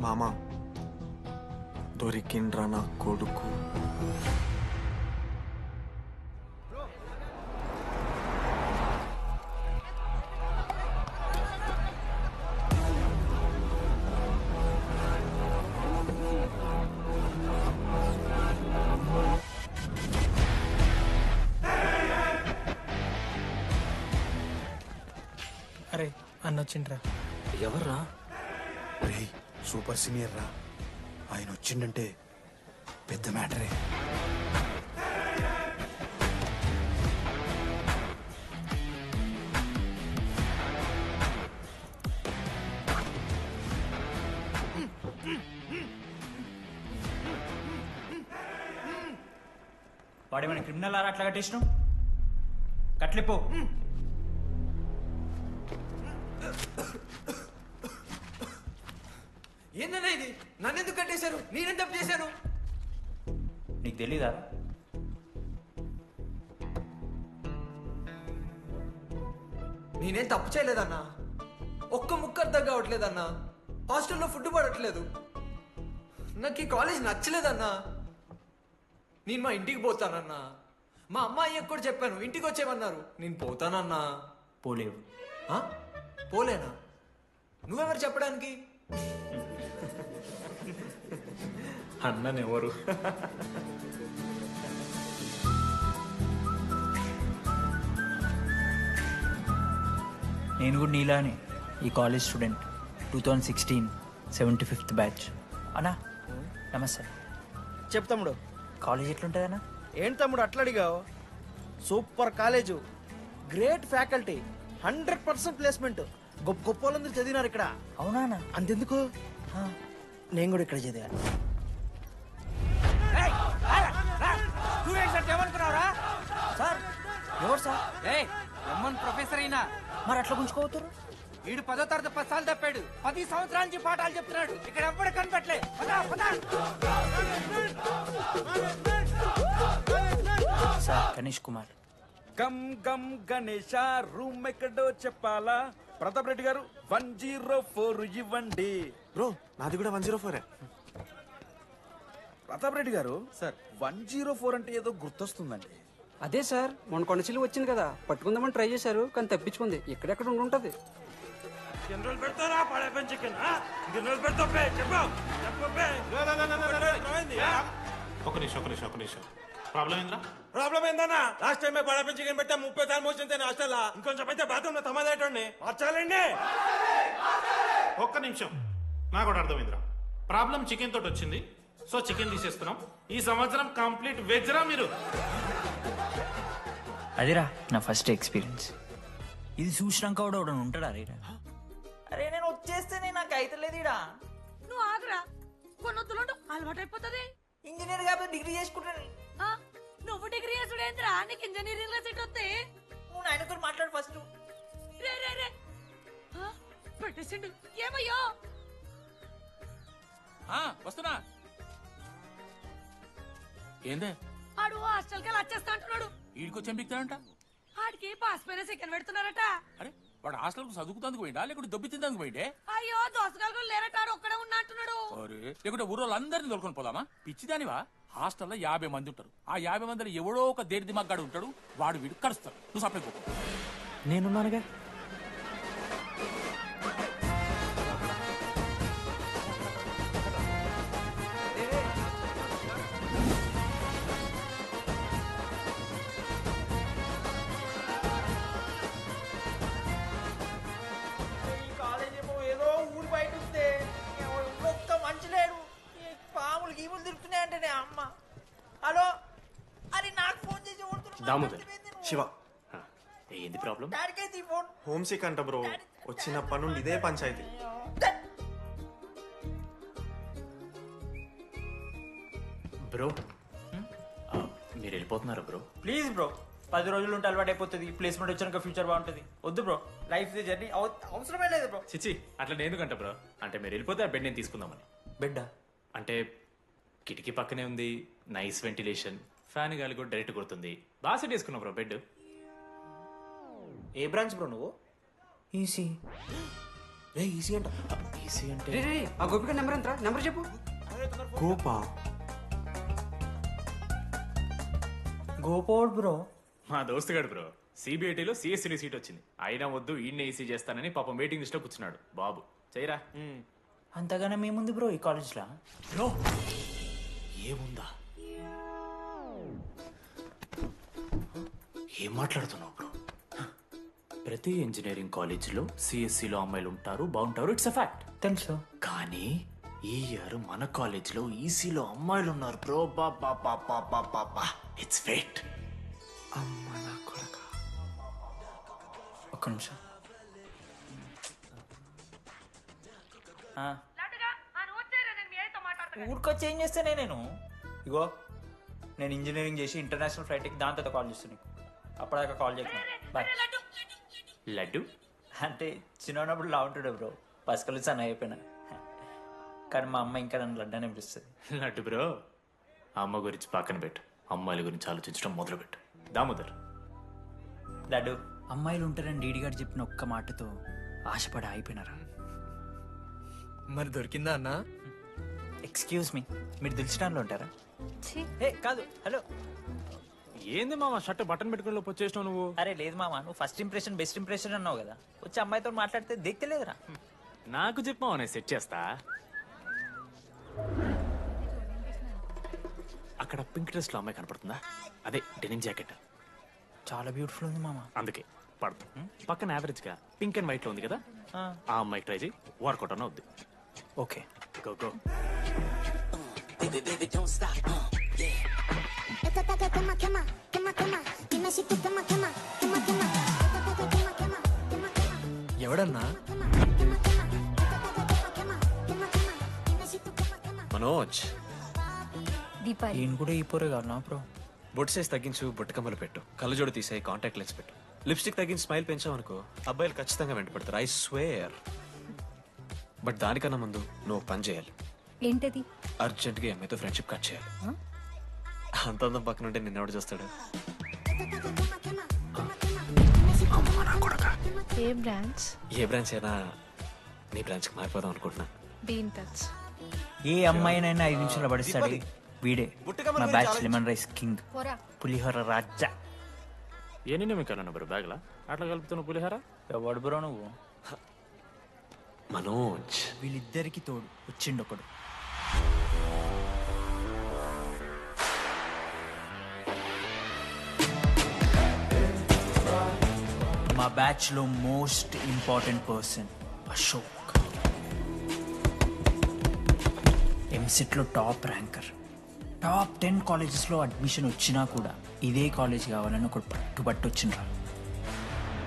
మామా దొరికిండ్రా నా కొడుకు. అరే అన్న వచ్చిండ్రా. ఎవర్రా? రే సూపర్ సీనియర్ రా, ఆయన వచ్చిండంటే పెద్ద మ్యాటరే. వాడేమైనా క్రిమినల్ ఆరా అట్లా కట్టేసినావు? కట్లిపో. ఏందన్నా ఇది? నన్నెందుకు కట్టేశారు? నేనేం తప్పు చేశాను? నీకు తెలీదా? నేనేం తప్పు చేయలేదన్నా. ఒక్క ముక్క అర్థం కావట్లేదన్నా. హాస్టల్లో ఫుడ్ పడట్లేదు. నాకు ఈ కాలేజ్ నచ్చలేదన్నా. నేను మా ఇంటికి పోతానన్నా. మా అమ్మాయికి కూడా చెప్పాను, ఇంటికి వచ్చేమన్నారు. నేను పోతానన్నా. పోలేవు. ఆ? పోలేనా? నువ్వెవరు చెప్పడానికి? అన్ననెవరు? నేను కూడా నీలానే ఈ కాలేజ్ స్టూడెంట్, 2016 75th బ్యాచ్. అన్నా నమస్తే. చెప్పు తమ్ముడు. కాలేజ్ ఎట్లుంటుంది అన్న? ఏంటి తమ్ముడు అట్లా అడిగావు? Super college, great faculty, 100% placement. గొప్ప గొప్ప వాళ్ళందరూ చదివినారు ఇక్కడ. అవునా అన్న? అంతెందుకు, నేను కూడా ఇక్కడ చదివా. సార్ ఎవరు సార్? ఎమ్మన్ ప్రొఫెసర్ అయినా మరి అట్లా గుంజుకోవతారు? వీడు 10వ తరగతి 10 సార్లు తప్పాడు. 10 సంవత్సరాల నుంచి పాఠాలు చెప్తున్నాడు. ఇక్కడ ఎవ్వడు కనిపెట్టలే. సార్ గణేష్ కుమార్. గమ్ గమ్ గణేష రూమ్ ఎక్కడో చెప్పాలా? ప్రతాప్ రెడ్డి గారు 104 ఇవ్వండి. బ్రో నాది కూడా 104. ప్రతాప్ రెడ్డి గారు సార్ 104 అంటే ఏదో గుర్తొస్తుందండి. అదే సార్, మొన్న కొండచిల్లు వచ్చింది కదా, పట్టుకుందామని ట్రై చేశారు కానీ తప్పించుకుంది. ఎక్కడెక్కడ ఉండుంటది. ఒక నిమిషం ప్రాబ్లం ఏంద్రా? ప్రాబ్లం ఏందన్నా? లాస్ట్ టైం పడపం చికెన్ పెట్టా 30 సార్లు మోసింది హాస్టల్. ఇంకొంచెం అయితే బాత్రూమ్ లో తమాదేటండి మార్చాలండి. ఒక్క నిమిషం, నాకు కూడా అర్థమైందిరా. ప్రాబ్లం చికెన్ తోటి వచ్చింది, సో చికెన్ తీసేస్తున్నాం. ఈ సంవత్సరం కంప్లీట్ వెజ్ రా మీరు. అదిరా నా ఫస్ట్ ఎక్స్పీరియన్స్. ఇది చూసినాక కూడా ఒకడు ఉంటాడా రే? అరే నేను వచ్చేస్తేనే నాకు అయితలేదు ఇడా. నువ్వు ఆగరా, కొన్నొత్తులు అలవాటైపోతుంది. ఇంజనీర్ కాబట్టి డిగ్రీ చేసుకుంటాను. నువ్వు డిగ్రీ చేసుడేంద్రా? నీకు ఇంజనీరింగ్ లో సీట్ వస్తే నువ్వు ఆయనతో మాట్లాడు ఫస్ట్. రే రే రే పెట్టేసిండు. ఏమయ్యో వస్తున్నా. ఏందే ఆడు హాస్టల్ కి వచ్చేస్తా అంటున్నాడు. వీడికి చెంపిస్తాడంట. ఆడికి పాస్ పైన సెకండ్ పెడుతున్నారట. అరే వాడు హాస్టల్ కు చదువుకుతానికి పోయిండా లేకుంటే దొబ్బి తిందానికి పోయిండే? అయ్యో దోసగాలు లేరట, ఆడు ఒక్కడే ఉన్నా అంటున్నాడు. అరే లేకుంటే ఊరోళ్ళు అందరిని తోలుకొని పోదామా? పిచ్చిదానివా? హాస్టల్లో 50 మంది ఉంటారు. ఆ 50 మందిలో ఎవడో ఒక దేడి దిమాగ్గాడు ఉంటాడు. వాడు వీడు కలుస్తాడు. నువ్వు సప్లై పో. నేనున్నానుగా. కాలేజ్ ఏమో ఏదో ఊరు బయట వస్తే ఒక్క మంచి లేడు. పాములు గీములు తిరుగుతున్నాయంటే అమ్మ. హలో, అది నాకు ఫోన్ చేసి దామోదర్, శివ, ఏంది ప్రాబ్లం? డాడీకైతే ఈ ఫోన్. హోమ్ సిక్ అంట బ్రో. వచ్చినప్పటి నుండి ఇదే పంచాయతీ. బ్రో మీరు వెళ్ళిపోతున్నారా బ్రో? ప్లీజ్ బ్రో, 10 రోజులు ఉంటే అలవాటు అయిపోతుంది. ప్లేస్మెంట్ వచ్చాక ఫ్యూచర్ బాగుంటుంది. వద్దు బ్రో, లైఫ్ జర్నీ అవసరమే లేదు బ్రో. చిచి అట్లా నేను ఎందుకంట బ్రో? అంటే మీరు వెళ్ళిపోతే ఆ బెడ్ నేను తీసుకుందామని. బెడ్డా? అంటే కిటికీ పక్కనే ఉంది, నైస్ వెంటిలేషన్, ఫ్యాన్ గాలి కూడా డైరెక్ట్ కొడుతుంది. బాగా సెట్ చేసుకున్నావు బ్రో బెడ్. ఏ బ్రాంచ్ బ్రో నువ్వు? ఈసీ. ఈజీ అంట. ఈజీ అంటే రే రే ఆ గోపిక నెంబర్ ఎంతరా? నెంబర్ చెప్పు. గోపా. గోపోడ్ బ్రో. మా దోస్తుగాడు బ్రో సిబిఐటీలో సిఎస్సిడి సీట్ వచ్చింది. అయినా వద్దు ఈయన్నే ఈసీ చేస్తానని పాపం వెయిటింగ్ లిస్ట్ లో కూర్చున్నాడు. బాబు చేయరా. అంతగానే మేముంది బ్రో ఈ కాలేజ్లో. బ్రో ఏముందా? ఏం మాట్లాడుతున్నావు బ్రో? ప్రతి ఇంజనీరింగ్ కాలేజీలో సిఎస్సిలో అమ్మాయిలు ఉంటారు, బాగుంటారు. It's a fact. తెలుసు. కానీ ఈ ఇయర్ మన కాలేజీలో ఈసీలో అమ్మాయిలు ఉన్నారు బ్రో. Baba it's fate. అమ్మ నా కొడక. ఒక్క నిమిషం. ఊరికొచ్చి ఏం చేస్తానే నేను? ఇగో నేను ఇంజనీరింగ్ చేసి ఇంటర్నేషనల్ ఫ్లైట్కి దాని తర్వాత కాల్ చేస్తాను నీకు. అప్పటిదాకా కాల్ చేయకు. బాయ్. లడ్డు అంటే చిన్నప్పుడు లా ఉంటాడు బ్రో, పసుకలు సన్న అయిపోయినా. కానీ మా అమ్మ ఇంకా నన్ను లడ్డు అని పిలుస్తుంది. లడ్డు బ్రో అమ్మ గురించి పక్కన పెట్టు, అమ్మాయిల గురించి ఆలోచించడం మొదలు పెట్టు. దామోదర్ లడ్డు, అమ్మాయిలు ఉంటారని డీడీ గారు చెప్పిన ఒక్క మాటతో ఆశపడి అయిపోయినారా? మరి దొరికిందా అన్న? ఎక్స్క్యూజ్ మీ, మీరు దిల్చడంలో ఉంటారా? ఏ కాదు, హలో. ఏంది మామ షర్ట్ బటన్ పెట్టుకుని లోపు వచ్చేసినావు నువ్వు? అరే లేదు మామ, నువ్వు ఫస్ట్ ఇంప్రెషన్ బెస్ట్ ఇంప్రెషన్ అన్నావు కదా, వచ్చి అమ్మాయితో మాట్లాడితే దిక్కలేదురా. నాకు చెప్పావు నేను సెట్ చేస్తా. అక్కడ పింక్ డ్రెస్ లో అమ్మాయి కనపడుతుందా? అదే డెనిమ్ జాకెట్. చాలా బ్యూటిఫుల్ ఉంది మామ. అందుకే పడతా. పక్కన యావరేజ్ గా పింక్ అండ్ వైట్ లో ఉంది కదా, ఆ అమ్మాయి ట్రై చేయి. వర్కౌట్ అన్న వద్దు. Okay go go. ఎవడన్నా? మనోజ్, దీపాలి. ఈయన కూడా ఈ పోరే కాదు నా బ్రో. బొట్టు సైజ్ తగ్గించు, బుట్టకమ్మలు పెట్టు, కళ్ళజోడు తీసేయి, కాంటాక్ట్ లెన్స్ పెట్టు, లిప్స్టిక్ తగ్గించి స్మైల్ పెంచావు అనుకో, అబ్బాయిలు ఖచ్చితంగా వెంటపడతారు. I swear. బట్ దానికన్నా ముందు నువ్వు ఒక పని చేయాలి. ఏంటది? అర్జెంట్గా అమ్మాయితో ఫ్రెండ్షిప్ కట్ చేయాలి. అంత అందం పక్కన ఉంటే నిన్నెవడు చూస్తాడు? ఏ బ్రాంచ్? ఏ బ్రాంచ్ అయినా నీ బ్రాంచ్కి మారిపోదాం అనుకుంటున్నా. Be in touch. ఏ అమ్మాయినైనా 5 నిమిషాలు పడిస్తాడు వీడే. మా బ్యాచ్ లెమన్ రైస్ కింగ్, పోరా. పులిహోర రాజా. ఎన్ని నిమిషాలు బ్రో బ్యాగ్లా అట్లా కలుపుతున్న పులిహార? ఎవడు బ్రో నువ్వు? మనోజ్, వీళ్ళిద్దరికి తోడు వచ్చిండు ఒకడు. మా బ్యాచ్ లో most important person Ashok. EAMCET లో టాప్ ర్యాంకర్. టాప్ 10 కాలేజెస్ లో అడ్మిషన్ వచ్చినా కూడా ఇదే కాలేజ్ కావాలని ఒకడు పట్టుబట్టు వచ్చిండ్రా.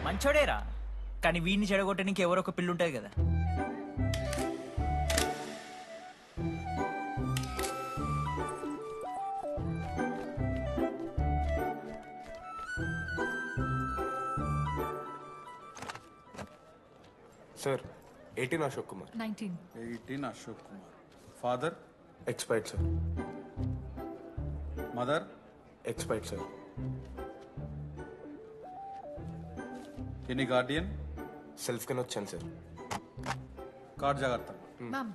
మంచోడేరా, కానీ వీడిని చెడగొట్టడానికి ఎవరో ఒక పిల్లు ఉంటుంది కదా. Sir 18 Ashok Kumar. 19. Ashok Kumar. Father? Expired sir. Mother? Expired sir. Any Guardian? Self కింద వచ్చాను సార్. కార్డ్ జాగ్రత్త. Ma'am,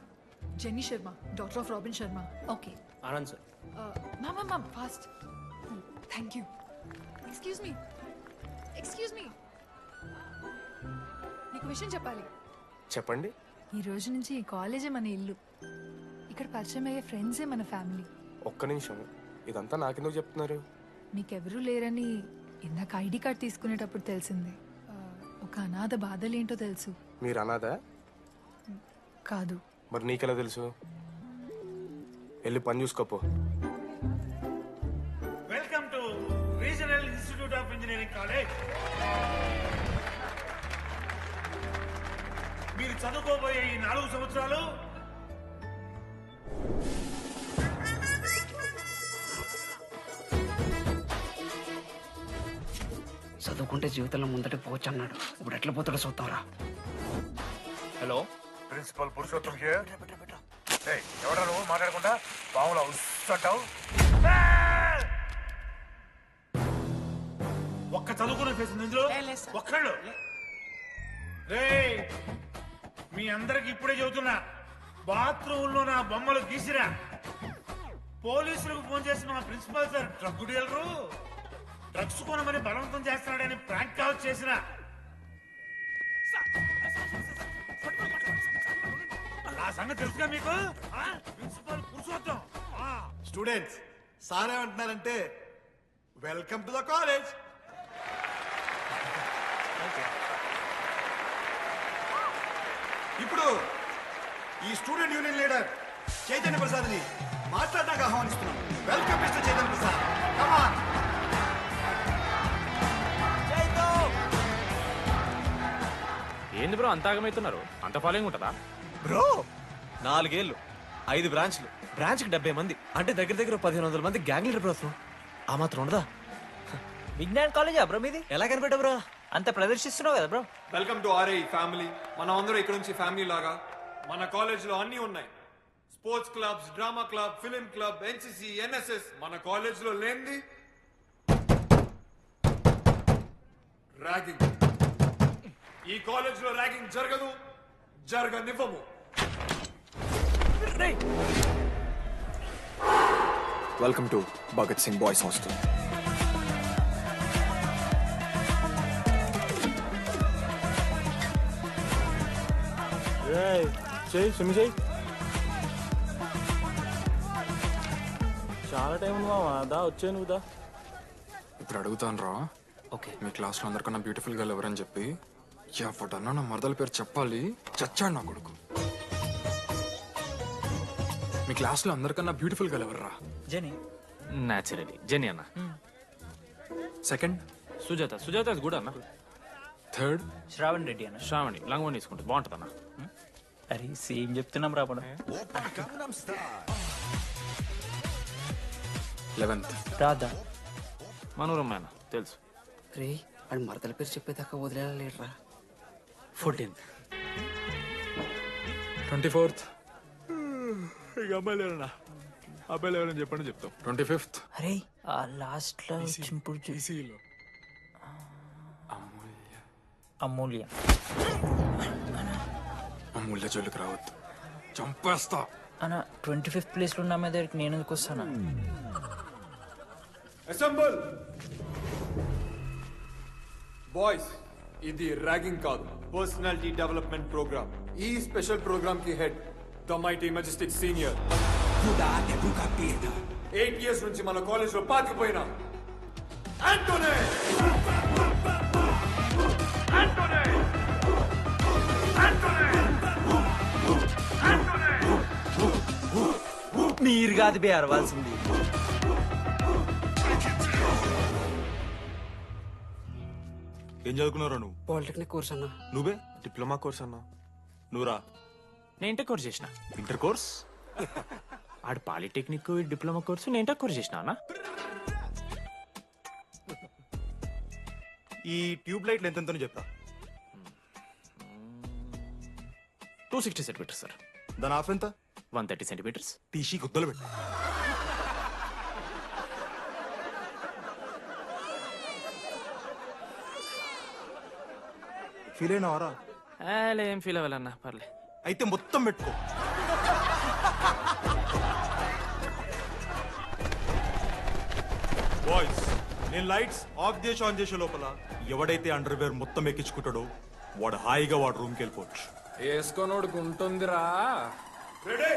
Jenny Sharma, daughter of Robin Sharma. Okay. Anand sir. Ma'am, fast. Thank you. Excuse me. నీకు విషయం చెప్పాలి. చెప్పండి. ఈ రోజు నుంచి ఈ కాలేజే మన ఇల్లు. ఇక్కడ పరిచయం అయ్యే ఫ్రెండ్సే మన ఫ్యామిలీ. ఒక్క నిమిషం, ఇదంతా నాకెందుకు చెప్తున్నారు? మీకెవరూ లేరని ఇందాక ఐడి కార్డ్ తీసుకునేటప్పుడు తెలిసింది. ఒక అనాథ బాధలేంటో తెలుసు. మీరు అనాదా? కాదు. మరి నీకెలా తెలుసు? వెళ్ళి పని చూసుకోపో. Welcome to regional institute of engineering college. మీరు చదువుకోబోయే ఈ 4 సంవత్సరాలు చదువుకుంటే జీవితంలో ముందట పోవచ్చు అన్నాడు. ఇప్పుడు ఎట్లా పోతాడో చూద్దాంరా. Hello, principal Purushottam here. ఎవడా నువ్వు మాట్లాడకుండా బావులా ఉస్సంటావు? ఒక్క చదువుకునే ఫేస్ ఇందులో ఒక్కళ్ళు. రేయ్, మీ అందరికి ఇప్పుడే చెబుతున్నా, బాత్రూంలో నా బొమ్మలు గీసిరా. పోలీసులకు ఫోన్ చేసిన మా principal sir drug dealer drugs కొనమని బలవంతం చేస్తున్నాడని ప్రాంక్ కాల్ చేసిన. ఆ సంగతి తెలుసుగా మీకు? ప్రిన్సిపల్ పురుషోత్తం. స్టూడెంట్స్ సార్ ఏమంటున్నారంటే వెల్కమ్ టు ద కాలేజ్. ఇప్పుడు ఈ student union leader Chaitanya Prasad ని మాట్లాడడానికి ఆహ్వానిస్తున్నాం. Welcome mister Chaitanya Prasad. Come on. ఏంది బ్రో అంత ఆగమవుతున్నారు? అంత ఫాలోయింగ్ ఉంటుందా బ్రో? 4 ఏళ్ళు 5 బ్రాంచ్లు, బ్రాంచ్కి 70 మంది, అంటే దగ్గర దగ్గర 1500 మంది గ్యాంగ్ లీడర్ బ్రో. ఆ మాత్రం ఉండదా? విజ్ఞాన్ కాలేజా బ్రో మీది? ఎలా కనిపెట్టా బ్రో? అంత ప్రదర్శిస్తున్నావు కదా bro. Welcome to RI family. మనం అందరూ ఇక్కడ నుంచి ఫ్యామిలీ లాగా. మన కాలేజ్లో అన్నీ ఉన్నాయి. Sports clubs, drama club, film club, NCC, NSS. మన కాలేజ్లో లేనిది ర్యాగింగ్. ఈ కాలేజ్లో ర్యాగింగ్ జరగదు, జరగనివ్వము. Welcome to Bhagat Singh boys hostel. చాలా టైం ఉంది మామా. దా వచ్చే నువ్వు దా. ఇప్పుడు అడుగుతాను రా. ఓకే. మీ క్లాస్లో అందరికన్నా బ్యూటిఫుల్ గర్ల్ ఎవరని చెప్పి ఎవడన్నా నా మరదల పేరు చెప్పాలి. చచ్చాడు నా కొడుకు. మీ క్లాస్లో అందరికన్నా బ్యూటిఫుల్ గర్ల్ ఎవర్రా? జెనీ. న్యాచురలీ జెనీ అన్న. సెకండ్ సుజాత. సుజాత కూడా అన్న. థర్డ్ శ్రావణ్ రెడ్డి అన్న. శ్రావణి లంగవని తీసుకుంటుంది, బాగుంటుంది అన్న. అరే సేమ్ చెప్తున్నాం రాపడం. 11th రాధా. మనోరమ్మ అన్న తెలుసు. రే వాడు మరదల పేరు చెప్పేదాకా వదిలేరా. 14th 24th ఇక అమ్మాయి లేరన్నా. అబ్బాయిలు ఎవరైనా చెప్పండి చెప్తాం. 25th అరే ఆ లాస్ట్ లో చింపుడు అమూల్య. అమూల్య జోలికి రావద్దు, చంపేస్తా. అన్న 25th ప్లేస్ లో ఉన్న అమ్మాయి దగ్గరికి నేను ఎందుకు వస్తానా? Assemble boys. ఇది ర్యాగింగ్ కాదు, పర్సనాలిటీ డెవలప్మెంట్ ప్రోగ్రామ్. ఈ స్పెషల్ ప్రోగ్రామ్ కి head the mighty Majestic senior. 8 years నుంచి మన కాలేజ్ లో పాతిపోయినా ఆంటోనీ. మీరు కాదు బే అరవాల్సింది. ఏం చదువుకున్నారా నువ్వు? పాలిటెక్నిక్ కోర్స్ అన్నా. నువ్వే డిప్లొమా కోర్స్ అన్నా. నువ్వురా? నేను ఇంటర్ కోర్స్ చేసిన. Inter course? ఆడు పాలిటెక్నిక్ డిప్లొమా కోర్సు, నేను ఇంటర్ కోర్స్ చేసిన అన్న. ఈ ట్యూబ్ లైట్లు ఎంతెంతనో చెప్తా. 260 సెంటీమీటర్స్ సార్. దాని హాఫ్ ఎంత? 130 సెంటీమీటర్స్. టీసీ గుద్దలు పెట్టు. ఫీల్ అయినావారా? ఏం ఫీల్ అవ్వాలన్నా, పర్లే. అయితే మొత్తం పెట్టుకో. బాయ్స్, నేను లైట్స్ ఆఫ్ చేసి ఆన్ చేసే లోపల ఎవడైతే అండర్వేర్ మొత్తం ఎక్కించుకుంటాడో వాడు హాయిగా వాడు రూమ్కి వెళ్ళిపోవచ్చు. వేసుకోనోడుకు ఉంటుందిరా. Ready,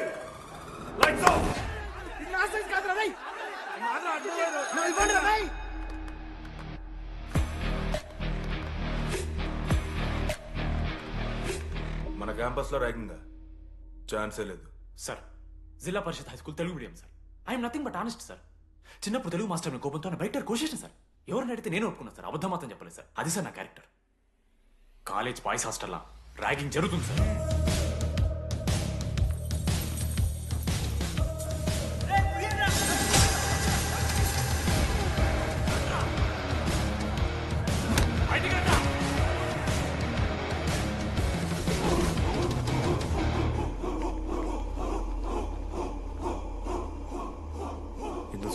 lights off. మన క్యాంపస్ లో ర్యాగింగ్ ఛాన్సే లేదు sir. Zilla Parishad high school Telugu medium sir. I'm nothing but honest sir. చిన్నప్పుడు తెలుగు మాస్టర్ కోపంతో బయట కోసేసిన సార్. ఎవరిని అడిగితే నేను ఒప్పుకున్నాను సార్. అబద్ధం మాత్రం చెప్పలేదు సార్. అది సార్ నా క్యారెక్టర్. కాలేజ్ బాయ్స్ హాస్టల్లా ర్యాగింగ్ జరుగుతుంది సార్.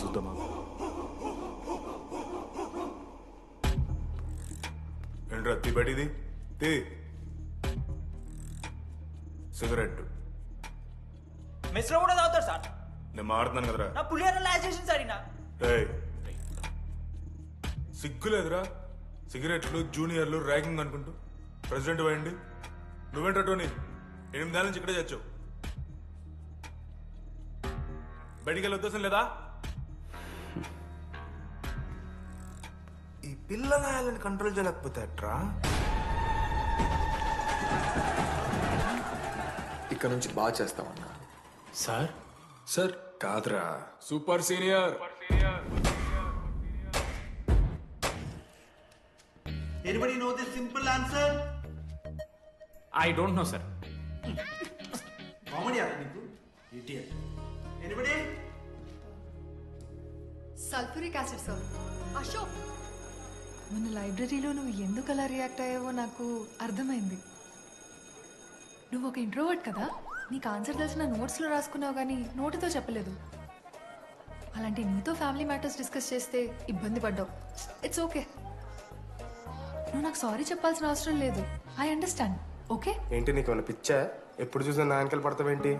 చూద్దామా? ఏంట్రా తీపేటిది? తీ. సిగరెట్ మెస్లో కూడా తాగుతారు సార్. నేను మాడుతున్నాను కదరా. నా పులిహోర లాస్ట్ చేసింది సార్ ఈయన. ఏయ్, సిగ్గులేదురా? సిగరెట్లు జూనియర్లు ర్యాగింగ్ అనుకుంటూ ప్రెసిడెంట్ అయ్యండి. నువ్వేంట్రా టోనీ 8 నెలల నుంచి ఇక్కడే చచ్చావు. బయటికి వెళ్ళే ఉద్దేశం లేదా? ఈ పిల్లలని కంట్రోల్ చేయలేకపోతే అట్రా. ఇక్కడ నుంచి బాగా చేస్తామన్నా. సార్ సార్ కాదురా, super senior. Anybody know the simple answer? I don't know sir. Comedy are you? Idiot. Anybody? Sulphuric acid sir. Ashok, మన లైబ్రరీలో నువ్వు ఎందుకు అలా రియాక్ట్ అయ్యావో నాకు అర్థమైంది. నువ్వు ఒక ఇంట్రోవర్ట్ కదా, నీకు ఆన్సర్ తెలిసిన నోట్స్లో రాసుకున్నావు కానీ నోటితో చెప్పలేదు. అలాంటి నీతో ఫ్యామిలీ మ్యాటర్స్ డిస్కస్ చేస్తే ఇబ్బంది పడ్డావు. It's okay. నువ్వు నాకు సారీ చెప్పాల్సిన అవసరం లేదు. I understand. ఓకే? ఏంటి నీకు ఏమైనా పిచ్చా? ఎప్పుడు చూసినా నా వెనకాల పడతావేంటి?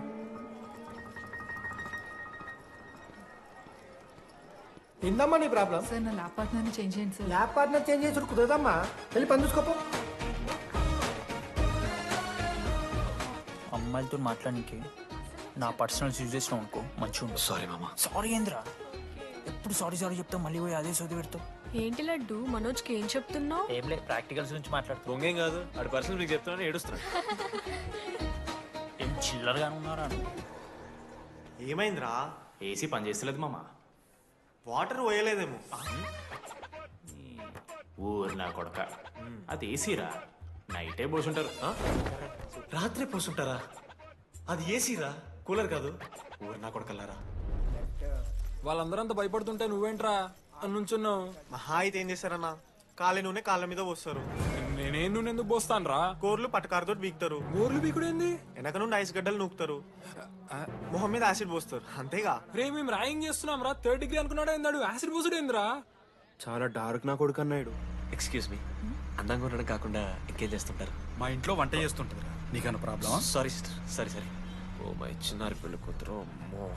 ఏందమ్మా నీ ప్రాబ్లం? సార్ నా ల్యాబ్ పార్ట్నర్ని చేంజ్ చేయండి సార్. ల్యాబ్ పార్ట్నర్ చేంజ్ చేసి కుదరదమ్మా. వెళ్ళి పని చూసుకోపో. అమ్మాయిలతో మాట్లాడానికి నా పర్సనల్ యూజ్ చేసినావు అనుకో మంచిగా ఉంటుంది. సారీ మామా. సారీ ఏంద్రా, ఎప్పుడు సారీ సారీ చెప్తావు, మళ్ళీ పోయి అదే సోది పెడతావు. ఏంటి లడ్డు, మనోజ్కి ఏం చెప్తున్నావు? ఏం లేదు, ప్రాక్టికల్స్ గురించి మాట్లాడుతూ. దొంగేం కాదు, ఆడి పర్సనల్ మీకు చెప్తున్నాను ఏడుస్తున్నాడు. ఏం చిల్లరగానే ఉన్నారా? ఏమైందిరా? ఏసీ పని చేస్తలేదు మామ. వాటర్ పోయలేదేమో. ఊరు నా కొడక, అది ఏసీరా, నైటే పోసుంటారు. రాత్రి పోసుంటారా? అది ఏసీరా, కూలర్ కాదు. ఊరు నా కొడకల్లారా. వాళ్ళందరంతా భయపడుతుంటే నువ్వేంట్రా నుంచున్నావు? మహా అయితే ఏం చేస్తారన్నా, కాళ్ళ నూనె కాళ్ళ మీద పోస్తారు. నేనేం నూనె ఎందుకు పోస్తాను రా? కూరలు పట్టకారుతో బీకుతారు. గోర్లు బీకుడేంది? వెనక నుండి ఐస్ గడ్డలు నూకుతారు. మొహం మీద యాసిడ్ పోస్తారు. అంతేగా. రే మేము ర్యాగింగ్ చేస్తున్నాం రా. 3rd డిగ్రీ అనుకున్నాడు ఏందాడు? యాసిడ్ పోసుడు ఏందిరా? చాలా డార్క్ నా కొడుకు అన్నాడు. ఎక్స్క్యూజ్ మీ, అందంగా ఉండడం కాకుండా ఇంకేం చేస్తుంటారు? మా ఇంట్లో వంట చేస్తుంటుంది. నీకన్నా ప్రాబ్లమా? Sorry sister, sorry sorry. Oh my చిన్నారి పెళ్ళి కూతురు. అమ్మో.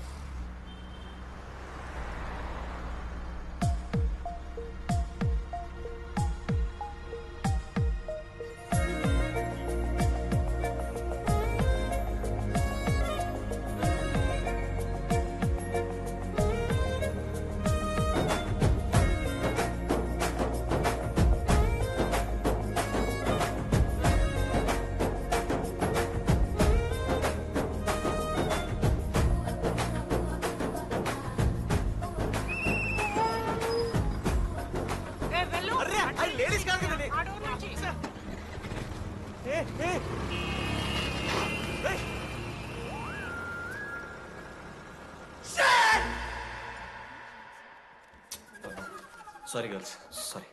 Sorry girls, sorry.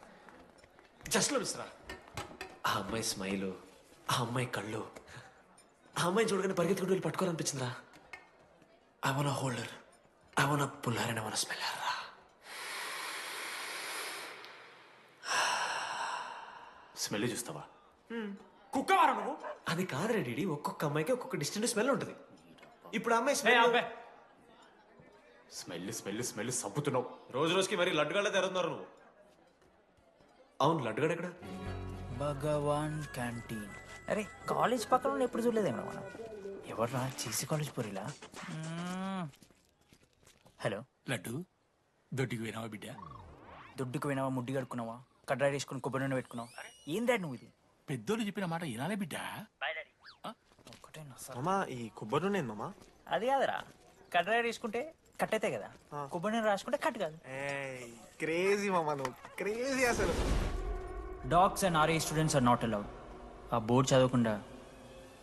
జస్ట్ మిస్రా. ఆ అమ్మాయి స్మైలు, ఆ అమ్మాయి కళ్ళు, ఆ అమ్మాయి చూడగానే పరిగెత్తుకుంటూ వెళ్ళి పట్టుకోవాలనిపించిందిరా. I want holder, I want puller and I want smeller రా. స్మెల్ చూస్తావా? కుక్కవారా నువ్వు? అది కాదు రెడీ, ఒక్కొక్క అమ్మాయికి ఒక్కొక్క డిస్టెంట్ స్మెల్ ఉంటుంది. ఇప్పుడు అమ్మాయి స్మెల్ స్మెల్ స్మెల్ స్మెల్ సబ్బుతున్నావు. రోజు రోజుకి మరి లడ్డుగాళ్ళ తెరుతున్నారు నువ్వు. అవును, లడ్డుగాడు ఎక్కడ? భగవాన్ క్యాంటీన్. అరే కాలేజ్ పక్కన ఎప్పుడు చూడలేదేమో మనం. ఎవర్రా చీసీ కాలేజ్ పోరిలా? హలో లడ్డు, దొడ్డికి పోయినావా బిడ్డ? దొడ్డుకు పోయినావా, ముడ్డి కడుక్కున్నావా, కడ్రాయి వేసుకుని కొబ్బరి నూనె పెట్టుకున్నావు? ఏం డాడ్ నువ్వు ఇది? పెద్దోళ్ళు చెప్పిన మాట వినాలే బిడ్డ. మామా ఈ కొబ్బరి నూనె మామా? అది కాదురా, కడ్రాయి వేసుకుంటే కట్ అవుతాయి కదా, కొబ్బరి నూనె రాసుకుంటే కట్ కాదు. క్రేజీ మామా, నువ్వు క్రేజీ అసలు. Dogs and RA students are not allowed. ఆ బోర్డు చదవకుండా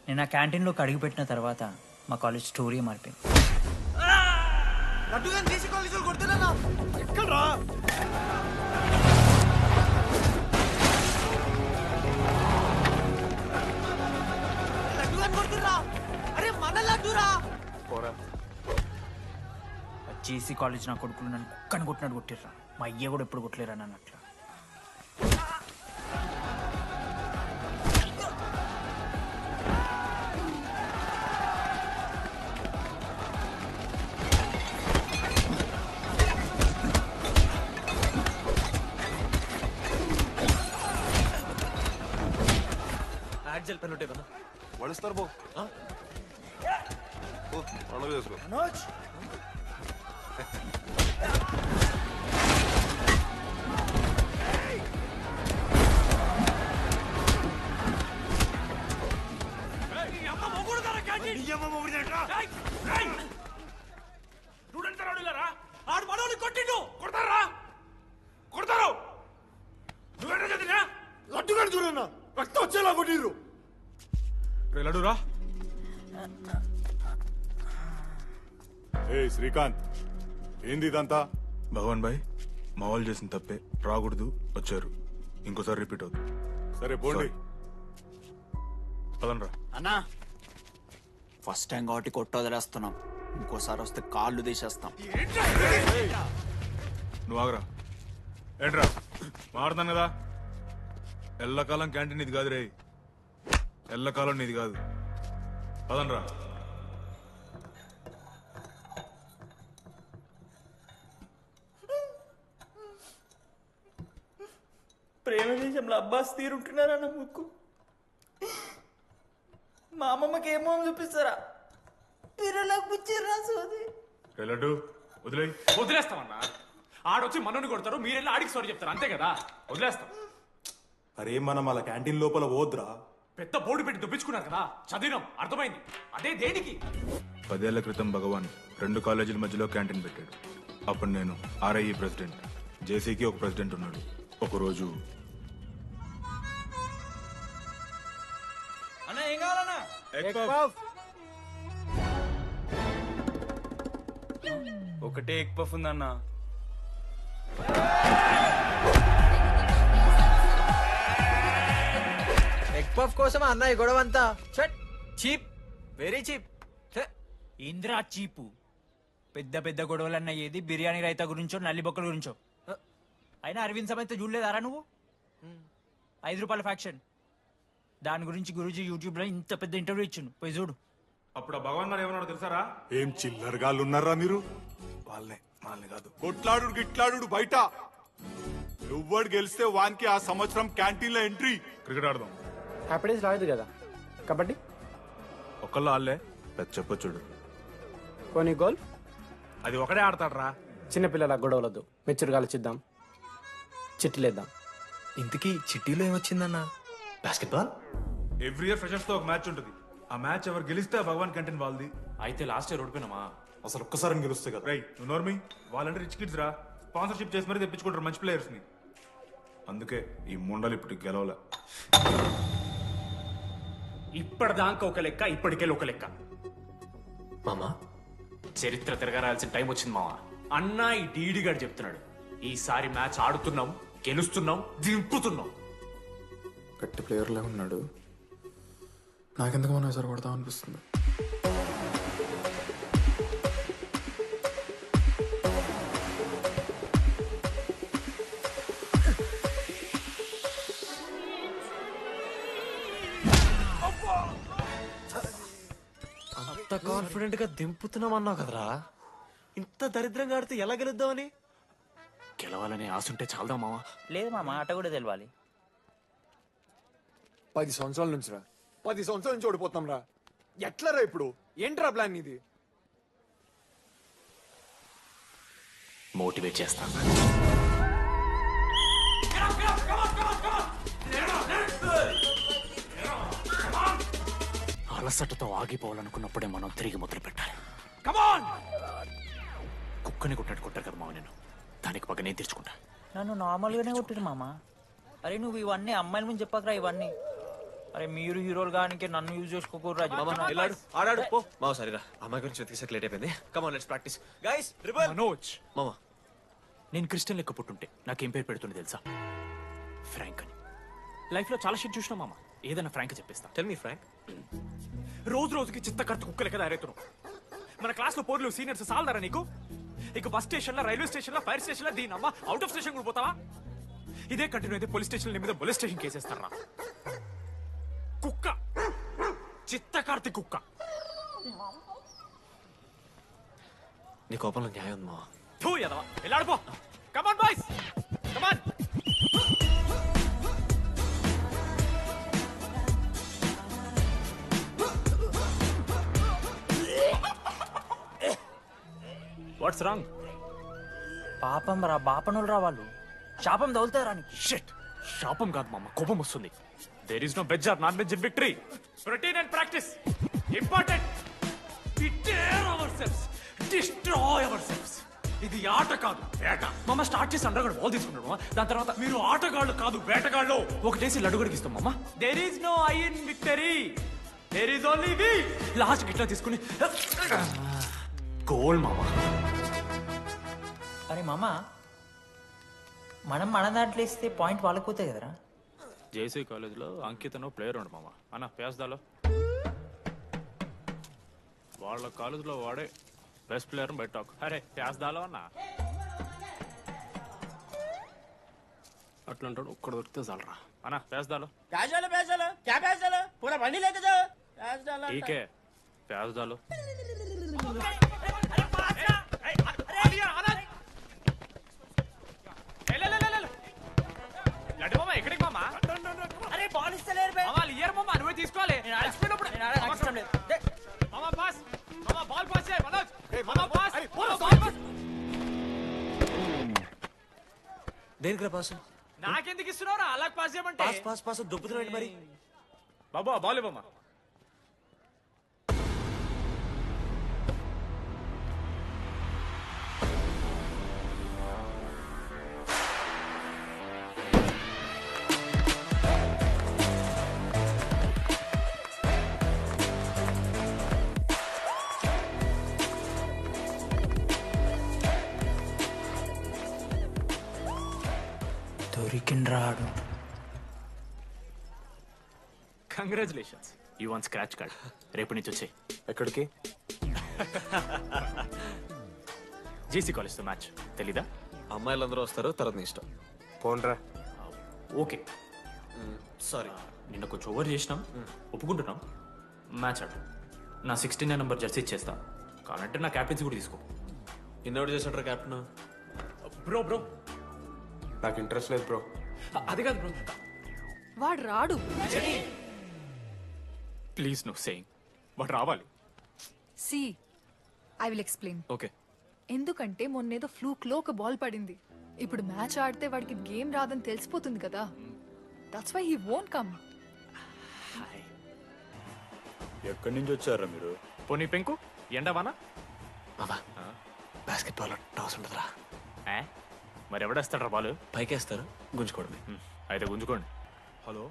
నేను ఆ క్యాంటీన్లోకి అడుగుపెట్టిన తర్వాత మా కాలేజ్ స్టోరీ మారిపోయింది. ఎక్కడ్రా? అరే మన లడ్డురా. జేసీ కాలేజ్ నా కొడుకులు నన్ను కుక్కని కొట్టినట్టు కొట్టిర్రా. మా అయ్య కూడా ఎప్పుడు కొట్టలేరా నన్ను అట్లా. యాడ్జల్ పెన్ ఉంటాయి వడుస్తారు బో పండుగ చేసుకో మనోజ్ ఆడు మనోని కొట్టిండు కొడతారా కొడతారు నువ్వేంటో చదివినా లడ్డుగాడు చూడన్నా రక్తం వచ్చేలా కొట్టిర్రు లడ్డురా ఏ శ్రీకాంత్ ఏంది ఇదంతా భగవాన్ భాయ్ మా వాళ్ళు చేసిన తప్పే రాకూడదు వచ్చారు ఇంకోసారి రిపీట్ అవుతుంది సరే పోండి పదనరా అన్నా ఫస్ట్ టైం కాబట్టి కొట్టు వదిలేస్తున్నాం ఇంకోసారి వస్తే కాళ్ళు తీసేస్తాం నువ్వు ఆగరా ఏంట్రా మారుతాను కదా ఎల్లకాలం క్యాంటీన్ ఇది కాదు రే ఎల్లకాలం నీది కాదు పదనరా ప్రేమ దేశంలో అబ్బాస్ తీరుంటున్నారన్న ముక్కు మా అమ్మమ్మకి ఏమో అని చూపిస్తారా పిల్లలకు పుచ్చిర్రా సోది లడ్డు వదిలే వదిలేస్తామన్నా ఆడొచ్చి మనోని కొడతారు మీరెళ్ళి ఆడికి సారీ చెప్తారు అంతే కదా వదిలేస్తాం అరే మనం అలా క్యాంటీన్ లోపల పోద్రా పెద్ద బోర్డు పెట్టి దుప్పించుకున్నారు కదా చదివినాం అర్థమైంది అదే దేనికి 10 ఏళ్ల క్రితం భగవాన్ 2 కాలేజీల మధ్యలో క్యాంటీన్ పెట్టాడు అప్పుడు నేను ఆర్ఐఈ ప్రెసిడెంట్ జేసీకి ఒక ప్రెసిడెంట్ ఉన్నాడు ఒకరోజు అన్న ఏం కావాలన్నా ఒకటే ఎగ్ పఫ్ ఉందన్న ఎగ్ పఫ్ కోసం అన్న ఈ గొడవ అంతా చీప్ వెరీ చీప్ ఇంద్రా చీపు పెద్ద పెద్ద గొడవలన్న ఏది బిర్యానీ రైతా గురించో నల్లి బొక్కల గురించో అయినా అరవింద్ సమేత చూడలేదారా నువ్వు 5 రూపాయల ఫ్యాక్షన్ దాని గురించి గురూజీ యూట్యూబ్ లో ఇంత పెద్ద ఇంటర్వ్యూ ఇచ్చిండు పోయి చూడు అప్పుడు ఆ భగవాన్ గారు ఏమన్నాడు తెలుసారా ఏం చిల్లరగాళ్ళు ఉన్నారా మీరు వాళ్ళని కాదు కొట్లాడు గిట్లాడు బయట ఎవ్వడు గెలిస్తే వానికి ఆ సంవత్సరం క్యాంటీన్ లో ఎంట్రీ క్రికెట్ ఆడదాం హ్యాపీ డేస్ రాలేదు కదా కబడ్డీ ఒకళ్ళు ఆళ్ళే పెద్ద చెప్పొచ్చుడు కొన్ని గోల్ అది ఒకడే ఆడతాడ్రా చిన్నపిల్లల గొడవలొద్దు మెచ్యూర్గా ఆలోచిద్దాం చిట్టిలేద్దాం ఇంతకీ చిట్టీలో ఏమొచ్చిందన్నా బాస్కెట్బాల్ ఎవ్రీ ఇయర్ ఫ్రెషర్స్ తో ఒక మ్యాచ్ ఉంటుంది ఆ మ్యాచ్ ఎవరు గెలిస్తే ఆ భగవాన్ క్యాంటీన్ వాళ్ళది అయితే లాస్ట్ ఇయర్ ఓడిపోయినామా అసలు ఒక్కసారి గెలుస్తే కదా రై నువ్వు నోర్మి వాళ్ళంటే రిచ్ కిడ్స్ రా స్పాన్సర్షిప్ చేసి మరీ తెప్పించుకుంటారు మంచి ప్లేయర్స్ ని అందుకే ఈ ముండలు ఇప్పుడు గెలవలే ఇప్పటిదాకా ఒక లెక్క ఇప్పటికెళ్ళి ఒక లెక్క మామా చరిత్ర తిరగరాల్సిన టైం వచ్చింది మావా అన్నా ఈ డీడీ గారు చెప్తున్నాడు ఈసారి మ్యాచ్ ఆడుతున్నాం గెలుస్తున్నాం దింపుతున్నాం గట్టి ప్లేయర్లే ఉన్నాడు నాకెందుకు మనం ఎసరు కొడతాం అనిపిస్తుంది అంత కాన్ఫిడెంట్ గా దింపుతున్నాం అన్నావు కదరా ఇంత దరిద్రంగా ఆడితే ఎలా గెలుద్దామని గెలవాలని ఆశుంటే చాలదా మావా లేదు మామ ఆట కూడా తెలవాలి 10 సంవత్సరాల నుంచి రా 10 సంవత్సరాల నుంచి ఓడిపోతాం రా ఎట్లా రా ఇప్పుడు ఏంట్రా ప్లాన్ ఇది మోటివేట్ చేస్తాను అలసటతో ఆగిపోవాలనుకున్నప్పుడే మనం తిరిగి మొదలు పెట్టాలి కుక్కని కొట్టాడు కొట్టారు కదా మావ నేను దానికి పక్క నేను తెచ్చుకుంటా నన్ను నార్మల్గానే కొట్టిరు మామ అరే నువ్వు ఇవన్నీ అమ్మాయిల ముందు చెప్పకరా ఇవన్నీ అరే మీరు హీరోలు కానీ నన్ను యూజ్ చేసుకోకూడదు ఆడాడు పో మావ సరేరా అమ్మాయి గురించి వెతికేసాక లేట్ అయిపోయింది come on let's practice guys rebel Manoj మామ నేను క్రిస్టియన్ లెక్క పుట్టుంటే నాకేం పేరు పెడుతుంది తెలుసా ఫ్రాంక్ అని లైఫ్ లో చాలా షిట్ చూసినా మామ ఏదైనా ఫ్రాంక్ చెప్పేస్తా టెల్ మీ ఫ్రాంక్ రోజు రోజుకి చిత్తకర్త కుక్క లెక్క తయారవుతున్నావు మన క్లాస్ లో పోర్లు సీనియర్స్ సాలదారా నీకు ఇక బస్ స్టేషన్ లో రైల్వే స్టేషన్ లో ఫైర్ స్టేషన్ లో దీని అమ్మ అవుట్ ఆఫ్ స్టేషన్ కూడా పోతావా ఇదే కంటిన్యూ అయితే పోలీస్ స్టేషన్ మీద పోలీస్ స్టేషన్ కేసేస్తారా కుక్క చిత్తకార్తి కుక్క నీ కోపంలో న్యాయం ఉంది మావా థూ ఎదవా వెళ్ళాడిపో కమాన్ బాయ్స్. What's wrong? పాపం రా, బాపనులు రా వాళ్ళు. శాపం తగులుతుంది రా నీకు. షిట్, శాపం కాదు మామ, కోపం వస్తుంది. There is no veg or non veg in victory. Routine and practice important. We dare ourselves, destroy ourselves. ఇది ఆట కాదు, వేట. మామ స్టార్ట్ చేసి అండర్గాడు బాల్ తీసుకున్నాడు. దాని తర్వాత మీరు ఆటగాళ్ళు కాదు, వేటగాళ్ళు. ఒకటేసి లడ్డుగడికి ఇస్తాం మామ. There is no I in victory, there is only we. Last గిట్లా తీసుకుని గోల్ మామ. అరే మామ, మనం మన దాంట్లో ఇస్తే పాయింట్ వాళ్ళకి పోతాయి కదరా. జేసీ కాలేజ్లో అంకితను ప్లేయర్ ఉండు మామ. అన్న పేస్దాలో వాళ్ళ కాలేజ్లో వాడే బెస్ట్ ప్లేయర్ బయట టాక్. అరే పేస్దాలో అన్న అట్లాంటాడు. ఒక్కడ దొరికితే చాలరా అన్న. పేస్దాలో పూరా బండి లేక जाओ ठीक है प्याज डालो. లడ్డు మామ ఎక్కడికి మామ? అరే బాల్ ఇస్తలేరు బే. మామ ఇయర్ మామ నువ్వే తీసుకోవాలి. నేను అలసిపోయినప్పుడు నాకు ఇష్టం లేదు. మామ పాస్, మామ బాల్ పాస్ చేయి మనోజ్. మామ పాస్, బాల్ పాస్. దేనికి పాస్? నాకెందుకు ఇస్తున్నావురా? అలా పాస్ చేయమంటే పాస్ పాస్ పాస్ దొబ్బుతున్నాడు మరి. బాబా బాల్ మామ. దొరికిండ్రాడు. Congratulations, you won scratch card. రేపు నుంచి వచ్చాయి. ఎక్కడికి? జేసీ కాలేజ్తో మ్యాచ్ తెలీదా? అమ్మాయిలందరూ వస్తారు, తర్వాత నీ ఇష్టం. పోన్రా. ఓకే సారీ, నిన్న కొంచెం ఓవర్ చేసినాం, ఒప్పుకుంటున్నాం. మ్యాచ్ ఆడు. నా 69 నెంబర్ జెర్సీ ఇచ్చేస్తా. కావాలంటే నా క్యాప్టెన్సీ కూడా తీసుకో. ఇన్నోటి చేస్తుంటారు క్యాప్టెన్. బ్రో బ్రో నాకు ఇంట్రెస్ట్ లేదు బ్రో. అది కాదు బ్రో, వాడు రాడు. Please no saying. వాడు రావాలి. See I will explain. Okay. ఎందుకంటే మొన్నేదో ఫ్లూక్లో ఒక బాల్ పడింది. ఇప్పుడు మ్యాచ్ ఆడితే వాడికి గేమ్ రాదని తెలిసిపోతుంది కదా. That's why he won't come. ఎక్కడి నుంచి వచ్చారా మీరు? పోనీ పెంకు ఎండవానా? బాస్కెట్ బాల్ టాస్ ఉంటుందిరా. మరి ఎవడేస్తాడ్రా బాల్? పైకేస్తారు, గుంజుకోవడమే. అయితే గుంజుకోండి. హలో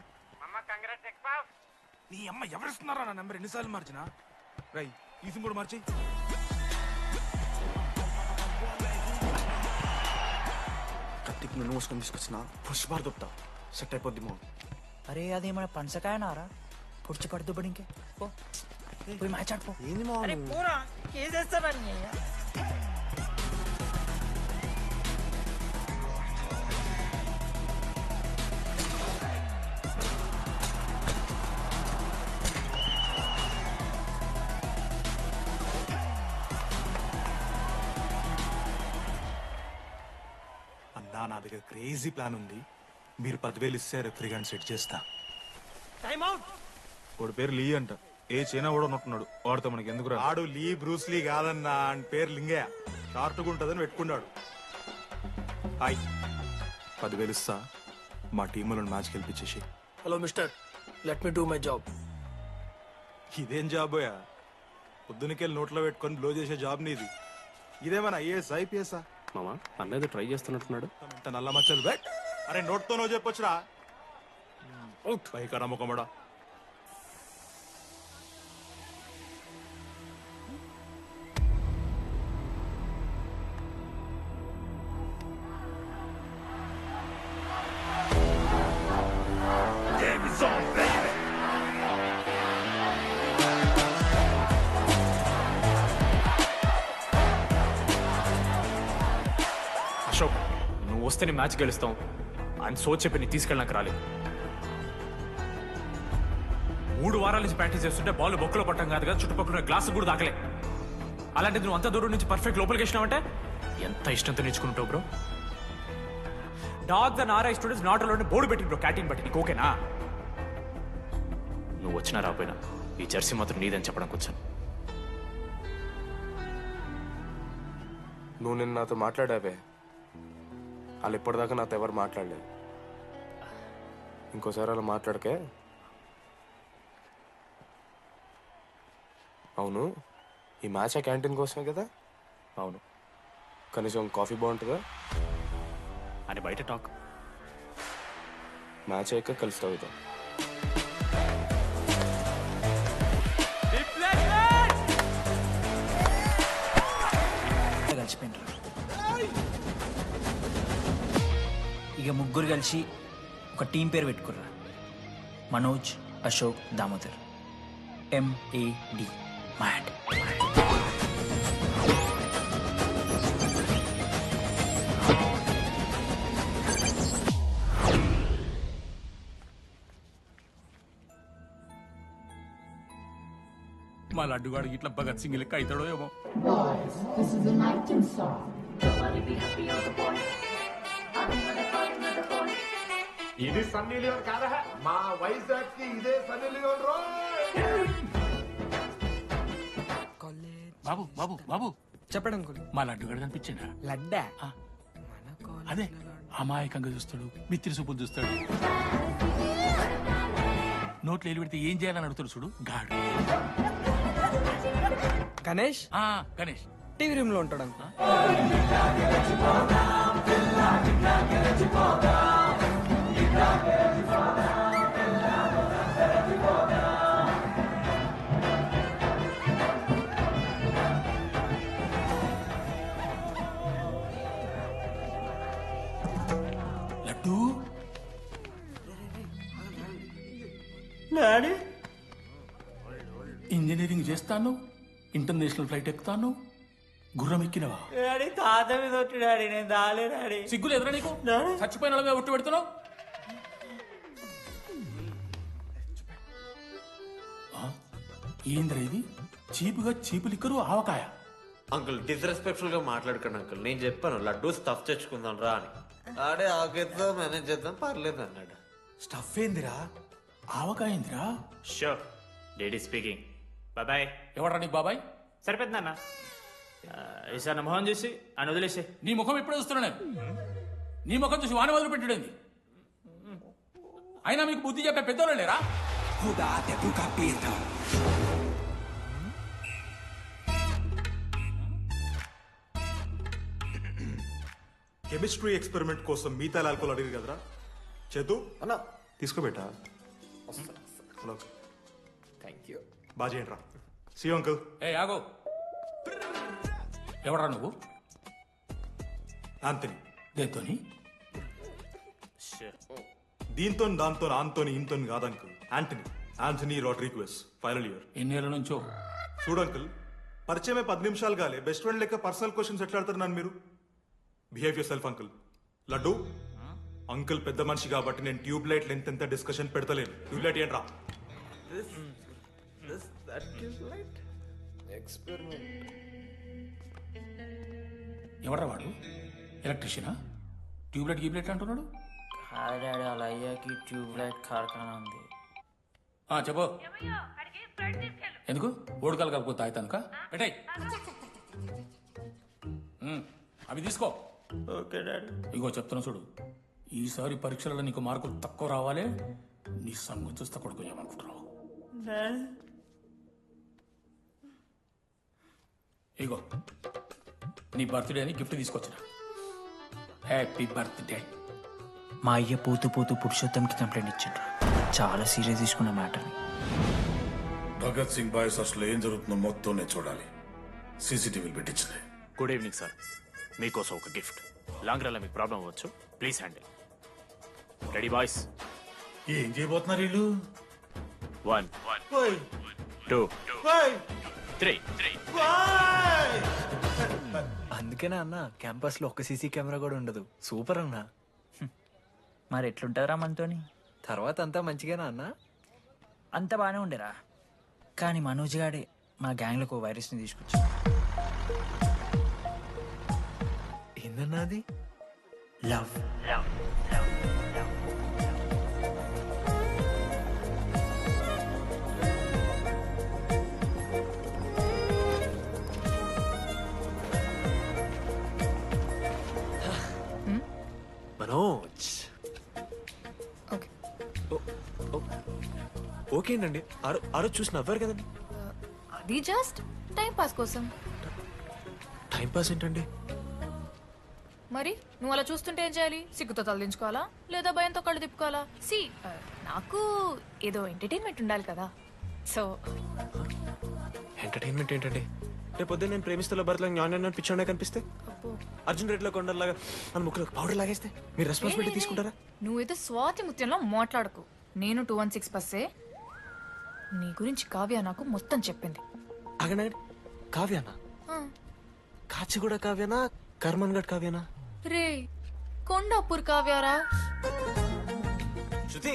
నీ అమ్మ ఎవరిస్తున్నారా నా నెంబర్? ఎన్నిసార్లు మార్చినా? రై ఈ సిమ్ కూడా మార్చి. కత్తికి నన్ను మోసుకొని తీసుకొచ్చిన పుష్పార్ దొప్తా సెట్ అయిపోద్ది మో. అరే అదేమన్నా పంచకాయనారా? పొడిచి పడుతూ పడి ఇంకే పోయి మ్యాచ్ ఆడిపో. ఏంది మా అరే పూరా కేసేస్తారని. అన్నా నా దగ్గర క్రేజీ ప్లాన్ ఉంది. మీరు 10,000 ఇస్తే రెఫ్రీ గాని సెట్ చేస్తా. Time out. వాడి పేరు లీ అంట. ఏ చైనా కూడా ఉన్నట్టున్నాడు. వాడితో మనకి ఎందుకు రా? ఆడు లీ బ్రూస్ లీ కాదన్నా, అని పేరు లింగయ్య. షార్ట్గా ఉంటుందని పెట్టుకున్నాడు. హాయ్, 10,000 ఇస్తా. మా టీంలో మ్యాచ్ గెలిపించేసి. Hello mister, let me do my job. ఇదేం జాబోయా? పొద్దునకెళ్ళి నోట్లో పెట్టుకొని బ్లో చేసే జాబ్ నీది. ఇదేమన్నా ఐఏఎస్ ఐపీఎస్ఆ? మామా అన్నది ట్రై చేస్తున్నట్టున్నాడు. నల్ల మచ్చలు బెట్. అరే నోట్తో నువ్వు చెప్పొచ్చురా. అవుట్ పైకరా ముఖమడా. అశోక్, నువ్వు వస్తే నీ మ్యాచ్ గెలుస్తాం అని సో చెప్పి నీ తీసుకెళ్ళడానికి రాలేదు. 3 వారాల నుంచి ప్రాక్టీస్ చేస్తుంటే బాల్ బొక్కలో పట్టం కాదు కదా, చుట్టుపక్కల గ్లాసు కూడా దాకలే. అలాంటిది నువ్వు అంత దూరం నుంచి పర్ఫెక్ట్ లోపలికి వేసినావంటే ఎంత ఇష్టంతో నేర్చుకుంటావు బ్రో. డాగ్ ద నారా స్టూడెంట్స్ నాట్ అలౌడ్ బోర్డు పెట్టి బ్రో, క్యాటింగ్ బట్టి. నీకు ఓకేనా? నువ్వు వచ్చినా రాపోయినా ఈ జెర్సీ మాత్రం నీదని చెప్పడానికి వచ్చాను. నువ్వు నిన్న నాతో మాట్లాడావే వాళ్ళు ఇప్పటిదాకా నాతో ఎవరు మాట్లాడలేదు. ఇంకోసారి అలా మాట్లాడకే. అవును, ఈ మ్యాచ్ ఆ క్యాంటీన్ కోసమే కదా? అవును. కనీసం కాఫీ బాగుంటుందా? అని బయట టాక్. మ్యాచ్ అయ్యాక కలిసి తాగుతాం. కలిసిపోయినరా. ఇక ముగ్గురు కలిసి ఒక టీం పేరు పెట్టుకుర్రా. మనోజ్, అశోక్, దామోదర్. MAD. మ్యాడ్. మా లడ్డుగాడికి ఇట్లా భగత్ సింగ్ లెక్క అవుతాడో ఏమో. ఇది సన్నీ లియోన్ కాదా? మా వైజాగ్ కి ఇదే సన్నీ లియోన్ రో. బాబు బాబు బాబు చెప్పండి అంకుల్. మా లడ్డుగాడు కనిపించాడా? లడ్డా? అదే అమాయకంగా చూస్తాడు, మిత్రి సూపులు చూస్తాడు, నోట్లు ఎలి పెడితే ఏం చేయాలని అడుగుతాడు చూడు గాడు. గణేష్? గణేష్ టీవీ రూమ్ లో ఉంటాడు అంకుల్. లడ్డు డాడీ ఇంజనీరింగ్ చేస్తాను, ఇంటర్నేషనల్ ఫ్లైట్ ఎక్కుతాను, గుర్రం ఎక్కినవా? డాడీ తాత మీద ఒట్టు డాడీ, నేను దాలే డాడీ. సిగ్గులు ఎదురా నీకు? చచ్చిపోయిన వాళ్ళ మీద ఒట్టు పెడుతున్నావు. ఏంద్రా ఇది? చీపుగా చీపు లిక్కరు ఆవకాయ. అంకుల్ డిస్రెస్పెక్ట్ఫుల్ గా మాట్లాడకండి అంకుల్. నేను చెప్పాను లడ్డూ స్టఫ్ తెచ్చుకుందాం రా అని. ఆడే ఆకేద్దాం మేనేజ్ చేద్దాం పర్లేదు అన్నాడు. స్టఫ్ ఏందిరా? ఆవకాయ ఏందిరా? Sure daddy speaking. బాబాయ్. ఎవరా నీకు బాబాయ్? సరిపోతుందన్న. ఈసారి నా మొహం చూసి అని వదిలేసే. నీ ముఖం ఎప్పుడు చూస్తున్నా నేను? నీ ముఖం చూసి వాన వదిలి పెట్టడండి. అయినా మీకు బుద్ధి చెప్పే పెద్దోళ్ళు లేరా? కెమిస్ట్రీ ఎక్స్పెరిమెంట్ కోసం మీథైల్ ఆల్కహాల్ అడిగారు కదరా చేతు అన్న తీసుకోబెట్టా. Thank you. బాగా చేయండి రా. See uncle. ఏ ఆగో, ఎవరా నువ్వు? ఆంథనీ. దేంతోని? దీంతో దాంతో ఆంతోని ఇంతో కాదు uncle. Anthony Rodrigues, final year. ఎన్నేళ్ళ నుంచో? చూడు అంకుల్, పరిచయమే 10 నిమిషాలు కాలే బెస్ట్ ఫ్రెండ్ లెక్క పర్సనల్ క్వశ్చన్స్ ఎట్లా ఆడతారు నన్ను మీరు? Behave yourself uncle. Laddu uncle పెద్ద మనిషి కాబట్టి నేను ట్యూబ్ లైట్ లెంత్ ఎంత డిస్కషన్ పెడతలేను. ట్యూబ్ లైట్ ఏంట్రా? ఎవరా వాడు? ఎలక్ట్రీషియనా? ట్యూబ్లైట్ గీబ్లైట్ అంటున్నాడు. డాడీ అలా అయ్యాకి ట్యూబ్లైట్ కార్ఖానా ఉంది. చెప్పు. ఎందుకు ఓడికాలు కలుపుతా అవుతానుక పెట్టాయి. అవి తీసుకో. Okay daddy. ఇగో చెప్తున్నా చూడు, ఈసారి పరీక్షలలో నీకు మార్కులు తక్కువ రావాలి. నీ సంగతి చూస్తే కొడుకు ఏమనుకుంటున్నావు? ఇగో నీ బర్త్డే అని గిఫ్ట్ తీసుకొచ్చిన. Happy birthday. మా అయ్య పోతూ పోతూ పురుషోత్తంకి కంప్లైంట్ ఇచ్చిండ్రు. చాలా సీరియస్ తీసుకున్న మ్యాటర్ని. భగత్ సింగ్ బాయ్స్ అసలు ఏం జరుగుతుందో మొత్తం నేను చూడాలి. సీసీటీవీలు పెట్టించింది. Good evening sir. మీకోసం ఒక గిఫ్ట్. లాంగ్ రన్లో మీకు ప్రాబ్లం అవ్వచ్చు, ప్లీజ్ హ్యాండిల్. Ready boys? ఏం చేయబోతున్నారు వీళ్ళు? 1 2 3. అందుకేనా అన్న క్యాంపస్ లో ఒక్క సీసీ కెమెరా కూడా ఉండదు. సూపర్ అన్నా. మరి ఎట్లుంటారా మనతోని? తర్వాత అంతా మంచిగానా అన్న? అంత బాగానే ఉండేరా, కానీ మనోజ్ గాడే మా గ్యాంగ్లకు ఓ వైరస్ని తీసుకొచ్చా. ఏందన్నా అది? లవ్. ఓకేనండి ఆ రోజు చూసి నవ్వారు కదండి. అది జస్ట్ టైం పాస్ కోసం. టైం పాస్ ఏంటండి? మరి నువ్వు అలా చూస్తుంటే ఏం చేయాలి? సిగ్గుతో తలదించుకోవాలా లేదా భయంతో కళ్ళు తిప్పుకోవాలా? సి నాకు ఏదో ఎంటర్టైన్మెంట్ ఉండాలి కదా. సో ఎంటర్టైన్మెంట్ ఏంటండి? రేపు పొద్దున్న నేను ప్రేమిస్తున్న భర్తలో జ్ఞానం పిచ్చోడే కనిపిస్తే, అర్జున్ రెడ్డిలో కొండలాగా మన ముక్కలకు పౌడర్ లాగేస్తే మీరు రెస్పాన్సిబిలిటీ తీసుకుంటారా? నువ్వైతే స్వాతి ముత్యంలో మాట్లాడకు. నేను 216 బస్సే. నీ గురించి కావ్య నాకు మొత్తం చెప్పింది. అగనండి, కావ్యానా? కాచిగూడ కావ్యానా? కర్మన్ గడ్ కావ్యానా? రే కొండాపూర్ కావ్యారా? శృతి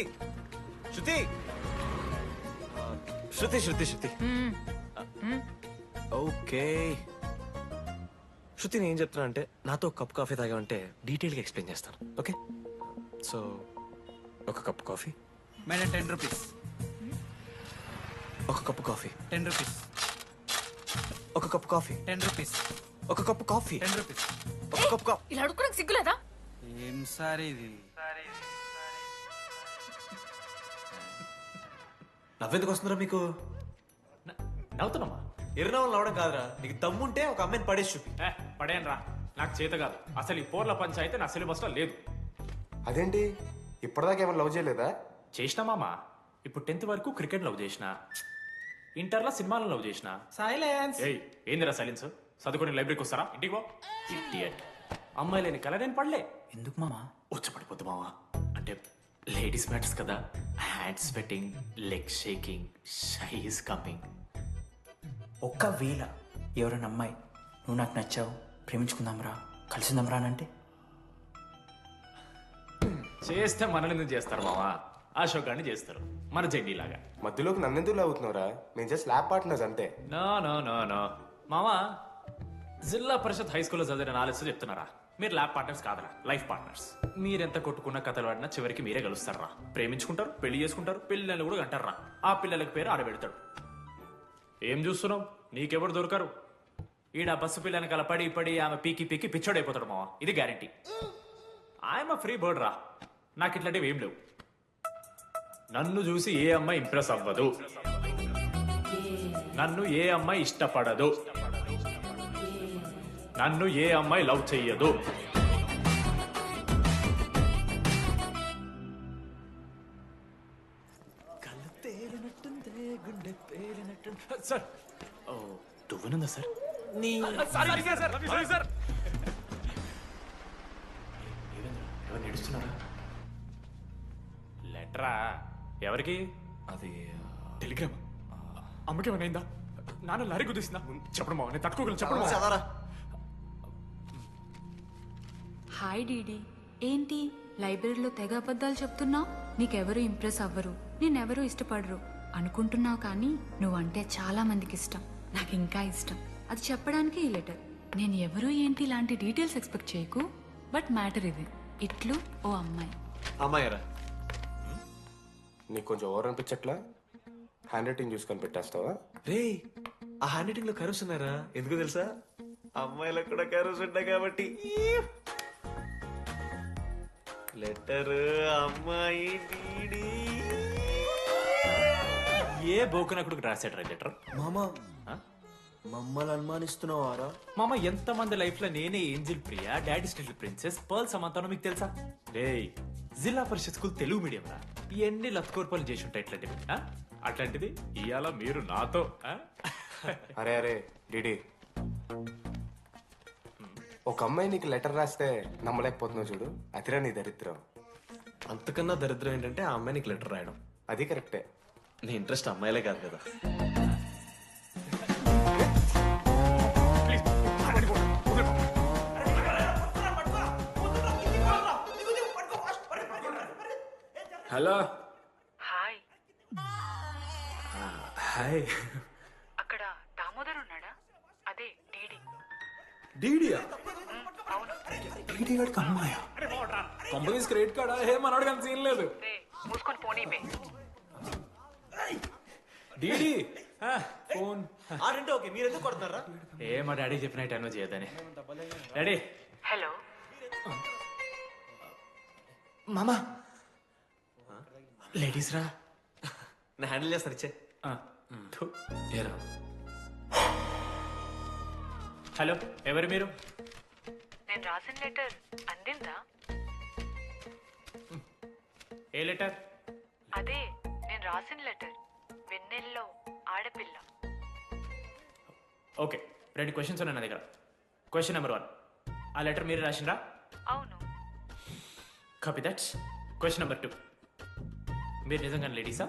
శృతి శృతి శృతి శృతి ఓకే. శృతి నేను ఏం చెప్తున్నా అంటే, నాతో ఒక కప్ కాఫీ తాగామంటే డీటెయిల్గా ఎక్స్ప్లెయిన్ చేస్తాను. ఓకే, సో ఒక కప్ కాఫీ మేడం 10 రూపీస్. ఒక కప్పు కాఫీ 10 రూపీస్. ఒక కప్పు కాఫీ 10 రూపీస్. ఒక కప్పు కాఫీ 10 రూపీస్. ఒక కప్పు కాఫీ. ఇలా అడుక్కోడానికి సిగ్గులేదా? ఏం సార్ ఇది? నవ్వెందుకు వస్తున్నారా మీకు? నవ్వుతున్నామా? ఎర్రనవ్వులు నవ్వడం కాదురా, నీకు దమ్ముంటే ఒక అమ్మాయిని పడేసి చూపి. పడేయను రా, నాకు చేత కాదు. అసలు ఈ పోర్ల పంచాయితీ నా సిలబస్ లో లేదు. అదేంటి ఇప్పటిదాకా ఏమైనా లవ్ చేయలేదా? చేసినా మామ. ఇప్పుడు 10th వరకు క్రికెట్ లవ్ చేసిన, ఇంటర్లో సినిమాలను లవ్ చేసిన. సైలెన్స్. ఏయ్ ఏందిరా సైలెన్స్? చదువుకొని లైబ్రరీకి వస్తారా? ఇంటికి పో. ఇడియట్. అమ్మాయి లేని కల నేను పడలే. ఎందుకు మామా? వచ్చపడిపోద్దు మావా. అంటే లేడీస్ మ్యాటర్స్ కదా. Hand sweating, leg shaking, shy is coming. ఒక్కవేళ ఎవరైనా అమ్మాయి నువ్వు నాకు నచ్చావు, ప్రేమించుకుందాంరా, కలిసిందాంరా అని అంటే చేస్తే మనల్ని ఎందుకు చేస్తారు మావా? అశోక్ గారిని చేస్తారు, మన జెండీ లాగా. మధ్యలోకి నన్నెందుకు లాగుతున్నావురా? మేము జస్ట్ ల్యాబ్ పార్ట్నర్స్ అంతే. నో నో నో నో మావా, జిల్లా పరిషత్ హై స్కూల్లో చదివిన నాలెడ్జ్ చెప్తున్నారా? మీరు ల్యాబ్ పార్ట్నర్స్ కాదరా, లైఫ్ పార్ట్నర్స్. మీరెంత కొట్టుకున్న కథలు పడినా చివరికి మీరే కలుస్తారా. ప్రేమించుకుంటారు, పెళ్లి చేసుకుంటారు, పిల్లలు కూడా అంటారా. ఆ పిల్లలకి పేరు ఆడబెడతాడు. ఏం చూస్తున్నావు? నీకెవరు దొరకరు. ఈడ బస్సు పిల్లని కల పడి పడి ఆమె పీకి పీకి పిచ్చోడైపోతాడు మావా, ఇది గ్యారంటీ. ఆయమ ఫ్రీ బర్డ్ రా, నాకు ఇట్లాంటివి ఏం లేవు. నన్ను చూసి ఏ అమ్మాయి ఇంప్రెస్ అవ్వదు, నన్ను ఏ అమ్మాయి ఇష్టపడదు, నన్ను ఏ అమ్మాయి లవ్ చెయ్యదు. Sir దువ్వనుందా sir? సార్ ఎవరు నడుస్తున్నారా? లెటరా ఎవరికి? అది టెలిగ్రామ్. అమ్మకి ఏమైనా నాన్న లారీ కుదిస్తుందా? చెప్పడం బావ, నేను తట్టుకోగలను. చెప్పడం చదవరా. హాయ్ డీడీ, ఏంటి లైబ్రరీలో తెగ అబద్ధాలు చెప్తున్నావు? నీకెవరు ఇంప్రెస్ అవ్వరు, నేనెవరూ ఇష్టపడరు అనుకుంటున్నావు, కానీ నువ్వంటే చాలా మందికి ఇష్టం, నాకు ఇంకా ఇష్టం. అది చెప్పడానికి ఈ లెటర్. నేను ఎవరు ఏంటి ఇలాంటి డీటెయిల్స్ ఎక్స్పెక్ట్ చేయకు, బట్ మ్యాటర్ ఇది. ఇట్లు ఓ అమ్మాయి. అమ్మాయిరా? నీకు కొంచెం ఓవర్ అనిపించట్లా? హ్యాండ్ రైటింగ్ చూసుకొని పెట్టేస్తావా? రే, ఆ హ్యాండ్ రైటింగ్ లో కర్వ్స్ ఉన్నారా? ఎందుకు తెలుసా? అమ్మాయిలకు కూడా కర్వ్స్ ఉంటాయి కాబట్టి. లెటర్ అమ్మాయి డీడీ. ఏ బోకనకుడికి రాశాడు లెటర్? మామా మమ్మల్ని అనుమానిస్తున్నావారా? మామ, ఎంతమంది లైఫ్ లో నేనే angel Priya, daddy still princess, pearl సమంతానో మీకు తెలుసా? రే, జిల్లా పరిషత్ స్కూల్ తెలుగు మీడియం రా, ఎన్ని లత్కోర్పాలు చేసి ఉంటాయి ఇట్లాంటివి. అట్లాంటిది ఇవాళ మీరు నాతో. అరే అరే డిడి, ఒక అమ్మాయి నీకు లెటర్ రాస్తే నమ్మలేకపోతున్నావు చూడు, అతిరా నీ దరిద్రం. అంతకన్నా దరిద్రం ఏంటంటే ఆ అమ్మాయి నీకు లెటర్ రాయడం. అది కరెక్టే. నీ ఇంట్రెస్ట్ అమ్మాయిలే కాదు కదా. హలో. హాయ్. హాయ్. అక్కడ దామోదర్ ఉన్నాడా? అదే డీడీ. డీడీయా? అవును. డీడీ గడికి అమ్మాయా? Companies credit కార్డా? ఏ మనోడు కానీ సీన్ లేదు. మూసుకొని పోనీవే. DD phone. ఓకే, మీరు ఎందుకు కొడుతున్నారా? ఏ మా డాడీ చెప్పిన టైంలో చేయదని. డాడీ. హలో మామా, లేడీస్ రా. నేను హ్యాండిల్ చేస్తాను ఇచ్చే. ఏరా హలో, ఎవరు మీరు? నేను రాసిన లెటర్ అందిందా? ఏ లెటర్? అదే నేను రాసిన లెటర్, వెన్నెల్లో ఆడపిల్ల. ఓకే, 2 క్వశ్చన్స్ ఉన్నాయి నా దగ్గర. క్వశ్చన్ నెంబర్ 1, ఆ లెటర్ మీరు రాసిండ్రా? అవును. Copy that. క్వశ్చన్ నెంబర్ 2, మీరు నిజంగా లేడీసా?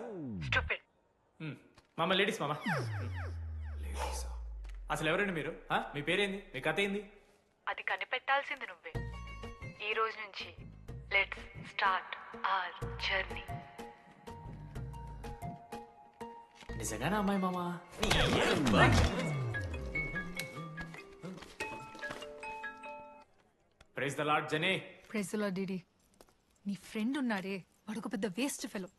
స్టూపిడ్. మామ లేడీస్ మామ. అసలు ఎవరండి మీరు? మీ పేరేంది? మీ కథ ఏంది? అది కనిపెట్టాల్సింది నువ్వే. ఈ రోజు నుంచి లెట్స్ స్టార్ట్ అవర్ జర్నీ. నిజంగానా అమ్మాయి మామ? ప్రైజ్ ద లార్డ్ జనీ. Praise the lord DD. నీ ఫ్రెండ్ ఉన్నాడే, వాడు ఒక పెద్ద వేస్ట్ ఫెలో.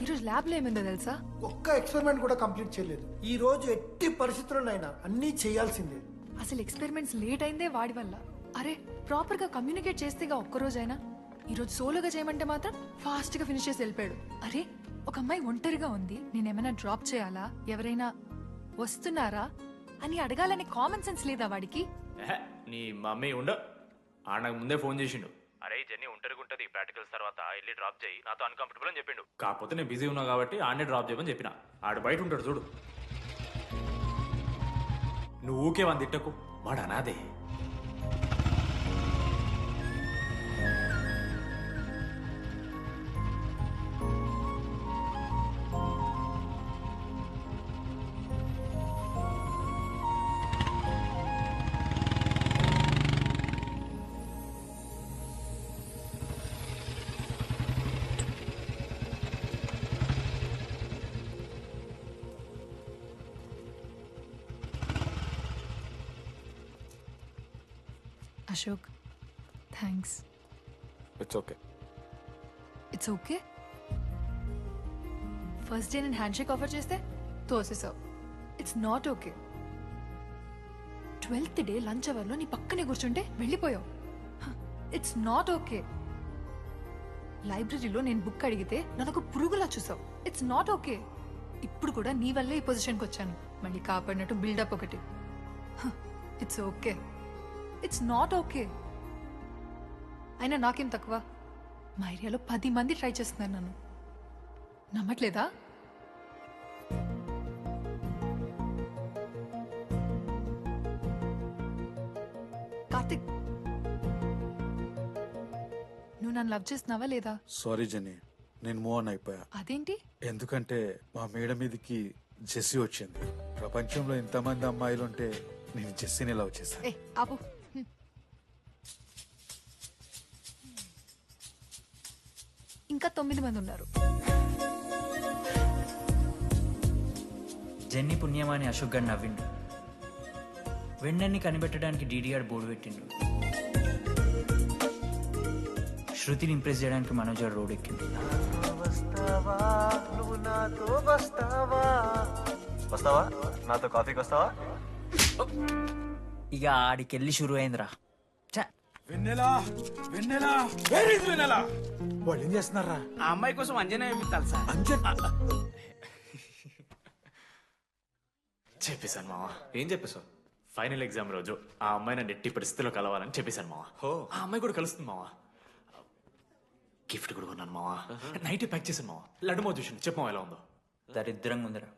ఈరోజు ల్యాబ్లో ఏమైందో తెలుసా? ఒక్క ఎక్స్పెరిమెంట్ కూడా కంప్లీట్ చేయలేదు. ఈ రోజు ఎట్టి పరిస్థితుల్లోనైనా అన్నీ చేయాల్సిందే. అసలు ఎక్స్పెరిమెంట్స్ లేట్ అయిందే వాడి వల్ల. అరే ప్రాపర్ గా కమ్యూనికేట్ చేస్తేగా ఒక్కరోజైనా. ఈరోజు సోలోగా చేయమంటే మాత్రం ఫాస్ట్ గా ఫినిష్ చేసి వెళ్ళిపోయాడు. అరే ఒక అమ్మాయి ఒంటరిగా ఉంది, నేనేమైనా డ్రాప్ చేయాలా, ఎవరైనా వస్తున్నారా అని అడగాలనే కామన్ సెన్స్ లేదా వాడికి? నీ మమ్మీ ఉండ నాకు ముందే ఫోన్ చేసిండు. అరే జర్నీ ఒంటరిగా ఉంటుంది, ప్రాక్టికల్స్ తర్వాత వెళ్ళి డ్రాప్ చేయి, నాతో అన్కంఫర్టబుల్ అని చెప్పిండు. కాకపోతే నేను బిజీ ఉన్నా కాబట్టి ఆడనే డ్రాప్ చేయమని చెప్పిన. ఆడు బయట ఉంటాడు చూడు. నువ్వు ఊకే వాని తిట్టకు, వాడు అనాదే. Ashok thanks. It's okay. It's okay. First day నేను హ్యాండ్ షేక్ ఆఫర్ చేస్తే తోసేసావు. It's not okay. 12th day lunch అవర్లో నీ పక్కనే కూర్చుంటే వెళ్ళిపోయావు. It's not okay. లైబ్రరీలో నేను బుక్ అడిగితే నన్ను పురుగులా చూసావు. It's not okay. ఇప్పుడు కూడా నీ వల్లే ఈ పొజిషన్కి వచ్చాను. మళ్ళీ కాపాడినట్టు బిల్డప్ ఒకటి. It's okay. It's not okay. అయినా నాకేం తక్కువ? మా ఏరియాలో 10 మంది ట్రై చేస్తున్నారు నన్ను. నమ్మట్లేదా? కార్తిక్, నువ్వు నన్ను లవ్ చేస్తున్నావా లేదా? సారీ జెన్నీ, నేను మూవ్ ఆన్ అయిపోయా. అదేంటి? ఎందుకంటే మా మేడ మీదకి జెస్సీ వచ్చింది. ప్రపంచంలో ఇంతమంది అమ్మాయిలు ఉంటే నేను జెస్సీని లవ్ చేశాను. ఏ ఆపు. ఇంకా 9 మంది ఉన్నారు. జెన్నీ పుణ్యమాని అశోక్ గారు నవ్విండు. వెన్నెన్ని కనిపెట్టడానికి డీడీఆర్ బోర్డు పెట్టిండు. శృతిని ఇంప్రెస్ చేయడానికి మనోజ్ గారు రోడ్ ఎక్కిండు. వస్తావా నాతో కాఫీకి వస్తావా? ఇక ఆడికెళ్ళి షురు అయిందిరా. వెన్నెలా వెన్నెలా వెన్నెలా వాళ్ళు ఏం చేస్తున్నారా? ఆ అమ్మాయి కోసం అంజనా ఏమిట్టాలి సార్? చెప్పేశాను మావా. ఏం చెప్పేశావు? ఫైనల్ ఎగ్జామ్ రోజు ఆ అమ్మాయి నన్ను ఎట్టి పరిస్థితిలో కలవాలని చెప్పేశాను మావా. ఆ అమ్మాయి కూడా కలుస్తుంది మావా. గిఫ్ట్ కూడా కొన్నాను మావా. నైట్ ప్యాక్ చేశాను మావా. లడ్డు మావ చూసిండు. చెప్పు మావ ఎలా ఉందో. దరిద్రంగా ఉందిరా.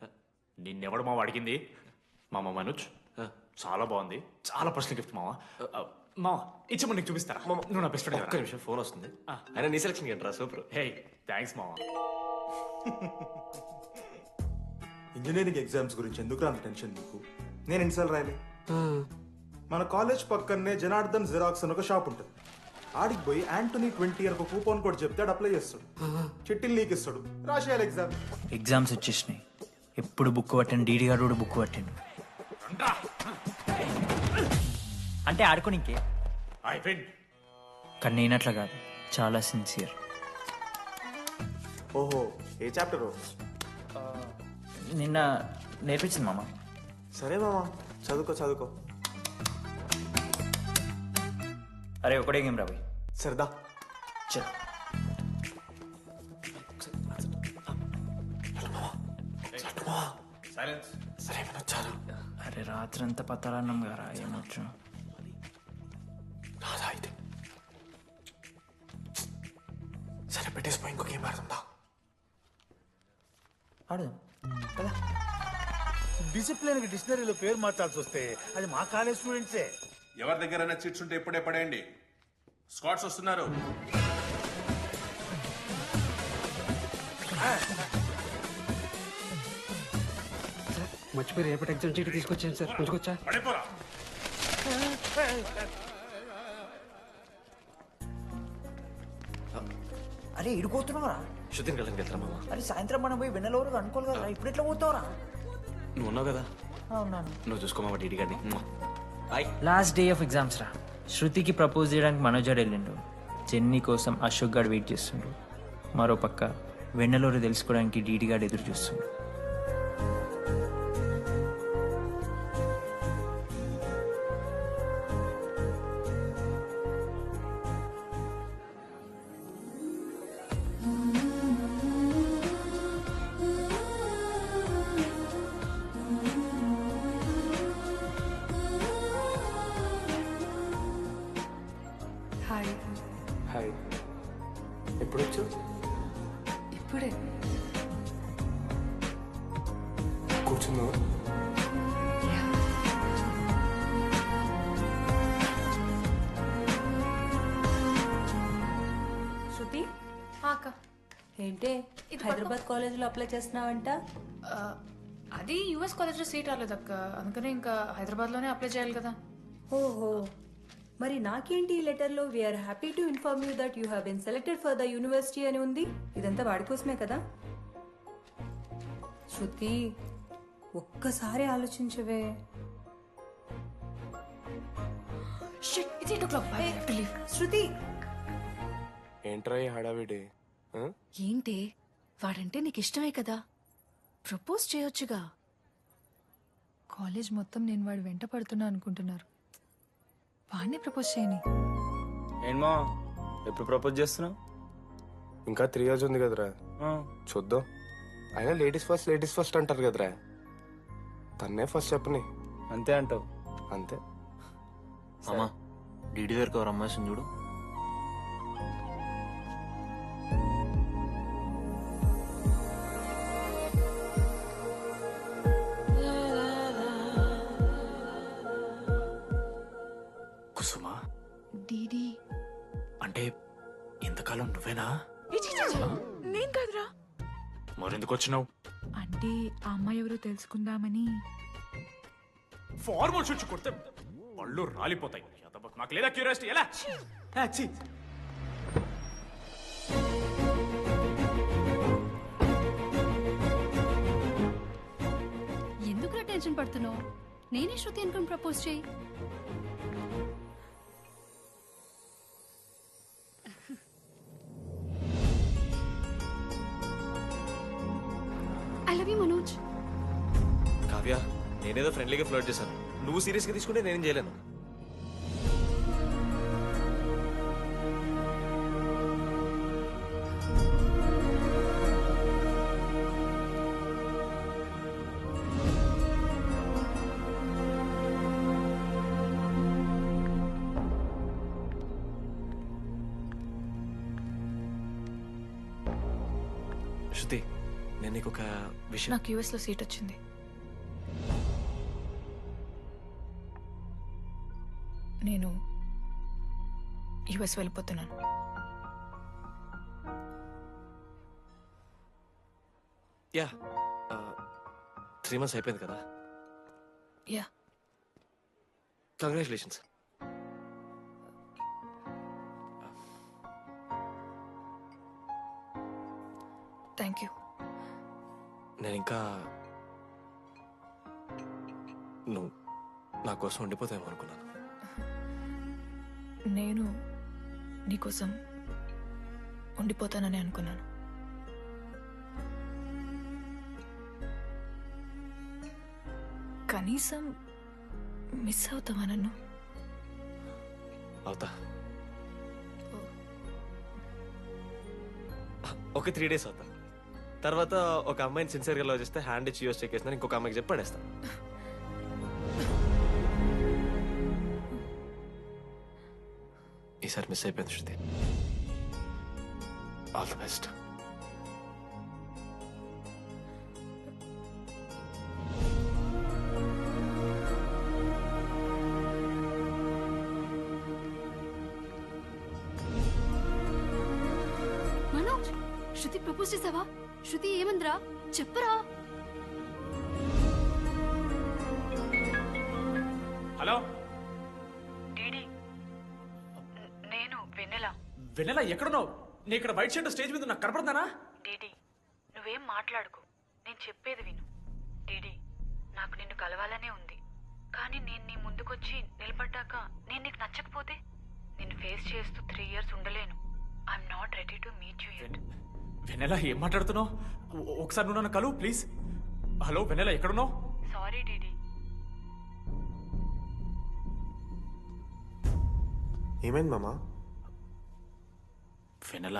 నిన్నెవడు మావ అడిగింది? మామ మనోజ్. చాలా బాగుంది, చాలా పర్సనల్ గిఫ్ట్ మావా. మావా ఇచ్చమని నీకు చూపిస్తారా? నువ్వు నా బెస్ట్ ఫ్రెండ్. ఒక్క నిమిషం, ఫోన్ వస్తుంది. అయినా నీ సెలక్షన్ ఏంట్రా? సూపర్. హే థ్యాంక్స్ మావా. ఇంజనీరింగ్ ఎగ్జామ్స్ గురించి ఎందుకు అంత టెన్షన్ నీకు? నేను ఎన్నిసార్లు రాయలే. మన కాలేజ్ పక్కనే జనార్దన్ జిరాక్స్ అని ఒక షాప్ ఉంటుంది. ఆడికి పోయి యాంటోనీ 20 అని ఒక కూపన్ కోడ్ చెప్తే అప్లై చేస్తాడు. చిట్టిల్ నీకు ఇస్తాడు, రాసేయాలి ఎగ్జామ్. ఎగ్జామ్స్ వచ్చేసినాయి. ఎప్పుడు బుక్ పట్టాను, డీడీ గారు కూడా బుక్ పట్టాను. అంటే ఆడుకోనికే. కానీ నేనట్లా కాదు, చాలా సిన్సియర్. ఓహో, ఏ చాప్టర్? నిన్న నేర్పించింది మామ. సరే మామ, చదువుకో చదువుకో. అరే ఒకటే గేమ్ రాబోయ్. సరదా. చల్. సరే వచ్చాను. అరే రాత్రంతా పత్తాలన్నాం కదా ఏమొచ్చు. రాదా అయితే సరే పెట్టేసిపోయి ఇంకో గేమ్ ఆడుతుందా. ఆడదాం. డిసిప్లిన్ కి డిక్షనరీలో పేరు మార్చాల్సి వస్తే అది మా కాలేజ్ స్టూడెంట్సే. ఎవరి దగ్గరైనా చిట్స్ ఉంటే ఇప్పుడే పడేయండి. స్కాట్స్ వస్తున్నారు. మర్చిపోయి రేపటి ఎగ్జామ్ చీటి తీసుకొచ్చాను సార్, కొంచెం పడిపోరా. అరే ఇడిపోతున్నావురా? శృతిని కళ్ళకి వెళ్తారా మామ? అరే సాయంత్రం మనం పోయి వెన్నెలవరకు అనుకోవాలి కదా, ఇప్పుడు ఎట్లా పోతావురా? నువ్వు ఉన్నావు కదా, ఉన్నాను. నువ్వు చూసుకోమా డీడీ గారిని. లాస్ట్ డే ఆఫ్ ఎగ్జామ్స్ రా. శృతికి ప్రపోజ్ చేయడానికి మనోజాడు వెళ్ళిండు. జెన్నీ కోసం అశోక్ గారు వెయిట్ చేస్తుండు. మరో పక్క వెన్నెలూరు తెలుసుకోవడానికి డీడీ గారు ఎదురు చూస్తుండు. హాయ్. హాయ్. ఎప్పుడు వచ్చు? ఇప్పుడే. కూర్చున్నావా? శృతి అక్క ఏంటే హైదరాబాద్ కాలేజ్లో అప్లై చేస్తున్నావంట? అది యుఎస్ కాలేజ్లో సీట్ రాలేదు అక్క, అందుకనే ఇంకా హైదరాబాద్లోనే అప్లై చేయాలి కదా. ఓహో, మరి నాకేంటి ఈ లెటర్లో we are happy to inform you that you have been selected for the university అని ఉంది. ఇదంతా వాడి కోసమే కదా. శృతి ఒక్కసారి ఆలోచించవే. శృతి ఏంట్రా ఈ హడావిడి? ఏంటి వాడంటే నీకు ఇష్టమే కదా, ప్రపోజ్ చేయొచ్చుగా. కాలేజ్ మొత్తం నేను వాడు వెంట పడుతున్నా అనుకుంటున్నారు. వాడిని ప్రపోజ్ చేయని. ఏంటమ్మా ఎప్పుడు ప్రపోజ్ చేస్తున్నావు? ఇంకా 3 years ఉంది కదరా, చూద్దాం. అయినా లేడీస్ ఫస్ట్ అంటారు కదరా, తన్నే ఫస్ట్ చెప్పని. అంతే అంటావు? అంతే. అమ్మా డీడీ దగ్గరికి ఎవరు అమ్మాయిని చూడు. కుసుమా డీడీ అంటే ఇంతకాలం నువ్వేనా? నేను కాదురా. మరెందుకు వచ్చినావు? అంటే ఆ అమ్మాయి ఎవరో తెలుసుకుందామని. ఫార్మల్ షూట్ కొడితే పళ్ళు రాలిపోతాయి. మాకు లేదా క్యూరియాసిటీ? ఎలా? ఎందుకురా టెన్షన్ పడుతున్నావు? నేనే శృతి అనుకుని ప్రపోజ్ చేయి. I love you Manoj. Kavya నేనేదో ఫ్రెండ్లీగా ఫ్లర్ట్ చేశాను, నువ్వు సీరియస్గా తీసుకుంటే నేనేం చేయలేను. శృతి నేను నీకు ఒక విషయం. నాకు యుఎస్ లో సీట్ వచ్చింది. నేను యుఎస్ వెళ్ళిపోతున్నాను. యా 3 months అయిపోయింది కదా. Yeah congratulations. Thank you. నేను ఇంకా నువ్వు నా కోసం ఉండిపోతాయేమో అనుకున్నాను. నేను నీకోసం ఉండిపోతానని అనుకున్నాను. కనీసం మిస్ అవుతావా నన్ను? అవుతా. ఒక 3 days అవుతా. తర్వాత ఒక అమ్మాయిని సిన్సియర్గా లవ్ చేస్తే హ్యాండ్ ఇచ్చి యూస్ చెక్ చేసిన ఇంకొక అమ్మాయికి చెప్పి పడేస్తాను. ఈసారి మిస్ అయిపోయింది Shruti. All the best. Manoj, Shruti propose చేసావా? శృతి ఏమందిరా చెప్పరా? హలో నేను వెన్నెల. వెన్నెల ఎక్కడున్నావు? నీ ఇక్కడ వైట్ షర్ట్ స్టేజ్ మీద నాకు కనపడతానా? డీడీ నువ్వేం మాట్లాడుకో, నేను చెప్పేది విను. డీడీ నాకు నిన్ను కలవాలనే ఉంది, కానీ నేను నీ ముందుకొచ్చి నిలబడ్డాక నేను నీకు నచ్చకపోతే నిన్ను ఫేస్ చేస్తూ 3 years ఉండలేను. I'm not ready to meet you yet. Vennela ఏం మాట్లాడుతున్నావు? ఒకసారి నువ్వు నన్ను కలువు ప్లీజ్. హలో వెన్నెల ఎక్కడున్నావు? Sorry DD. ఏమైంది మామా? వెన్నెల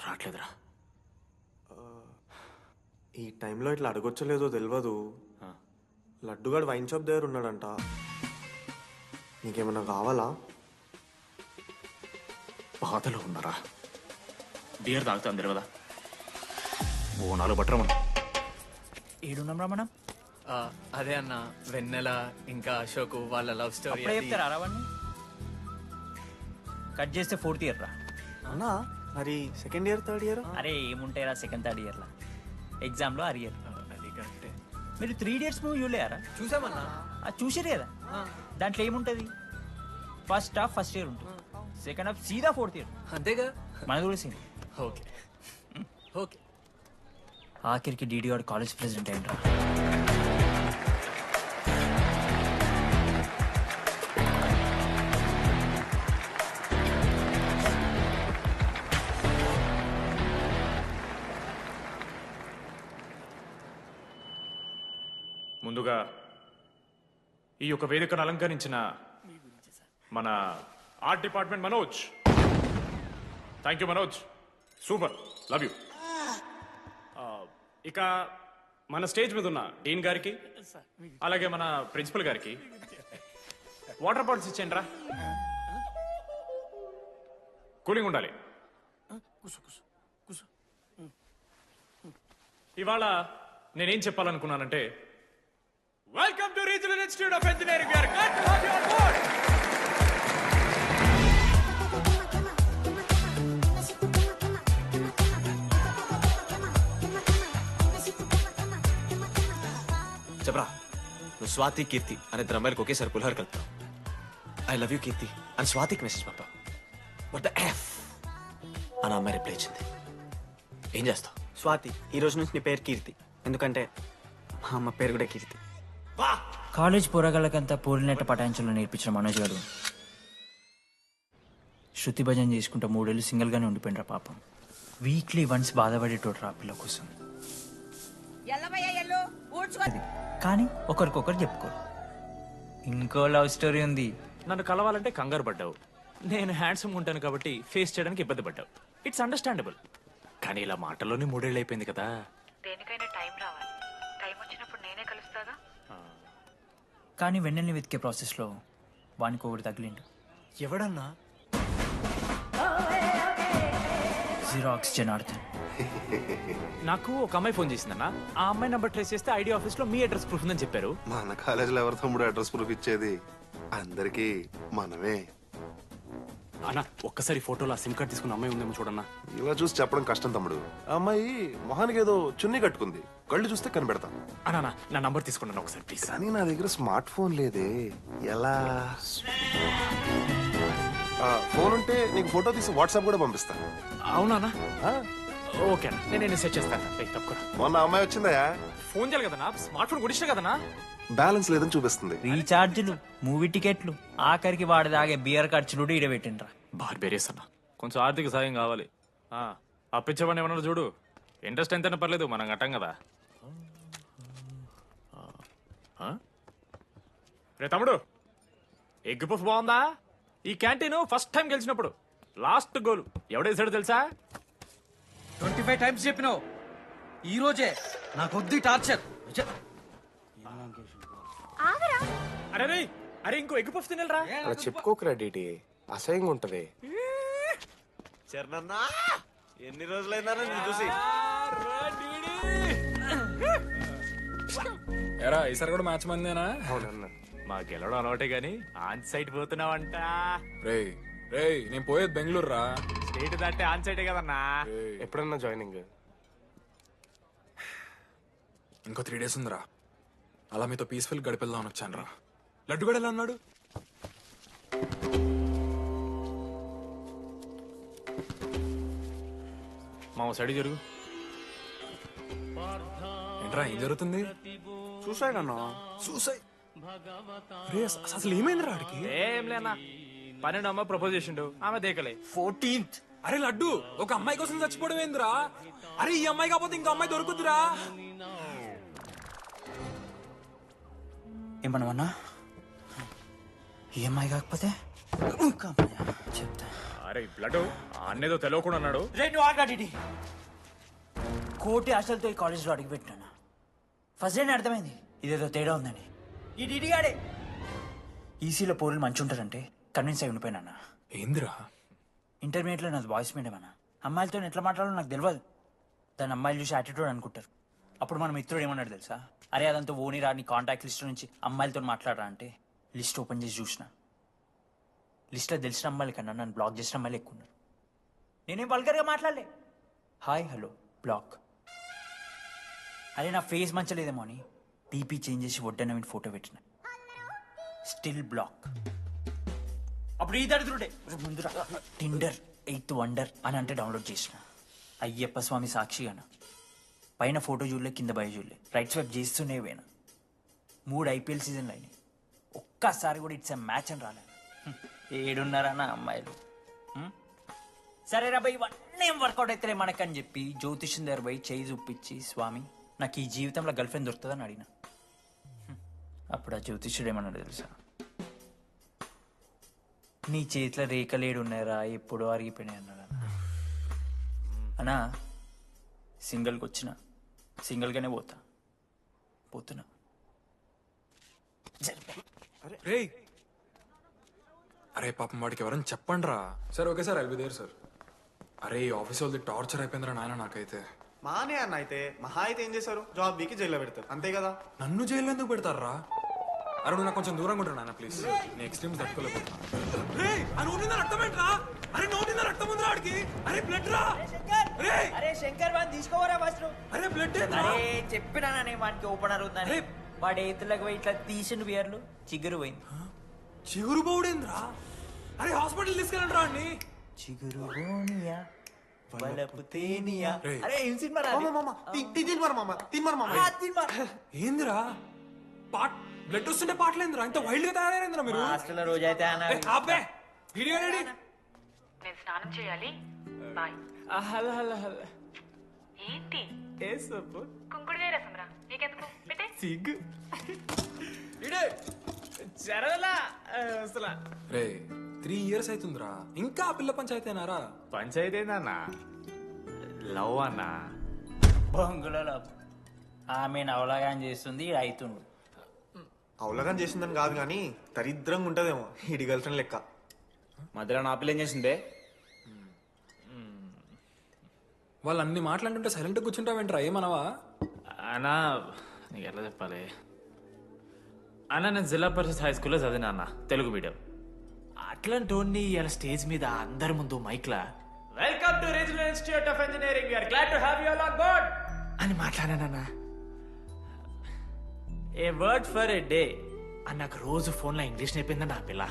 రావట్లేదురా. ఈ టైంలో ఇట్లా అడగొచ్చలేదో తెలియదు. లడ్డుగాడు వైన్ షాప్ దగ్గర ఉన్నాడంట. నీకేమన్నా కావాలా? బాధలో ఉన్నారా? బియర్ తాగుతాం తెలియదా? ఓ 4 బట్టరమను. ఏడున్నాం రా మనం? అదే అన్న, వెన్నెల ఇంకా అశోక్ వాళ్ళ లవ్ స్టోరీ. అప్పుడే చెప్తారా రావణ్ణి? కట్ చేస్తే 4th year రా. అన్నా మరి 2nd year 3rd year? అరే ఏముంటాయి రా 2nd 3rd year లా? ఎగ్జామ్లో అరియర్. మీరు 3 Idiots మూవీ చూడలేరా? చూసామన్నా. చూసారు కదా, దాంట్లో ఏముంటుంది? ఫస్ట్ హాఫ్ ఫస్ట్ ఇయర్ ఉంటుంది, సెకండ్ హాఫ్ సీదా 4th year. అంతేగా? మనది కూడా సేమ్. Okay okay. ఆఖరికి డీడీ వాడు కాలేజ్ ప్రెసిడెంట్ అయిండ్రా. ముందుగా ఈ యొక్క వేదికను అలంకరించిన మన art department Manoj, thank you Manoj, super, love you. ఇక మన స్టేజ్ మీద ఉన్న డీన్ గారికి అలాగే మన ప్రిన్సిపల్ గారికి వాటర్ బాటిల్స్ ఇచ్చేయండి రా, కూలింగ్ ఉండాలి. ఇవాళ నేనేం చెప్పాలనుకున్నానంటే, welcome to regional institute of engineering. We are glad to have you on board. చెప్పరా, నువ్వు స్వాతి కీర్తి అనే ఇద్దరు అమ్మాయిలకు ఒకేసారి పులిహోర కలుపుతావు. ఐ లవ్ యూ కీర్తి అని స్వాతికి మెసేజ్ పంపావు. వాట్ ద ఎఫ్ అని అమ్మాయి రిప్లై ఇచ్చింది. ఏం చేస్తావు? స్వాతి, ఈ రోజు నుంచి నీ పేరు కీర్తి, ఎందుకంటే మా అమ్మ పేరు కూడా కీర్తి. కాలేజ్ పోరగాళ్ళకంతా పోలినట్ట పటాయించలో నేర్పించిన మనోజ్ గారు శృతి భజన చేసుకుంటా 3 ఏళ్ళు సింగిల్గానే ఉండిపోయినరా పాపం. వీక్లీ వన్స్ బాధపడేటోడు రా పిల్ల కోసం. కానీ ఒకరికొకరు చెప్పుకోరు. ఇంకో లవ్ స్టోరీ ఉంది. నన్ను కలవాలంటే కంగారు పడ్డావు, నేను హ్యాండ్సమ్ ఉంటాను కాబట్టి ఫేస్ చేయడానికి ఇబ్బంది పడ్డావు. It's understandable. కానీ ఇలా మాటల్లోనే 3 ఏళ్ళు అయిపోయింది కదా. దేనికైనా టైం రావాలి, టైం వచ్చినప్పుడు నేనే కలుస్తాగా. కానీ వెన్నెల్ని వెతికే ప్రాసెస్లో వానికి ఒకటి తగిలిండు. ఎవడన్నా? జిరాక్స్ జనార్దన్. నాకు ఒక అమ్మాయి ఫోన్ చేసిందన్న. ఆ అమ్మాయి నంబర్ ట్రేస్ చేస్తే ఐడి ఆఫీస్ లో మీ అడ్రస్ ప్రూఫ్ ఉందని చెప్పారు. మన కాలేజీలో ఎవరి తమ్ముడు అడ్రస్ ప్రూఫ్ ఇచ్చేది? అందరికి మనమే. అన్న ఒక్కసారి ఫోటోలో సిమ్ కార్డ్ తీసుకున్న అమ్మాయి ఉందేమో చూడన్నా. ఇలా చూసి చెప్పడం కష్టం తమ్ముడు. ఆ అమ్మాయి మొహానికి ఏదో చున్నీ కట్టుకుంది, కళ్ళు చూస్తే కనిపెడతా. అన్నా నా నంబర్ తీసుకున్నాను ఒకసారి ప్లీజ్. కానీ నా దగ్గర స్మార్ట్ ఫోన్ లేదే, ఎలా? ఫోన్ ఉంటే నీకు ఫోటో తీసి వాట్సాప్ కూడా పంపిస్తా. అవునా? ఓకే అన్న, నేను సెట్ చేస్తాను. తప్పకుండా. మొన్న అమ్మాయి వచ్చిందయా? ఫోన్ చేయాలి కదన్నా, స్మార్ట్ ఫోన్ కొడిస్తా కదన్నా. బ్యాలెన్స్ లేదని చూపిస్తుంది. రీఛార్జ్లు, మూవీ టికెట్లు, ఆఖరికి వాడి దాగే బియర్ ఖర్చులు కూడా ఇడబెట్టిండ్రా. బార్బేరియస్ అన్న, కొంచెం ఆర్థిక సాయం కావాలి. అప్పించమని ఏమన్నా చూడు, ఇంట్రెస్ట్ ఎంతైనా పర్లేదు, మనం కట్టాం కదా. రే తమ్ముడు, ఎగ్ పఫ్ బాగుందా? ఈ క్యాంటీన్ ఫస్ట్ టైం గెలిచినప్పుడు లాస్ట్ గోల్ ఎవడేసాడు తెలుసా? 25 times చెప్పినావు. ఈ రోజే నాకొద్ది టార్చర్. అరే రేయ్, అరే ఇంకో ఎగ్ పఫ్ తినరా? అలా చెప్పుకోకరా డీటీ, అసహ్యంగా ఉంటది. చరణన్నా ఎన్ని రోజులైనా నేను చూసి. ఎరా ఈసారి కూడా మ్యాచ్ మందేనా? అవునన్నా. మా గెలవడం అలవాటే గానీ ఆన్ సైట్ పోతున్నావంట. రేయ్ రేయ్, నేను పోయేది బెంగళూరు రా. స్టేట్ దాటే ఆన్ సైటే కదన్నా. ఎప్పుడన్నా జాయినింగ్? ఇంకో 3 days ఉందిరా. అలా మీతో పీస్ఫుల్ గడిపెళ్దామని వచ్చాను రా. లడ్డు కూడా ఎలా అన్నాడు? మా సైడ్ జరుగు. ఏంట్రా ఏం జరుగుతుంది? సూసైడ్ అన్నా. సూసైడ్? అసలు ఏమైందిరా ఆడికి? ఏం లేనా, 12 అమ్మ ప్రపోజ్ చేసిండు, ఆమె దేకలే. 14th. అరే లడ్డు, ఒక అమ్మాయి కోసం చచ్చిపోవడం ఏందిరా? అరే ఈ అమ్మాయి కాకపోతే ఇంకో అమ్మాయి దొరుకుతురా? ఏమన్నా ఈఎంఐ కాకపోతే చెప్తా. అరే బ్లడ్ అన్నేదో తెలియకుండా అన్నాడు. నువ్వు ఆగాడి. కోటి ఆశలతో ఈ కాలేజ్లో అడిగిపెట్టినా. ఫస్ట్ డే అర్థమైంది ఇదేదో తేడా ఉందని. ఈ డిడిగాడే ఈసీలో పౌరులు మంచి ఉంటారంటే కన్విన్స్ అయి ఉండిపోయినా. ఏందిరా? ఇంటర్మీడియట్లో నాది వాయిస్ మీడియం అన్న. అమ్మాయిలతో ఎట్లా మాట్లాడాలో నాకు తెలియదు. దాని అమ్మాయిలు చూసి యాటిట్యూడ్ అనుకుంటారు. అప్పుడు మన మిత్రుడు ఏమన్నాడు తెలుసా? అరే అదంతా ఓనిరా, నీ కాంటాక్ట్ లిస్ట్ నుంచి అమ్మాయిలతో మాట్లాడరా అంటే లిస్ట్ ఓపెన్ చేసి చూసిన. లిస్ట్లో తెలిసిన అమ్మాయిల కన్నా నన్ను బ్లాక్ చేసిన అమ్మాయిలు ఎక్కువ ఉన్నారు. నేనేం వల్గర్గా మాట్లాడలే. Hi hello block. అరే నా ఫేస్ మంచలేదేమో అని డీపీ చేంజ్ చేసి వడ్డన ఫోటో పెట్టిన. Still block. అప్పుడు ఈ దరిద్రుడే ముందు టిండర్ 8th వండర్ అని అంటే డౌన్లోడ్ చేసిన. అయ్యప్ప స్వామి సాక్షిగాన పైన ఫోటో చూడలే, కింద బయ చూడలే, రైట్ స్వైప్ చేస్తూనే పోయినా. 3 IPL సీజన్లు అయినాయి, ఒక్కసారి కూడా ఇట్స్ మ్యాచ్ అని రాలేదు. ఏడున్నారా నా అమ్మాయిలు? సరే రా భయ్, ఇవన్నీ ఏం వర్కౌట్ అవుతాయి మనకని చెప్పి జ్యోతిష్యం దగ్గర పోయి చేయి చూపించి, స్వామి నాకు ఈ జీవితంలో గర్ల్ ఫ్రెండ్ దొరుకుతుందని అడిగిన. అప్పుడు ఆ జ్యోతిష్యుడు ఏమన్నాడు తెలుసా? నీ చేతిలో రేఖలేడు ఉన్నాయరా, ఎప్పుడో అరిగిపోయినాయి అన్నాడు. అన్నా సింగిల్కి వచ్చిన సింగిల్గానే పోతున్నా. రేయ్ అరే పాపం వాడికి ఎవరైనా చెప్పండి రా. సరే okay sir, I'll be there sir. అరే ఈ ఆఫీస్ వాళ్ళది టార్చర్ అయిపోయిందిరా నాయన నాకైతే. మానే అన్న అయితే మహా అయితే ఏం చేశారు? జాబ్ వీకి జైల్లో పెడతారు, అంతే కదా? నన్ను జైల్లో ఎందుకు పెడతారా? అరే నువ్వు నాకు కొంచెం దూరంగా ఉంటాడు నాన్న ప్లీజ్. నేను ఎక్స్ట్రీమ్స్ తట్టుకోలేకపోతున్నా. అరే శంకర్ వాడిని తీసుకోవరా ఫస్ట్. అరే బ్లడ్ అరే చెప్పినా వాడికి ఓపెనర్ ఉందని. వాడి ఎత్తులకు పోయి ఇట్లా తీసిన బియర్లు చిగురు పోయింది. చిగురు పోవుడేంద్రా? అరే హాస్పిటల్ తీసుకెళ్ళండి రా అండి. చిగురు బోనియా వలపు తేనియా. అరే ఏం సినిమా రా? ఏందిరా బ్లడ్ వస్తుంటే పాటలేందిరా? ఇంత వైల్డ్ గా తయారైందిరా మీరు. హాస్టల్లో రోజైతే నేను స్నానం చేయాలి, బాయ్. Hello hello hello. ఏంటి? ఏ సబ్బు? కుంకుడుగాయ రసం రా, నీకెందుకు? పెట్టే. సిగ్గు జరగలా అసలు. రే 3 years అవుతుందిరా, ఇంకా ఆ పిల్ల పంచాయతీనారా? పంచాయతీ ఏందన్నా? లవ్ అన్నా. బొంగులో లవ్. ఆమె నవలాగాని చేస్తుంది, అవుతుండు. అవలగం చేసిందని కాదు కానీ దరిద్రంగా ఉంటదేమో ఇడి గర్ల్ ఫ్రెండ్ లెక్క. మధ్యలో నా పిల్ల ఏం చేసిందే? వాళ్ళు అన్ని మాట్లాడుతుంటే సైలెంట్ కూర్చుంటావేంట్రా? ఏమనవా? అన్నా నీకు ఎట్లా చెప్పాలి అన్న, నేను జిల్లా పరిషత్ హై స్కూల్లో చదివినా అన్న, తెలుగు మీడియం. అట్లాంటి ఇలా స్టేజ్ మీద అందరి ముందు మైక్లా welcome to regional institute of engineering, we are glad to have you all on board అని మాట్లాడానన్నా. A word for a day అని నాకు రోజు ఫోన్లో ఇంగ్లీష్ నేర్పిందన్న ఆ పిల్ల.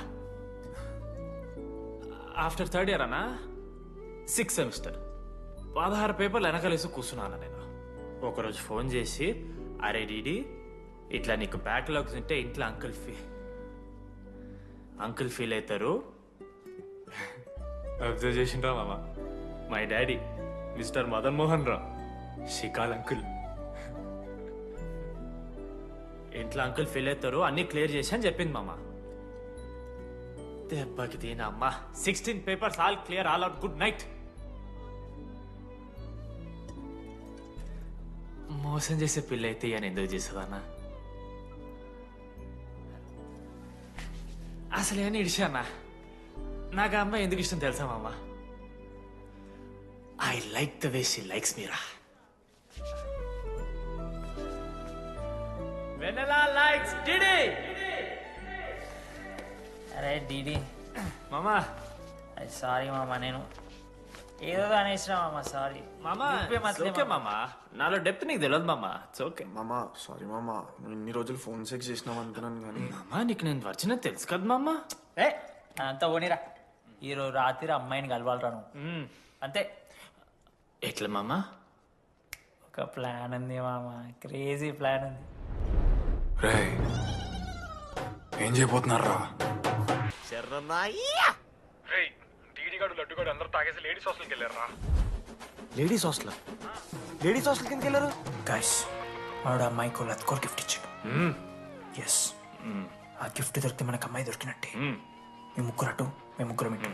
ఆఫ్టర్ 3rd year అన్నా 6th semester 16 పేపర్లు వెనకలేసి కూర్చున్నాను నేను. ఒకరోజు ఫోన్ చేసి, అరే డీడీ ఇట్లా నీకు బ్యాక్లాగ్స్ ఉంటే ఇంట్లో అంకుల్ ఫీల్ అవుతారు. అబ్జర్వ్ చేసిండ్రా మామ, my daddy mister Madan Mohan Rao, షికాల్ అంకుల్. ఇంట్లో అంకుల్ ఫీల్ అవుతారు, అన్ని క్లియర్ చేసి అని చెప్పింది మామ. దెబ్బకి దీనమ్మా 16 papers all clear, all out, good night. మోసం చేసే పిల్ల అయితే అని ఎందుకు చేసేదన్నా? అసలు ఏమని ఇడిచానా? నాకు ఆ అమ్మాయి ఎందుకు ఇష్టం తెలుసా మామ? I like the way she likes Meera. Vennela likes DD. అరే డీడీ మామా, సారీ మామ, నేను ఏదో అనేసిన మామ, సారీ మామా. ఓకే మామా, నాలో డెప్త్ నీకు తెలియదు మామా. ఇట్స్ ఓకే మామా. సారీ మామా, నువ్వు ఇన్ని రోజులు ఫోన్ సెక్స్ చేసినావు అనుకున్నాను కానీ మామా, నీకు నేను వచ్చిన తెలుసు కదా మామా. ఏ అంతా ఓనిరా, ఈరోజు రాత్రి అమ్మాయిని కలవాలరా నువ్వు, అంతే. ఎట్లా మామా? ఒక ప్లాన్ ఉంది మామ, క్రేజీ ప్లాన్ ఉంది. రే ఏం చేయబోతున్నారా? టీడీగాడు లడ్డుగాడు అందరూ తాగేసి లేడీస్ హాస్టల్కి వెళ్ళారా? Ladies hostel? లేడీస్ హాస్టల్ కిందకి వెళ్ళారు? గైస్ వాడు అమ్మాయికి లత్కోర్ గిఫ్ట్ ఇచ్చాడు. ఎస్, ఆ గిఫ్ట్ దొరికితే మనకు అమ్మాయి దొరికినట్టే. మీ ముగ్గురు అటు, మేము ముగ్గురు ఇటు.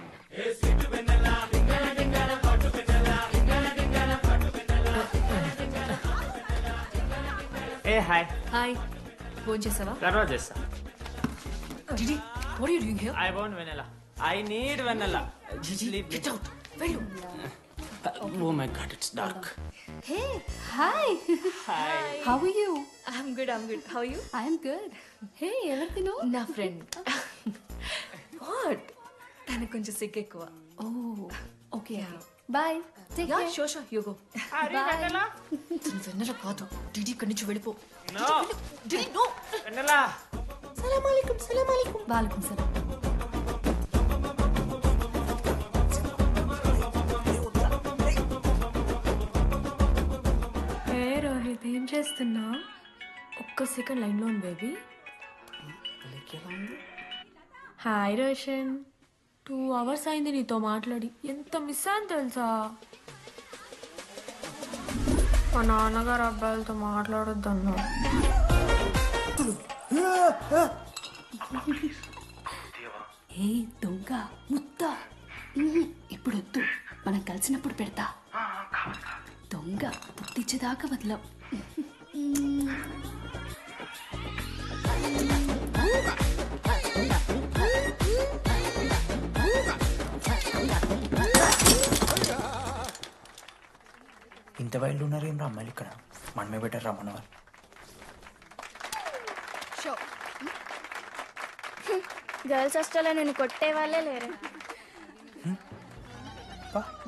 ఏ హాయ్. హాయ్, ఫోన్ చేసావా? తర్వాత చేస్తా. Didi, what are you doing here? I want vanilla. I need vanilla. Leave me. Get out. Veru. Oh my god, it's dark. Hey, hi. Hi. How are you? I'm good. How are you? I'm good. Hey, everything know? నా friend. What? తనకు కొంచెం సిగ్గు ఎక్కువ. Oh, okay. Bye. Take care. Sure, you go. Bye. తను వెన్నెల కాదు. DD ఇక్కడి నుంచి వెళ్ళిపో. No. DD no. Vanilla. సలాం అలైకుం. Walaikum salam. ఏ రోహిత్, ఏం చేస్తున్నా? ఒక్క సెకండ్ లైన్లో ఉంది బేబీ. హాయ్ రోషన్, 2 hours అయింది నీతో మాట్లాడి. ఎంత మిస్ అని తెలుసా? మా నాన్నగారు అబ్బాయిలతో మాట్లాడొద్దన్నా. ఏ దొంగ ముద్ద, ఇప్పుడు వద్దు, మనం కలిసినప్పుడు పెడతా. దొంగ పుట్టించేదాకా వదలం. ఇంత వైల్డ్ ఉన్నారు ఏం రా అమ్మాయిలు ఇక్కడ? మనమే బెటర్ రా మన వాళ్ళు. గర్ల్స్ హాస్టల్లో నేను కొట్టే వాళ్ళే లేరు.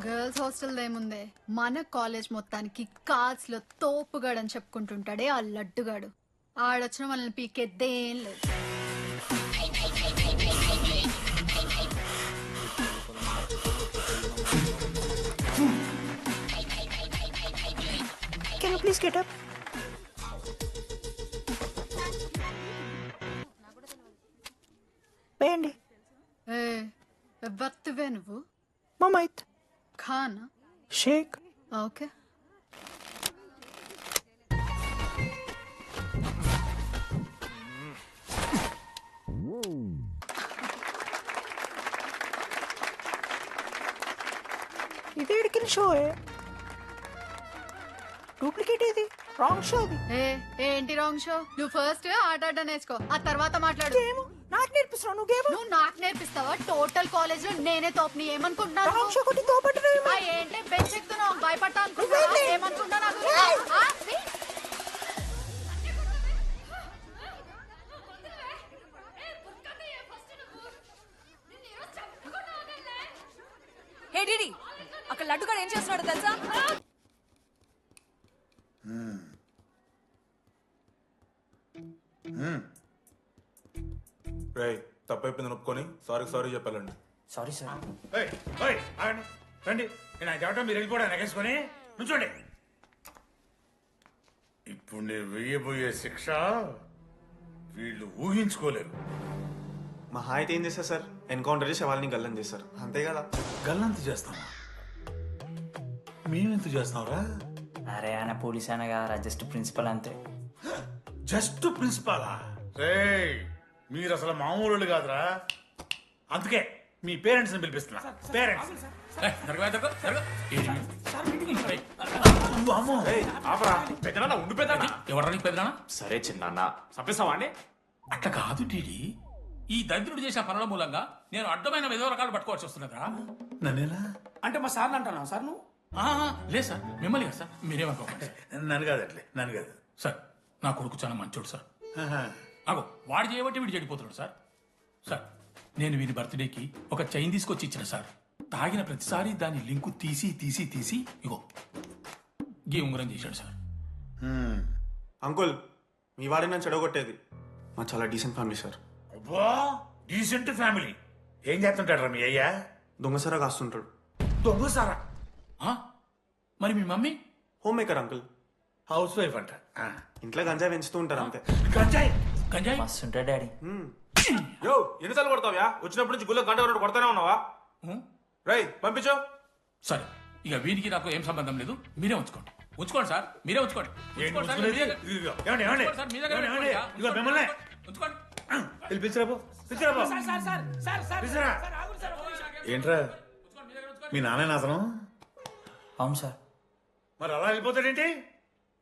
గర్ల్స్ హాస్టల్ ఏముందే, మన కాలేజ్ మొత్తానికి కార్స్ లో తోపుగాడని చెప్పుకుంటుంటాడే ఆ లడ్డుగాడు. ఆడొచ్చిన మనల్ని పీకెద్దేం లేదు. Can you please get up? వేయండి. ఎవరివే నువ్వు? మమైత్ ఖానా? షేక్. ఓకే. ఇది ఎడికిన షో డూప్లికేట్ ఇది, రాంగ్ షో అది. ఏంటి రాంగ్ షో? నువ్వు ఫస్ట్ ఆట ఆట నేర్చుకో, ఆ తర్వాత మాట్లాడు. నాకు నేర్పిస్తున్నావు నువ్వు గేమ్? నువ్వు నాకు నేర్పిస్తావా? టోటల్ కాలేజ్ లో నేనే తోపుని ఏమనుకుంటున్నాను? రాంగ్ షో కొట్టి తోపట్టు. ఏంటి బెంచ్ ఎక్కుతున్నావు? భయపడతా అనుకుంటున్నా? ఏమనుకుంటా నాకు? హే డిడి, అక్కడ లడ్డుగాడు ఏం చేస్తున్నాడు తెలుసా? రే తప్పైపోయింది ఒప్పుకొని సారీ చెప్పాలండి. Sorry sir. రండి, నేను చెప్పడం మీరు వెళ్ళిపోవడానికి ఎగేసుకొని నుంచోండి. ఇప్పుడు నేను వెయ్యబోయే శిక్ష వీళ్ళు ఊహించుకోలేరు. మా హాయితే ఏం చేస్తారు సార్? ఎన్కౌంటర్ చేసి వాళ్ళని గల్లం చేస్తారు, అంతే కదా? గల్లంత చేస్తావా? మేమెంత చేస్తావురా? అరే ఆయన పోలీస్ అయినా కదా, జస్ట్ ప్రిన్సిపల్ అంతే. జస్ట్ ప్రిన్సిపాలా? రే మీరు అసలు మామూలు కాదురా. అందుకే మీ పేరెంట్స్ ని పిలిపిస్తున్నా. పేరెంట్స్ పెద్దనా ఉండు పెద్దనా ఎవరికి పెద్దనా సరే చిన్న చంపేస్తావా అండి అట్లా కాదు టీడీ ఈ దరిద్రుడు చేసిన పనుల మూలంగా నేను అడ్డమైన విధవ రకాలు పట్టుకోవాల్సి వస్తున్నదా నన్నేలా అంటే మా సార్ని అంటున్నా సార్ నువ్వు లేదు సార్ మిమ్మల్ని కదా సార్ మీరేమనుకోకండి నన్ను కాదు అట్లే నన్ను కాదు సార్ నా కొడుకు చాలా మంచోడు సార్ అగో వాడు చేయబట్టి వీడు చెడిపోతున్నాడు సార్ సార్ నేను వీడి బర్త్డేకి ఒక చైన్ తీసుకొచ్చి ఇచ్చిన సార్ తాగిన ప్రతిసారి దాని లింకు తీసి తీసి తీసి ఇగో గీ ఉంగరం చేశాడు సార్ అంకుల్ మీ వాడే నన్ను చెడగొట్టేది మా చాలా డీసెంట్ ఫ్యామిలీ సార్ అబ్బా డీసెంట్ ఫ్యామిలీ ఏం చేస్తుంటాడు రా మీ అయ్యా దొంగసారా కాస్తుంటాడు దొంగసారా మరి మీ mummy homemaker uncle housewife అంట ఇంట్లో గంజాయి పెంచుతూ ఉంటారు అంతే గంజాయి గంజాయి మస్తుంటా డాడీ యో ఎన్నిసార్లు కొడతావ్యా వచ్చినప్పటి నుంచి గుళ్ళ గంట కొట్టు కొడతానే ఉన్నావా రై పంపించు సరే ఇక వీడికి నాకు ఏం సంబంధం లేదు మీరే ఉంచుకోండి ఉంచుకోండి సార్ మీరే ఉంచుకోండి ఉంచుకోండి సార్, మీరే- ఉంచుకోండి సార్, మీ దగ్గర పెట్టుకోండి. ఇదిగో మిమ్మల్ని ఉంచుకోండి పిలిచిరాబో పిలిచిరాబో పిలిచిరా ఏంట్రా మీ నాన్న అతను అవును సార్ మరి అలా వెళ్ళిపోతాడేంటి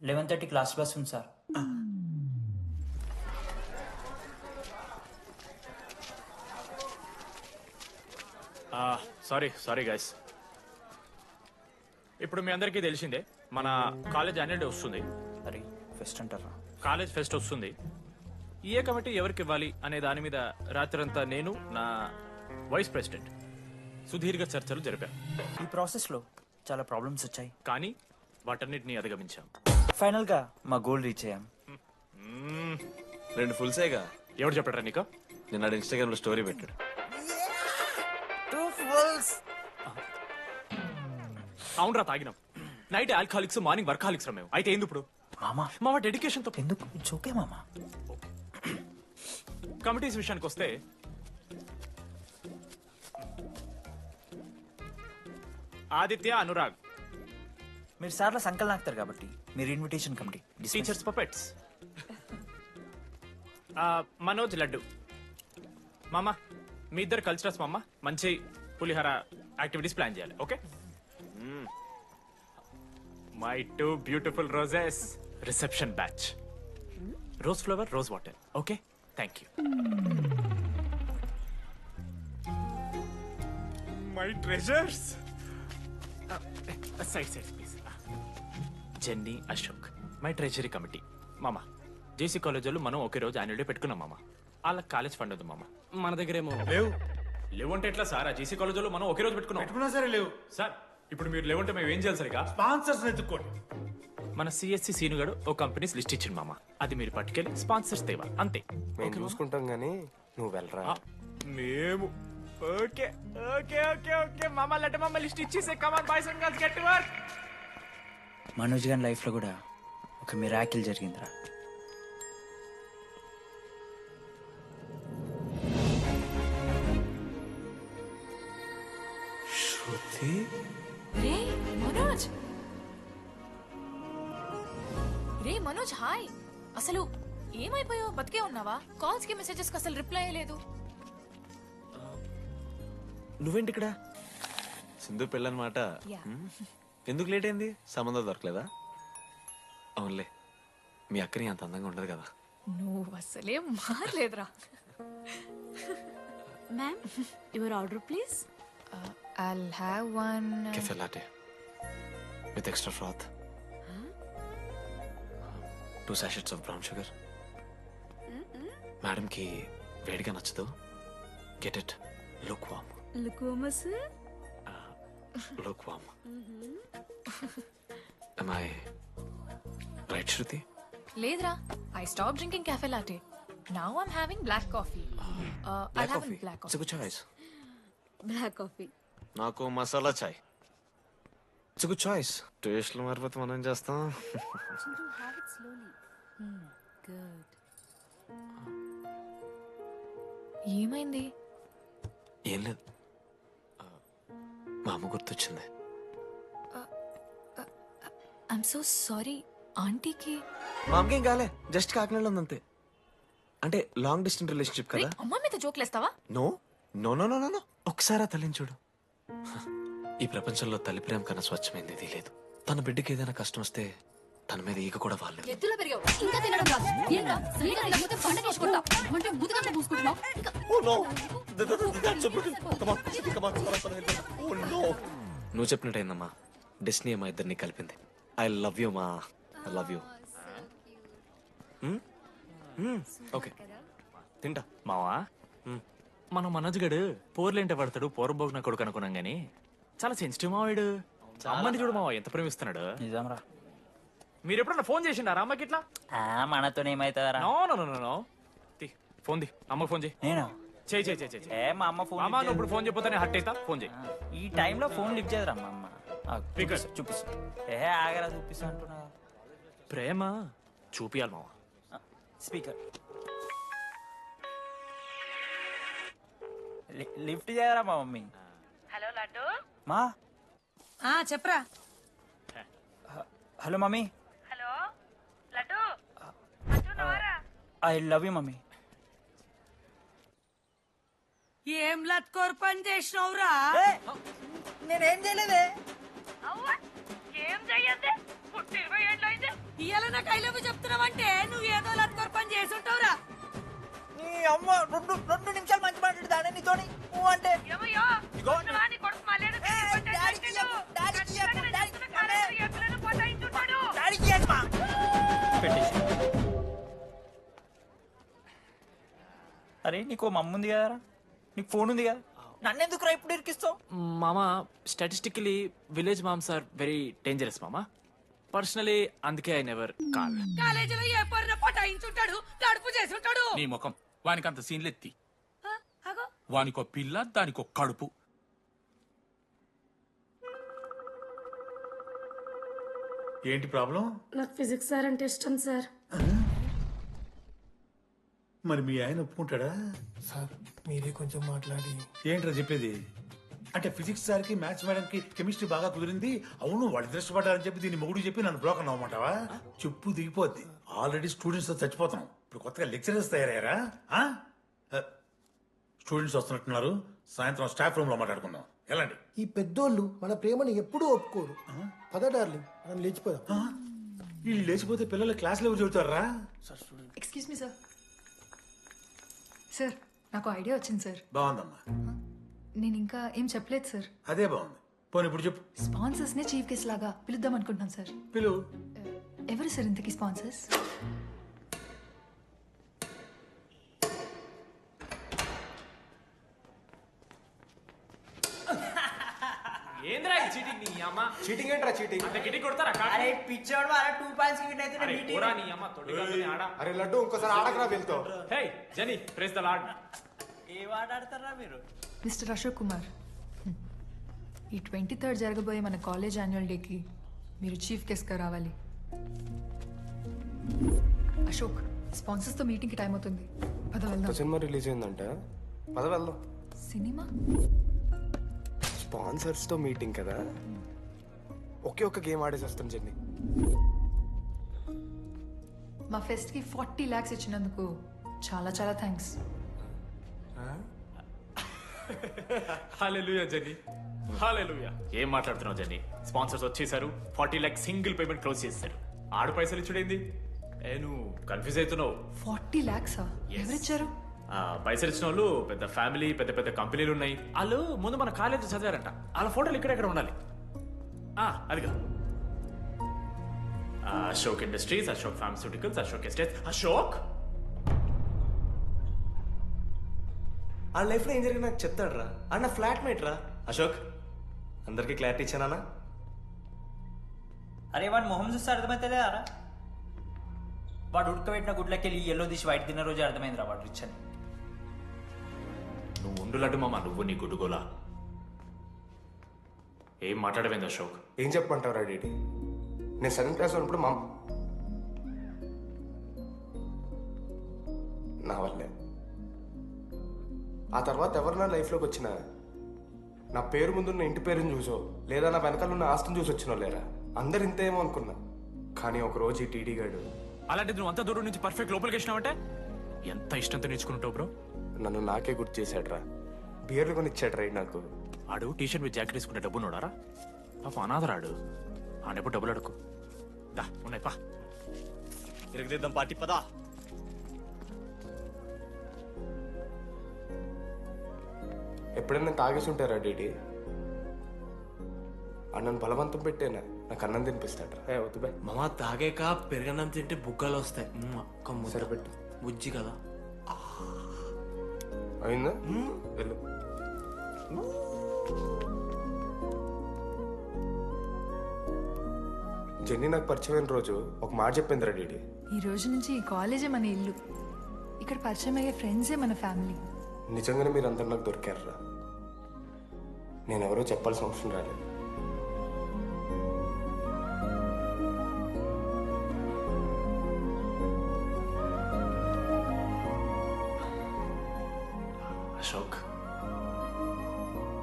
11:30 క్లాస్ బస్ ఉంది సార్ సారీ గైస్ ఇప్పుడు మీ అందరికీ తెలిసిందే మన కాలేజ్ యాన్యువల్ డే వస్తుంది అరే ఫెస్ట్ అంటారా కాలేజ్ ఫెస్ట్ వస్తుంది ఏ కమిటీ ఎవరికి ఇవ్వాలి అనే దాని మీద రాత్రంతా నేను నా వైస్ ప్రెసిడెంట్ సుదీర్ఘ చర్చలు జరిపాను ఈ ప్రాసెస్లో చాలా ప్రాబ్లమ్స్ వచ్చాయి కానీ వాటన్నిటిని అధిగమించాం ఫైనల్గా మా గోల్ రీచ్ అయ్యాం 2 ఫుల్సేగా ఎవరు చెప్పారా నీకు నిన్న ఇన్స్టాగ్రామ్ లో స్టోరీ పెట్టాడు అవునరా తాగినాం నైట్ ఆల్కహాలిక్స్ మార్నింగ్ వర్కాలిక్స్ రా మేము అయితే ఏంది ఇప్పుడు మా డెడికేషన్ తో ఎందుకు ఇట్స్ ఓకే మామా కమిటీస్ విషయానికి వస్తే ఆదిత్య అనురాగ్ మీరు సార్ల సంకల్ నాకుతారు కాబట్టి మీరు invitation committee teachers puppets Manoj laddu మామ మీ ఇద్దరు కల్చరల్స్ మామ మంచి పులిహార యాక్టివిటీస్ ప్లాన్ చేయాలి okay my 2 beautiful roses reception batch rose flower rose water okay thank you my treasures side please jenny Ashok my treasury committee మామ జేసీ కాలేజ్ వాళ్ళు మనం ఒకే రోజు యాన్యువల్ డే పెట్టుకున్నాం మామ వాళ్ళకి కాలేజ్ ఫండ్ ఉంది మామ మన దగ్గర ఏమో లేవు అంటే ఎట్లా సార్ ఆ జేసీ కాలేజ్ వాళ్ళు మనం ఒకే రోజు పెట్టుకున్నా సరే లేవు సార్ ఇప్పుడు మీరు లేవంటే మేము ఏం చేయాలి సరిగా స్పాన్సర్స్ ఎత్తుక్కోండి మన సిఎస్సి సీనుగాడు ఓ కంపెనీస్ లిస్ట్ ఇచ్చింది మామ అది మీరు పట్టుకెళ్ళి స్పాన్సర్స్ తేవా అంతే మేము చూసుకుంటాం గానీ నువ్వు వెళ్ళరా మేము ఓకే ఓకే ఓకే ఓకే మామ లెట్ మామ లిస్ట్ ఇచ్చేసే come on boys and girls get to work Manoj గారి లైఫ్లో కూడా ఒక మిరాకిల్ జరిగిందిరా శృతి రే మనోజ్ హాయ్ అసలు ఏమైపోయావు బతికే ఉన్నావా కాల్స్ కి మెసేజెస్ కి అసలు రిప్లై లేదు నువ్వేంటి ఇక్కడ సింధు పెళ్ళనమాట ఎందుకు లేట్ అయింది సంబంధం దొరకలేదా అవునులే మీ అక్కని అంత అందంగా ఉండదు కదా నువ్వు అసలే మారలేదురా ma'am your order please I'll have one café latte with extra froth 2 sachets of brown sugar madam కి వేడిగా నచ్చదు గెట్ ఇట్ లుక్ వామ్ లుకోమస్ look warm am I right Shruti లేదురా I stopped drinking cafe latte now I'm having black coffee I'll have a black It's a coffee good choice. Black coffee నాకు masala chai it's good choice టేస్ట్లు మారిపోతే మనం ఏం చేస్తాం ఏమైంది ఏం లేదు మా అమ్మ గుర్తొచ్చింది ఐఎమ్ సో సారీ ఆంటీకి మా అమ్మకేం కాలే జస్ట్ కాకినాడలో ఉందంతే అంటే లాంగ్ డిస్టెన్స్ రిలేషన్షిప్ కదా అమ్మ మీద జోక్లేస్తావా no no no no no ఒకసారి ఆ తల్లిని చూడు ఈ ప్రపంచంలో తల్లి ప్రేమ కన్నా స్వచ్ఛమైంది ఇది లేదు తన బిడ్డకి ఏదైనా కష్టం వస్తే తన మీద ఈగ కూడా వాళ్ళలేదు. ఎత్తులో పెరిగావు ఇంకా తినడం రాదు. ఏంట్రా సరిగా తినకపోతే పంట తీసుకుంటా అంటే ముదుగంట పూసుకుంటున్నావు. నువ్వు చెప్పినట్టయిందమ్మా. డెస్టినీ మా ఇద్దరిని కలిపింది. ఐ లవ్ యూ మా. I love you. ఓకే తింటా. మావా మనం మనోజ్ గడు పోర్లేంటే పడతాడు పోరబోగు నా కొడుకు అనుకున్నాం గానీ చాలా సెన్సిటివ్ మావాడు. అమ్మని చూడు మావా ఎంత ప్రేమిస్తున్నాడు. నిజంరా. మీరు ఎప్పుడన్నా ఫోన్ చేసిండారా అమ్మకి ఇట్లా? మనతో ఏమైతుందరా? No no no no phone ది అమ్మకి ఫోన్ చేయి. నేను చేయి చేయి చేయి చేయి. ఏ మా అమ్మ ఫోన్ అమ్మ నువ్వు ఇప్పుడు ఫోన్ చెప్పితే హట్ అవుతా. ఫోన్ చేయి. ఈ టైంలో ఫోన్ లిఫ్ట్ చేయదురా మా అమ్మ. చూపిస్తా. ఏ ఆగరా చూపిస్తా అంటున్నా. ప్రేమ చూపియాలి మావా. స్పీకర్ లిఫ్ట్ చేయరా మా మమ్మీ. హలో లడ్డు. మా చెప్పరా. Hello mummy. Hello laddu. I love you mummy. ఏం లత్కోర్ పని చేసినవురా? నేనేం చేయలేదే. ఏం చెయ్యద్దే పుట్టి 20 ఏళ్ళు అయితే ఇవాళ నాకు ఐ లవ్ యూ చెప్తున్నావంటే నువ్వు ఏదో లత్కోర్ పని చేసి ఉంటావురా. నీ అమ్మ 2 నిమిషాలు మంచి మాట్లాడుతానే నీతోని. నువ్వు అంటే అరే నీకు మమ్మ ఉంది కదరా, నీకు ఫోన్ ఉంది కదా, నన్నెందుకురా ఇప్పుడు ఇరికిస్తావు? మామా statistically village moms are very dangerous మామా. పర్సనలీ అందుకే ఐ నెవర్ కాల్. కాలేజీలో ఏ పొరిన పటాయించుంటాడు, కడుపు చేసి ఉంటాడు. నీ ముఖం వానికి అంత సీన్లెత్తి. వానికో పిల్ల దానికో కడుపు. ఏంటి ప్రాబ్లం? నాకు ఫిజిక్స్ సార్ అంటే ఇష్టం సార్. మరి మీ ఆయన ఒప్పుకుంటాడా? సార్ మీరే కొంచెం మాట్లాడి. ఏంట్రా చెప్పేది? అంటే ఫిజిక్స్ సార్కి మ్యాథ్స్ మేడంకి కెమిస్ట్రీ బాగా కుదిరింది. అవును వాళ్ళు ఇష్టపడ్డారని చెప్పి దీన్ని మొగుడు చెప్పి నన్ను బ్రోకర్ అవ్వమంటావా? చెప్పు దిగిపోద్ది. ఆల్రెడీ స్టూడెంట్స్ తో చచ్చిపోతున్నాం, ఇప్పుడు కొత్తగా లెక్చరర్స్ తయారయ్యారా? స్టూడెంట్స్ వస్తున్నట్టున్నారు, సాయంత్రం స్టాఫ్ రూమ్ లో మాట్లాడుకుందాం. ఎలాంటి ఈ పెద్దోళ్ళు మన ప్రేమని ఎప్పుడూ ఒప్పుకోరు. పద డార్లింగ్ మనం లేచిపోదాం. వీళ్ళు లేచిపోతే పిల్లలు క్లాస్లో ఎవరు చెబుతారా? Excuse me sir. సార్ నాకు ఐడియా వచ్చింది సార్. బాగుందమ్మా. నేను ఇంకా ఏం చెప్పలేదు సార్. అదే బాగుంది. పోనీ ఇప్పుడు చెప్పు. స్పాన్సర్స్ నే చీఫ్ గెస్ట్ లాగా పిలుద్దాం అనుకుంటున్నాం సార్. పిలువు. ఎవరు సార్ ఇంతకీ స్పాన్సర్స్? ఏంద్రా ఈ చీటింగ్ నీ అమ్మ? చీటింగ్ ఏంట్రా చీటింగ్? అంత గిటి కొడతారా? అరే పిచ్చోడు అలా 2 పాయింట్స్ కి అయితే అరే పోరా నీ అమ్మ తొడిగొని ఆడ. అరే లడ్డు ఇంకోసారి ఆడకరా వెళ్తావు. హే జని ప్రెస్ ద లార్డ్. ఏ వాడాడతారా మీరు? మిస్టర్ అశోక్ కుమార్, ఈ 23rd జరగబోయే మన కాలేజ్ యాన్యువల్ డేకి మీరు చీఫ్ గెస్ట్గా రావాలి. అశోక్, స్పాన్సర్స్తో మీటింగ్కి టైం అవుతుంది, పద వెళ్దాం. సినిమా రిలీజ్ అయిందంట, పద వెళ్దాం. సినిమా? స్పాన్సర్స్తో మీటింగ్ కదా, ఒకే ఒక్క గేమ్ ఆడేసి వస్తాం జెన్నీ. మా ఫెస్ట్కి 40 lakhs ఇచ్చినందుకు చాలా చాలా థ్యాంక్స్. హల్లెలూయా జెన్నీ, హల్లెలూయా. ఏం మాట్లాడుతున్నావు జెన్నీ? స్పాన్సర్స్ వచ్చేసారు, 40 lakhs సింగిల్ పేమెంట్ క్లోజ్ చేస్తారు. ఆడు పైసలు ఇచ్చుడేంది? నువ్వు కన్ఫ్యూజ్ అవుతున్నావు. 40 lakhs ఎవరిచ్చారు? పైసలు ఇచ్చిన వాళ్ళు పెద్ద ఫ్యామిలీ, పెద్ద పెద్ద కంపెనీలు ఉన్నాయి. వాళ్ళు ముందు మన కాలేజ్ చదివారంట, వాళ్ళ ఫోటోలు ఇక్కడెక్కడ ఉండాలి. అదిగా Ashok industries, Ashok pharmaceuticals, Ashok estates. Ashok ఆ లైఫ్లో ఏం జరిగింది నాకు చెప్తాడు రా. అన్న ఫ్లాట్ మేట్ రా అశోక్. అందరికీ క్లారిటీ ఇచ్చానా? అరే వాడు మొహం చూస్తే అర్థమైతే రా, వాడు ఉడకబెట్టిన గుడ్లకెళ్ళి ఎల్లో తీసి వైట్ తిన్న రోజు అర్థమైందిరా వాడు రిచ్ అని. నువ్వు ఉండులడ్డు మామ, నువ్వు నీ గుడ్డుగోలా. ఏం మాట్లాడవేంది అశోక్? ఏం చెప్పమంటావు డీటీ? నేను 7th క్లాస్ ఉన్నప్పుడు నా వల్లే. ఆ తర్వాత ఎవరు నా లైఫ్లోకి వచ్చినా నా పేరు ముందున్న ఇంటి పేరుని చూసో లేదా నా వెనకాల ఉన్న ఆస్తిని చూసి వచ్చినో లేరా, అందరు ఇంతేమో అనుకున్నా. కానీ ఒకరోజు ఈ టీడీ గాడు అలాంటిది నువ్వు అంత దూరం నుంచి పర్ఫెక్ట్ లోపలికి వచ్చినావంటే ఎంత ఇష్టంతో నేర్చుకుంటావు బ్రో. నన్ను నాకే గుర్తు చేశాడ్రా, బియర్లు కొని ఇచ్చాడ్రా నాకు. ఆడు టీషర్ట్ విత్ జాకెట్ వేసుకుంటే డబ్బు నోడారా? పాప అనాథరాడు. ఆడెప్పుడు డబ్బులు అడుకు దా ఉన్నాయి పా తిరగదిద్దాం పార్టీ పదా. ఎప్పుడైనా తాగేసి ఉంటారా డీడీ? అన్నను బలవంతం పెట్టేనా నాకు అన్నం తినిపిస్తాడు. వద్దు బాయ్. మామ తాగాక పెరగన్నం తింటే బుగ్గలు వస్తాయి. సరిపెట్టు. బుజ్జి కదా. అయిందా? వెళ్ళు. జెన్నీ నాకు పరిచయమైన రోజు ఒక మాట చెప్పిందిరా డీడీ. ఈ రోజు నుంచి ఈ కాలేజే మన ఇల్లు. ఇక్కడ పరిచయం అయ్యే ఫ్రెండ్సే మన ఫ్యామిలీ. నిజంగానే మీరు అందరు నాకు దొరికారురా. నేనెవరో చెప్పాల్సిన అవసరం రాలేదు. అశోక్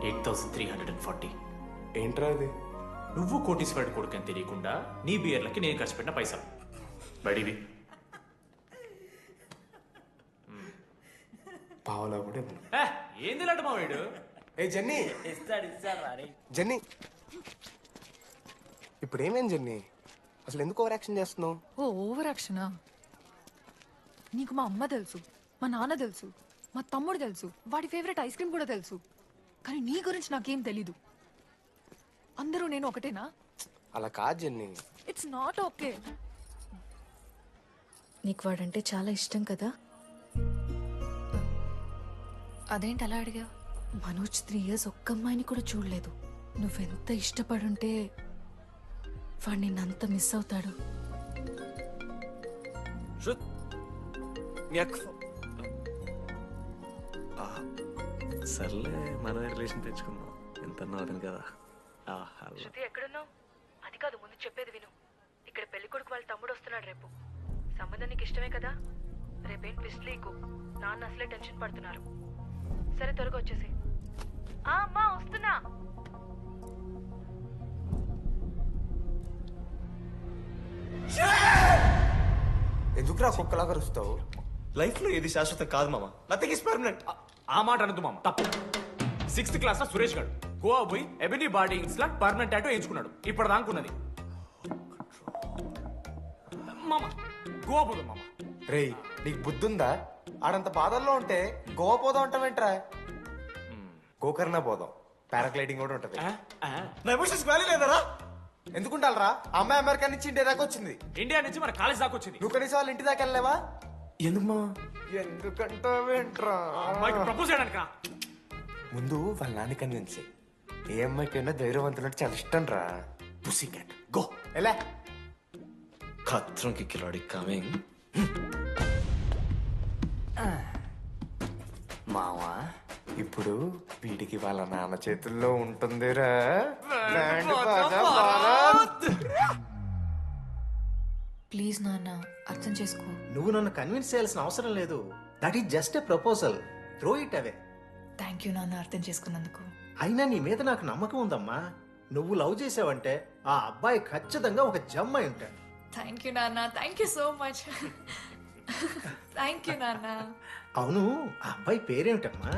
8,340. ఏంట్రా అది? నువ్వు కోటీశ్వరుడి కొడుకు అని తెలియకుండా నీ బియర్లకి నేను ఖర్చు పెట్టిన పైసలు బడివి. పావలా కూడా ఇవ్వను. ఏంది లాంటి మా వీడు? ఏ జెన్నీ, జెన్నీ, ఇప్పుడు ఏమేం జెన్నీ? అసలు ఎందుకు ఓవర్ యాక్షన్ చేస్తున్నావు? ఓ ఓవర్ యాక్షనా? నీకు మా అమ్మ తెలుసు, మా నాన్న తెలుసు, మా తమ్ముడు తెలుసు, వాడి ఫేవరెట్ ఐస్ క్రీమ్ కూడా తెలుసు. కానీ నీ గురించి నాకేం తెలీదు. అందరూ నేను ఒకటేనా? అలా కాదు జెన్నీ. It's not okay. నీకు వాడంటే చాలా ఇష్టం కదా? అదేంటి అలా అడిగా? మనోజ్ 3 years ఒక్క అమ్మాయిని కూడా చూడలేదు. నువ్వెంత ఇష్టపడుంటే వాడు నిన్నంత మిస్ అవుతాడు. సర్లే మన రిలేషన్ తెచ్చుకుందాం. ఎంత అతను కదా. శృతి ఎక్కడున్నావు? అది కాదు, ముందు చెప్పేది విను. ఇక్కడ పెళ్లి కొడుకు వాళ్ళ తమ్ముడు వస్తున్నాడు రేపు. సంబంధం నీకు ఇష్టమే కదా? రేపేం ట్విస్ట్ లీకు. నాన్న అసలే టెన్షన్ పడుతున్నారు. సరే త్వరగా వచ్చేసి. అమ్మా వస్తున్నా. ఎందుకురా కుక్కలా కరుస్తావు? లైఫ్ లో ఏది శాశ్వతం కాదు మామ. Nothing is permanent. ఆ మాట అనదు మామ, తప్పు. 6th క్లాస్ లో సురేష్ గారు గోవా పోయి ఎబినీ బాడీ లా పర్మనెంట్ టాటూ వేయించుకున్నాడు. ఇప్పుడు దానుకున్నది మామ. గోవా పోదాం మామ. రేయ్, నీకు బుద్ధుందా? ఆడంత బాధల్లో ఉంటే గోవా పోదాం అంటావేంట్రా? గోకర్ణ పోదాం. పారాగ్లైడింగ్ కూడా ఉంటది. నా ఎమోషన్స్ వాల్యూ లేదరా? ఎందుకుంటారా? అమ్మాయి అమెరికా నుంచి ఇండియా దాకా వచ్చింది. ఇండియా నుంచి మన కాలేజ్ దాకా వచ్చింది. నువ్వు కనీసం వాళ్ళ ఇంటి దాకా వెళ్ళలేవా? ఎందుకు మా? ఎందుకంటావేంట్రా? అమ్మాయికి ప్రపోజ్ చేయడానికి రా. ముందు వాళ్ళ నాన్న కన్విన్స్. ఏ అమ్మాయికైనా ధైర్యవంతులంటే చాలా ఇష్టం రా. పుసి క్యాట్ గో. ఎలా? ఖత్రం కి కిలాడి కమింగ్. మావా, ఇప్పుడు వీడికి వాళ్ళ నాన్న చేతుల్లో ఉంటుందిరా. ప్లీజ్ నాన్న, అర్థం చేసుకో. నువ్వు నన్ను కన్విన్స్ చేయాల్సిన అవసరం లేదు. That is just a proposal. Throw it away. Thank you నాన్న, అర్థం చేసుకున్నందుకు. అయినా నీ మీద నాకు నమ్మకం ఉందమ్మా. నువ్వు లవ్ చేసావంటే ఆ అబ్బాయి ఖచ్చితంగా ఒక జమ్మాయి ఉంటాడు. థ్యాంక్ యూ నాన్న, thank you so much. Thank you నాన్న. అవును, ఆ అబ్బాయి పేరేమిటమ్మా?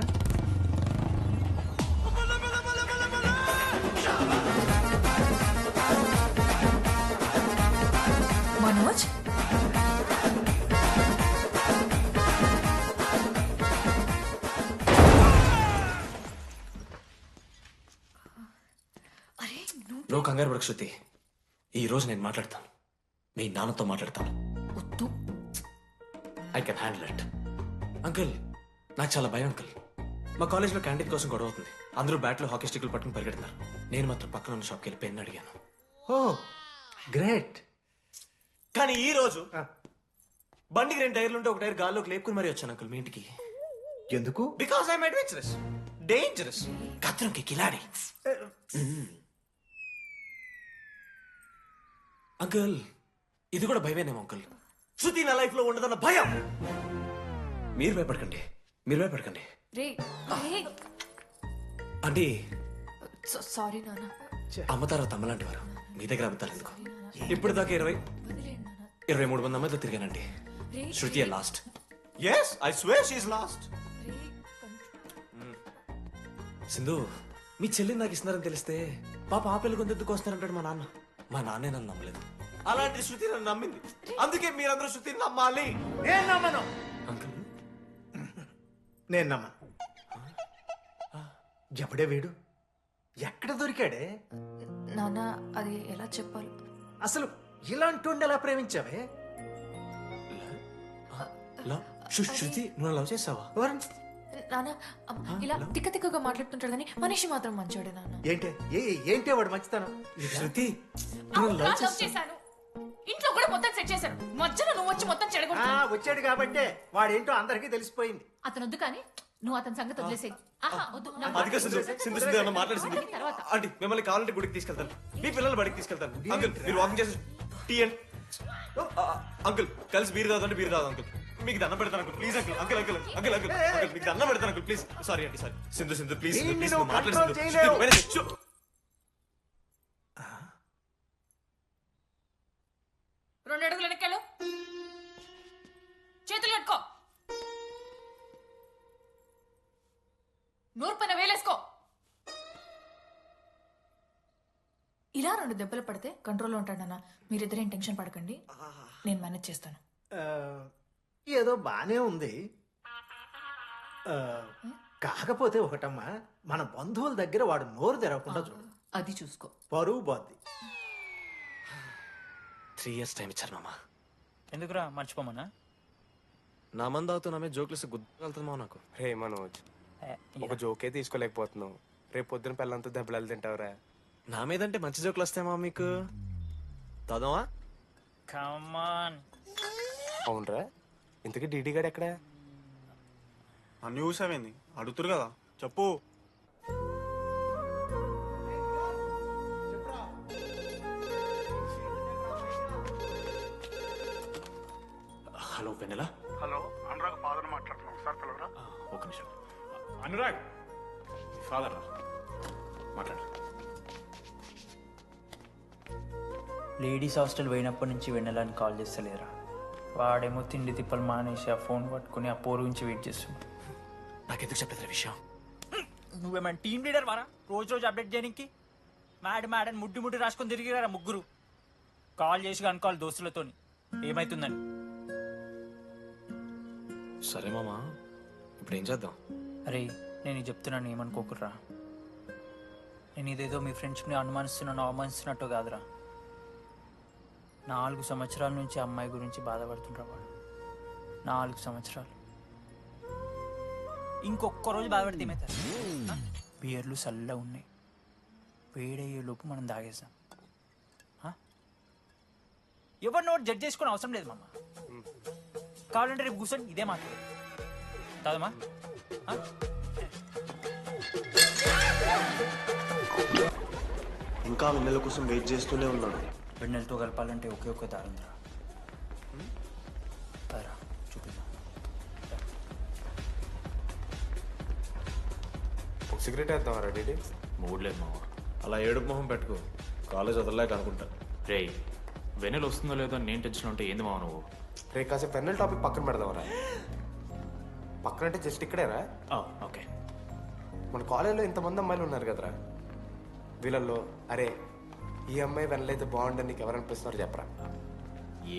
మనోజ్. నువ్వు కంగారు పడకు శృతి. ఈ రోజు నేను మాట్లాడతాను. మీ నాన్నతో మాట్లాడతాను. I can handle it. Uncle, నాకు చాలా భయం అంకుల్. మా కాలేజ్లో క్యాంటీన్ కోసం గొడవ అవుతుంది. అందరూ బ్యాట్లో హాకీ స్టిక్లు పట్టుకుని పరిగెడుతున్నారు. నేను మాత్రం పక్కన ఉన్న షాప్కి వెళ్ళి పెన్ అడిగాను. ఓ గ్రేట్. కానీ ఈ రోజు బండికి 2 టైర్లు ఉంటే ఒక టైర్ గాల్లోకి లేపుకుని మరీ వచ్చాను అంకుల్ మీ ఇంటికి. ఎందుకు? బికాస్ ఐఎమ్ అడ్వెంచరస్, డేంజరస్, కత్రంకి కిలాడి. అంకుల్, ఇది కూడా భయమేనేమో అంకుల్. శృతి నా లైఫ్ లో ఉండదన్న భయం. మీరు భయపడకండి, మీరు భయపడకండి. అంటే సారీ నాన్న. అమ్మతారా తమ్మలాంటి వారు మీ దగ్గర అబద్ధాలు ఎందుకు? ఇప్పుడు దాకా 23 మంది అమ్మాయితో తిరిగానండి. Shruti last. Yes, I swear she is last. Sindhu, మీ చెల్లిని నాకు ఇస్తున్నారని తెలిస్తే పాప ఆ పెళ్లి కొంతెత్తుకు వస్తారంటాడు మా నాన్న. మా నాన్నే నన్ను నమ్మలేదు. అలాంటి శృతి నన్ను నమ్మింది. అందుకే మీరందరూ శృతిని నమ్మాలి. నేను నమ్మను. అంకుల్ నేను నమ్మను. ఎప్పుడే వీడు ఎక్కడ దొరికాడే? నాన్న అది ఎలా చెప్పాలి? అసలు ఇలాంటి ఎలా ప్రేమించావే? శృతి నువ్వు లవ్ చేసావా? నాన్న ఇలా తిక్క తిక్కగా మాట్లాడుతుంటాడు కానీ మనిషి మాత్రం మంచోడే నాన్న. ఏంటే వాడు మంచితనం? శృతి లవ్ చేశాను, ఇంట్లో కూడా మొత్తం సెట్ చేశాను, మధ్యలో నువ్వు వచ్చి మొత్తం చెడగొట్టావు. వచ్చాడు కాబట్టే వాడేంటో అందరికీ తెలిసిపోయింది. అతను వద్దు కానీ నువ్వు అతని సంగతి వదిలేసేయి. అదిగా సింధు అన్న మాట్లాడుతుంది. ఆంటీ మిమ్మల్ని కావాలంటే గుడికి తీసుకెళ్తాను, మీ పిల్లలు బడికి తీసుకెళ్తాను. అంకుల్ మీరు వాకింగ్ చేసి టీ అండ్ అంకుల్ కలిసి బీర్ తాగుతుంటే బీర్ తాగు అంకుల్. మీకు దండం పెడతాను uncle please uncle. Uncle uncle uncle uncle uncle మీకు దండం పెడతాను అంకుల్ ప్లీజ్. సారీ అండి సారీ. సింధు ప్లీజ్ ప్లీజ్ మాట్లాడుతుంది. 2 అడుగులు వెనక్కాలు, చేతులు కట్టుకో, నూరు పైన వేలేసుకో. ఇలా 2 దెబ్బలు పడితే కంట్రోల్లో ఉంటాడన్నా. మీరిద్దరేం టెన్షన్ పడకండి, నేను మేనేజ్ చేస్తాను. ఏదో బానే ఉంది. కాకపోతే ఒకటమ్మా, మన బంధువుల దగ్గర వాడు నోరు తెరవకుండా చూడు. అది చూసుకో, పరువు బాద్ది. 3 years టైం ఇచ్చారు మామ. ఎందుకురా మర్చిపోమన్నా? నా మంది అవుతూ నా మీద జోకులు గుర్తుకెళ్తుంది మామ నాకు. రే మనోజ్, ఒక జోకే తీసుకోలేకపోతున్నావు, రేపు పొద్దున పిల్లలంతా దెబ్బలు తింటావురా. నా మీదంటే మంచి జోకులు వస్తాయమా మీకు? తాదామా? కమాన్. అవునరా, ఇంతకీ డీడీ గారు ఎక్కడా? అన్ని చూసావేంది? అడుగుతురు కదా చెప్పు. హలో వెన్నెలా. హలో, అనురాగ్ ఫాదర్ మాట్లాడుతున్నాం సార్, పిలవరా? ఒక నిమిషం. అనురాగ్ ఫాదర్ రా, మాట్లాడు. లేడీస్ హాస్టల్ పోయినప్పటి నుంచి వెన్నెలని కాల్ చేస్తలేరా? వాడేమో తిండి తిప్పలు మానేసి ఆ ఫోన్ పట్టుకుని ఆ పోరు గురించి వెయిట్ చేస్తున్నాడు. నాకెందుకు చెప్పేది విషయం? నువ్వేమైనా టీం లీడర్ వారా రోజు అప్డేట్ చేయడానికి? మ్యాడని ముడ్డి రాసుకొని తిరిగిరారా ముగ్గురు. కాల్ చేసి అనుకోవాలి దోస్తులతోని ఏమైతుందని. సరే మామా, ఇప్పుడు ఏం చేద్దాం? అరే నేను చెప్తున్నాను, ఏమనుకోకుర్రా. నేను ఇదేదో మీ ఫ్రెండ్స్ని అవమానిస్తున్నట్టు కాదురా. 4 సంవత్సరాల నుంచి అమ్మాయి గురించి బాధపడుతుండ్రా వాడు. 4 సంవత్సరాలు. ఇంకొక్క రోజు బాధపడితే ఏమవుతారు? బియర్లు చల్లగా ఉన్నాయి, వేడయ్యే లోపు మనం తాగేసాం. ఎవరిని ఒకటి జడ్జ్ చేసుకుని అవసరం లేదు మామ. కావాలంటే రేపు కూర్చొని ఇదే మాట్లాడు కాదమ్మా. ఇంకా వెన్నెల కోసం వెయిట్ చేస్తూనే ఉన్నాడు. వెన్నెలతో కలపాలంటే ఒకే ఒక్క దారుందిరా. చూపిద్దాం. ఒక సిగరెట్ వేద్దాం రా డీడీ. మూడ్ లేదు మామ. అలా ఏడుపు మొహం పెట్టుకో, కాలేజ్ వదలలేక అనుకుంటా. రే వెన్నెల వస్తుందో లేదో నేను టెన్షన్ ఉంటే ఏంది మావ నువ్వు? రే కాసేపు పెన్నెల టాపిక్ పక్కన పెడదాంరా. పక్కన అంటే జస్ట్ ఇక్కడేరా. ఓకే. మన కాలేజ్లో ఇంతమంది అమ్మాయిలు ఉన్నారు కదరా, వీళ్ళల్లో అరే ఈ అమ్మాయి వెనలైతే బాగుండని నీకు ఎవరు అనిపిస్తున్నారు చెప్పరా?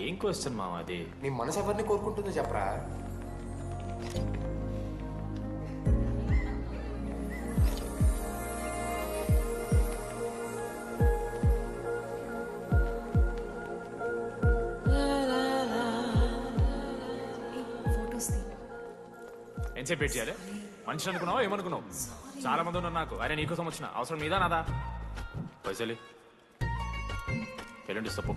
ఏం క్వశ్చన్ మామ అది? నీ మనసు ఎవరిని కోరుకుంటుందో చెప్పరా? ఎంతసేపు వెయిట్ చేయాలి? మనిషి అనుకున్నావు ఏమనుకున్నావు? చాలా మంది ఉన్నారు నాకు. అరే నీకోసం వచ్చిన అవసరం మీదా నాదా? పైసలి ఎల్లుండి సప్పు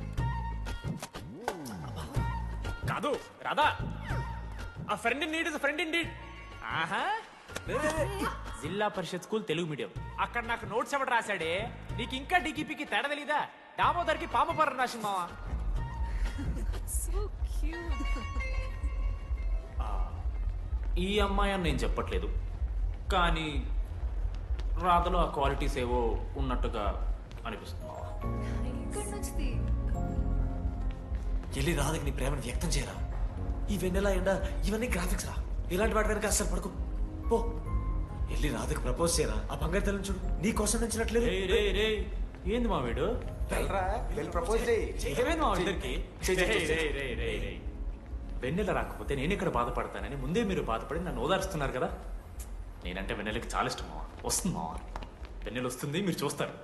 కాదు రాదా? ఆ friend in need is friend in need. ఆహా, జిల్లా పరిషత్ స్కూల్ తెలుగు మీడియం. అక్కడ నాకు నోట్స్ ఎవడు రాశాడే? నీకు ఇంకా డికిపికి తేడా తెలీదా? దామోదర్కి పామపర్ర రాసింది మావా. ఈ అమ్మాయి అని నేను చెప్పట్లేదు, కానీ రాధలో ఆ క్వాలిటీస్ ఏవో ఉన్నట్టుగా అనిపిస్తుంది. వెళ్ళి రాధకి నీ ప్రేమను వ్యక్తం చేయరా. ఈ వెన్నెల ఎండ ఇవన్నీ గ్రాఫిక్స్ రా. ఇలాంటి వాటి వెనక అస్సలు పడుకో. పో వెళ్ళి రాధకి ప్రపోజ్ చేయరా. ఆ బంగారు తల్లిని చూడు, నీ కోసం నచ్చినట్లేదు. ఏంది మా వీడు వెళ్ళరా వెళ్ళి ప్రపోజ్ చేయి. ఏమైంది మా ఇద్దరికి వెన్నెల రాకపోతే నేను ఇక్కడ బాధపడతానని ముందే మీరు బాధపడి నన్ను ఓదారుస్తున్నారు కదా. నేనంటే వెన్నెలకి చాలా ఇష్టం మావా. వస్తుంది మావా, వెన్నెల వస్తుంది, మీరు చూస్తారు.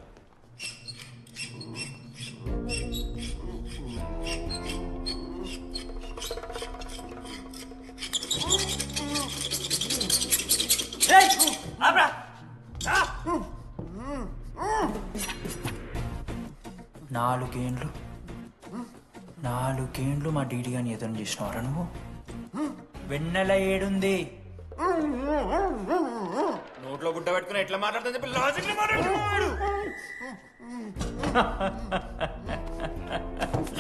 నాలుగేండ్లు మా డీడీ గాని ఎదురు చేసినవారా నువ్వు? వెన్నెల ఏడుంది? నోట్లో గుడ్డ పెట్టుకుని ఎట్లా మాట్లాడుతా చెప్పి లాజిక్ మాట్లాడుతున్నాడు.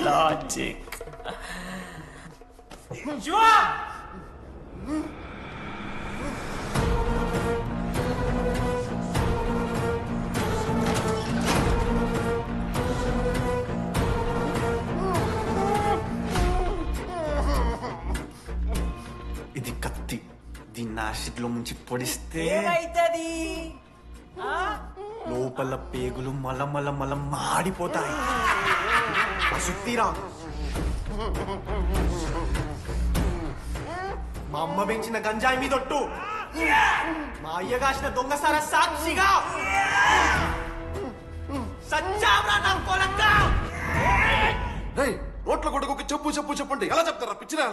లాజిక్ ఇది కత్తి, దీన్ని యాసిడ్లో ముంచి పొడిస్తే ఏమైతది? లోపల పేగులు మల మాడిపోతాయి. అశుద్ధిరా. మా అమ్మ పెంచిన గంజాయి మీదొట్టు, మా అయ్య కాసిన దొంగసార సాక్షిగా సచ్చావ్రా నా కొలంగా. నోట్ల కొడుకు చెప్పు చెప్పు చెప్పండి ఎలా చెప్తారా పిచ్చిరా?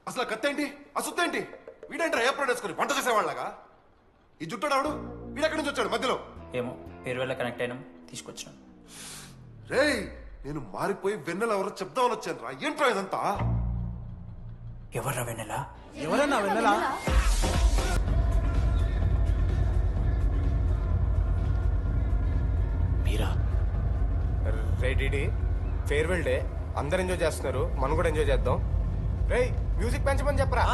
అసలు కత్తేంటి అసుత్తేంటి? వీడేంట్రా ఏప్రిల్ వేసుకుని వంట చేసేవాళ్ళగా? ఈ జుట్టాడు వీడెక్కడి నుంచి వచ్చాడు మధ్యలో? ఏమో పేరు వల్ల కనెక్ట్ అయినాం, తీసుకొచ్చినాం. రేయ్ నేను మారిపోయి వెన్నెల ఎవరో చెప్దామని వచ్చాను రా. ఏంట్రా ఇదంతా? ఎవర్రా వెన్నెల? ఎవరన్నా వెన్నెల? మీరా? రేడి ఫేర్వెల్ డే, అందరు ఎంజాయ్ చేస్తున్నారు, మనం కూడా ఎంజాయ్ చేద్దాం. రేయ్ మ్యూజిక్ పెంచమని చెప్పరా.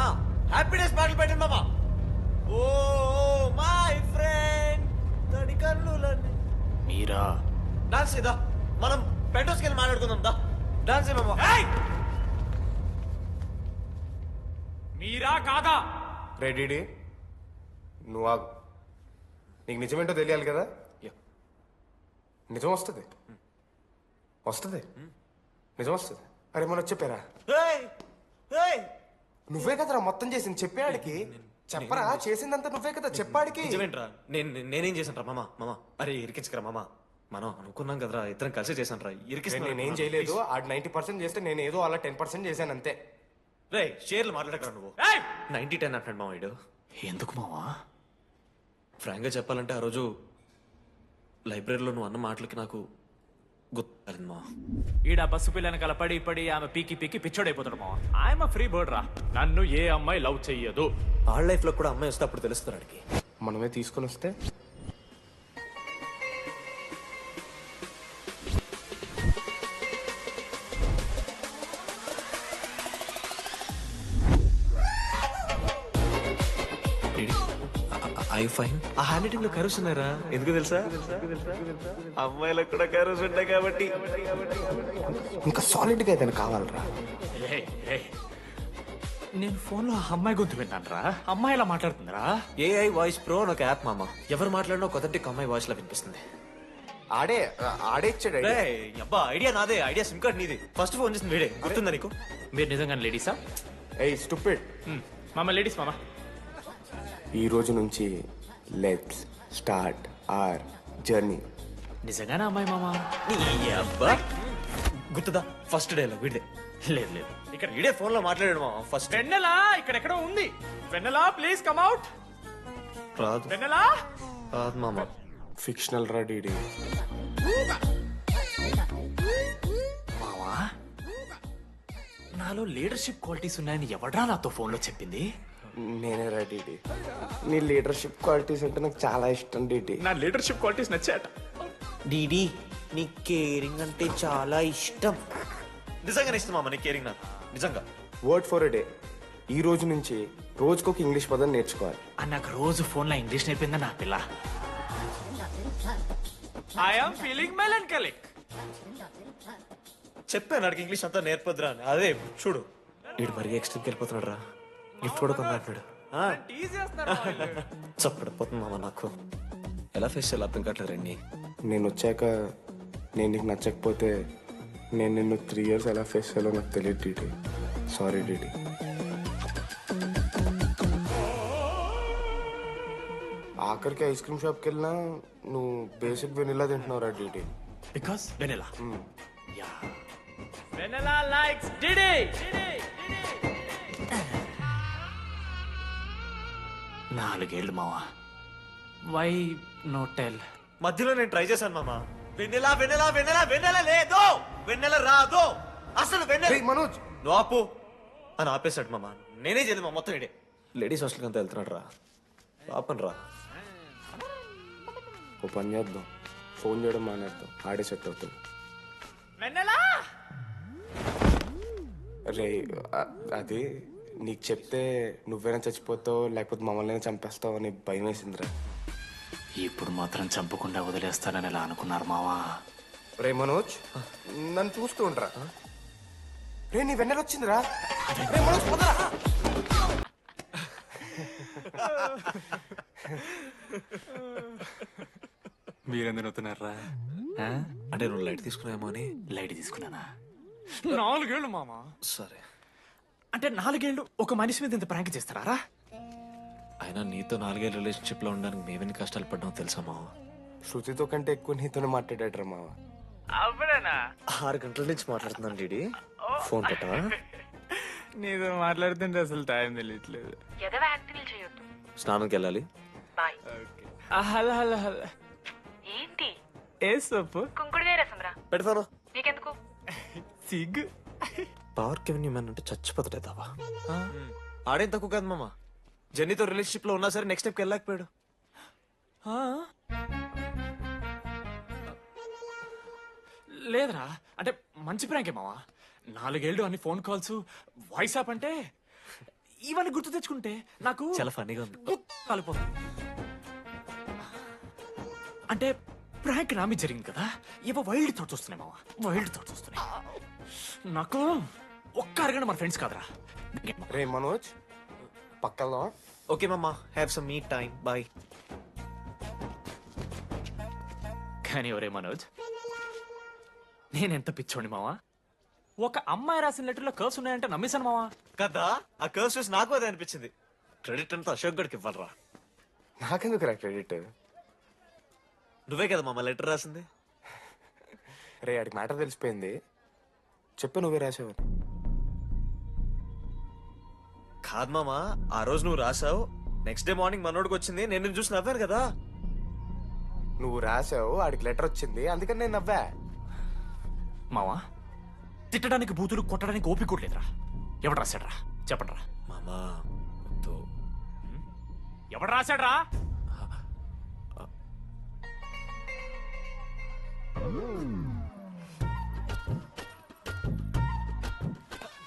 హ్యాపీనెస్ పాటలు పెట్టండి మామా. ఓ మై ఫ్రెండ్ తడి కన్నులన్నీ. మీరా? డాన్స్ చేద్దాం, మనం పెట్రోస్కి వెళ్ళి మాట్లాడుకుందాం. దా డాన్స్ మామా. మీరా కాదా? రెడీ నువ్వు ఆగు. నీకు నిజమేంటో తెలియాలి కదా. నిజం వస్తుంది వస్తుంది నిజం వస్తుంది. అరే మొన్న చెప్పారా? నువ్వే కదరా మొత్తం చేసింది చెప్పాడికి. చెప్పరా చేసిందంతా నువ్వే కదా చెప్పాడికి. నిజమేంట్రా? నేనేం చేశాను రా మామా? మామా అరే ఇరికించకరా మామా. మనం అనుకున్నాం కదరా, ఇద్దరం కలిసి చేశాను రా. నేనేం చేయలేదు. ఆడు 90% చేస్తే నేను ఏదో అలా 10% చేశాను అంతే. రే షేర్లు మాట్లాడకరా నువ్వు. 90-10 అంటాడు మామ వీడు. ఎందుకు మావా? ఫ్రాంక్గా చెప్పాలంటే ఆ రోజు లైబ్రరీలో నువ్వు అన్న మాటలకి నాకు గుర్తులేదు మా. ఈడ బస్సు పిల్లని కలపడి పడి ఆమె పీకి పిచ్చోడైపోతాడు మావా. ఆయమ ఫ్రీ బర్డ్ రా. నన్ను ఏ అమ్మాయి లవ్ చెయ్యదు. ఆళ్ళ లైఫ్ లో కూడా అమ్మాయి వస్తే అప్పుడు తెలుస్తుంది వాడికి. మనమే తీసుకొని వస్తే ఐ ఫైన్. ఆ హ్యాండ్ రైటింగ్ లో కరోస్ ఉన్నారా? ఎందుకు తెలుసా? అమ్మాయిలకు కూడా కరోస్ ఉంటాయి కాబట్టి. ఇంకా సాలిడ్ గా ఏదైనా కావాలరా. నేను ఫోన్ లో అమ్మాయి గొంతు విన్నాను రా. అమ్మాయి ఇలా మాట్లాడుతుందిరా. ఏఐ వాయిస్ ప్రో అని ఒక యాప్ మామ. ఎవరు మాట్లాడినా ఒక అథెంటిక్ అమ్మాయి వాయిస్ లా వినిపిస్తుంది. ఆడే ఇచ్చాడు అబ్బా. ఐడియా నాదే. ఐడియా సిమ్ కార్డ్ నీది. ఫస్ట్ ఫోన్ చేసింది వీడే. గుర్తుందా నీకు? మీరు నిజంగా లేడీసా? ఏయ్ స్టూపిడ్. మామ లేడీస్ మామ. ఈ రోజు నుంచి లెట్స్ స్టార్ట్ అవర్ జర్నీ. నిజంగానే అమ్మాయి మామ? అబ్బా గుర్తుదా? ఫస్ట్ డే లో వీడిదే. లేదు ఇక్కడ వీడే ఫోన్ లో మాట్లాడాడు మామ. ఫస్ట్ వెన్నెలా ఇక్కడెక్కడో ఉంది. వెన్నెలా ప్లీజ్ కమ్ అవుట్. రాదు. వెన్నెలా రాదు మామ. ఫిక్షనల్ రా డీడీ. మావా నాలో లీడర్షిప్ క్వాలిటీస్ ఉన్నాయని ఎవడ్రా నాతో ఫోన్ లో చెప్పింది? నేనే రా డీడీ. నీ లీడర్షిప్ క్వాలిటీస్ అంటే నాకు చాలా ఇష్టం డీడీ. నా లీడర్షిప్ క్వాలిటీస్ నచ్చాట. డీడీ నీ కేరింగ్ అంటే చాలా ఇష్టం. నిజంగానే ఇష్టం మామ నీ కేరింగ్ నాకు. నిజంగా. Word for a day. ఈ రోజు నుంచి రోజుకొక ఇంగ్లీష్ పదం నేర్చుకోవాలి. నాకు రోజు ఫోన్ లో ఇంగ్లీష్ నేర్పిందా నా పిల్ల. I'm feeling melancholic. చెప్పాను నాకు ఇంగ్లీష్ అంతా నేర్పొద్దురా అని. అదే చూడు వీడు మరీ ఎక్స్ట్రీమ్కి వెళ్ళిపోతున్నాడు రా. గిఫ్ట్ కూడా కొన్నాడు. చప్పడిపోతుంది మామ నాకు. ఎలా ఫేస్ చేయాలి అర్థం కావట్లేదు రండి. నేను వచ్చాక నేను నీకు నచ్చకపోతే నేను నిన్ను 3 years ఎలా ఫేస్ చేయాలో నాకు తెలియదు డీడీ. Sorry DD. ఆఖరికి ఐస్ క్రీమ్ షాప్కి వెళ్ళినా నువ్వు బేసిక్ వెనిలా తింటున్నావురా DD. Because vanilla. Vennela likes DD. 4 ఏళ్ళు మావా. Why no tell? మధ్యలో నేను ట్రై చేశాను మామ. వెన్నెల వెన్నెల వెన్నెల వెన్నెల లేదు, వెన్నెల రాదు అసలు. వెన్నెల మనోజ్ నువ్వు ఆపు అని ఆపేశాడు మామ. నేనే చేయలేదు మా మొత్తం ఇడే. లేడీస్ హాస్టల్కి అంతా వెళ్తున్నాడు రా. పాపం రా. ఓ పని చేద్దాం, ఫోన్ చేయడం మానేద్దాం, ఆడే సెట్ అవుతుంది. వెన్నెలా రే అది నీకు చెప్తే నువ్వైనా చచ్చిపోతావు లేకపోతే మమ్మల్ని చంపేస్తావు అని భయం వేసిందిరా. ఇప్పుడు మాత్రం చంపకుండా వదిలేస్తానని ఎలా అనుకున్నారు మావా? రే మనోజ్ నన్ను చూస్తూ ఉంటారా? రే నీ వెన్నెల వచ్చిందిరా. రే మనోజ్ పోదరా. మీరెందుకు నవ్వుతున్నారా? అంటే నువ్వు లైట్ తీసుకున్నామో అని. లైట్ తీసుకున్నానా? 4 ఏళ్ళు మామా. సరే అంటే 4 ఏళ్ళు ఒక మనిషి మీద ఇంత ప్రాంక్ చేస్తారా? అయినా నీతో 4 ఏళ్ళ రిలేషన్షిప్ లో ఉండడానికి మేమెన్ని కష్టాలు పడ్డామో తెలుసా మావ? శృతితో కంటే ఎక్కువ నీతోనే మాట్లాడాడరా మావ. అవునా? 6 గంటల నుంచి మాట్లాడుతున్నాను డీడీ. ఫోన్ పెట్టవా? నీతో మాట్లాడుతుంటే అసలు టైం తెలియట్లేదు. ఎదవ యాక్టింగ్ చేయొద్దు. స్నానంకి వెళ్ళాలి. బాయ్. Hello hello hello. ఏంటి? ఏ సొప్పు? కుంకుడుగాయ రసం రా. పెడతాను. నీకెందుకు? సిగ్గు. పవర్ కెవెన్ మ్యాన్ అంటే చచ్చిపోతాడే దావా. ఆడేం తక్కువ కాదు మామ. జెన్నీతో రిలేషన్షిప్ లో ఉన్నా సరే నెక్స్ట్ స్టెప్కి వెళ్ళలేకపోయాడు. లేదురా, అంటే మంచి ప్రాంకే మావా. 4 ఏళ్ళు అన్ని ఫోన్ కాల్స్, వాయిస్ యాప్ అంటే ఇవన్నీ గుర్తు తెచ్చుకుంటే నాకు చాలా ఫన్నీగా ఉంది. కాలిపోతుంది. అంటే ప్రాంక్ నా మీద జరిగింది కదా, ఏవో వైల్డ్ థాట్స్ వస్తున్నాయి మావా. వైల్డ్ థాట్స్ వస్తున్నాయి నాకు. ఒక్క అరగంట మన ఫ్రెండ్స్ కాదురా. రే మనోజ్ పక్కలో. ఓకే మామ, have some me time. Bye. కానీ ఒరే మనోజ్, నేనెంత పిచ్చోండి మావా. ఒక అమ్మాయి రాసిన లెటర్లో కర్వ్స్ ఉన్నాయంటే నమ్మేశాను మావా. కదా, ఆ కర్వ్స్ చూసి నాకు అదే అనిపించింది. క్రెడిట్ అంతా అశోక్ గడికి ఇవ్వాలరా. నాకెందుకు రా క్రెడిట్? నువ్వే కదా మామ లెటర్ రాసింది. రే ఆడికి మ్యాటర్ తెలిసిపోయింది. చెప్పు నువ్వే రాసావు. కాదు మామ, ఆ రోజు నువ్వు రాసావు. నెక్స్ట్ డే మార్నింగ్ మనోడికి వచ్చింది. నేను నిన్ను చూసి నవ్వాను కదా. నువ్వు రాసావు, ఆడికి లెటర్ వచ్చింది, అందుకని నేను నవ్వా. మావా, తిట్టడానికి బూతులు కొట్టడానికి ఓపిక కూడా లేదురా. ఎవడు రాశాడ్రా చెప్పండి రా. మామా ఎవడు రాశాడ్రా?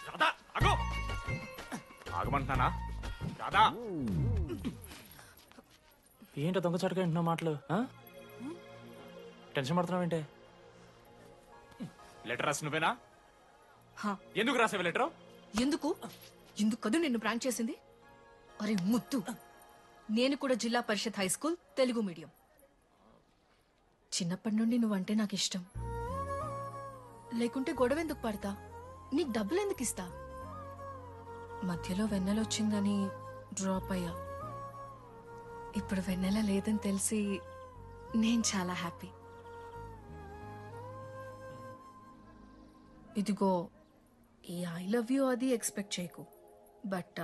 రాధా అగో, ఆగమంటున్నానా? రాధా ఏంటో దొంగచాటుగా వింటున్నా మాటలు? టెన్షన్ పడుతున్నావేంటే? లెటర్ రాసి నువ్వేనా? ఎందుకు రాసావు లెటర్? ఎందుకు కదూ నిన్ను ప్రాంక్ చేసింది? అరే ముద్దు, నేను కూడా జిల్లా Parishad high school Telugu medium. చిన్నప్పటి నుండి నువ్వంటే నాకు ఇష్టం. లేకుంటే గొడవ ఎందుకు పడతా? నీకు డబ్బులు ఎందుకు ఇస్తా? మధ్యలో వెన్నెల వచ్చిందని డ్రాప్ అయ్యా. ఇప్పుడు వెన్నెల లేదని తెలిసి నేను చాలా హ్యాపీ. ఇదిగో ఈ ఐ లవ్ యూ అది ఎక్స్పెక్ట్ చేయకు, బట్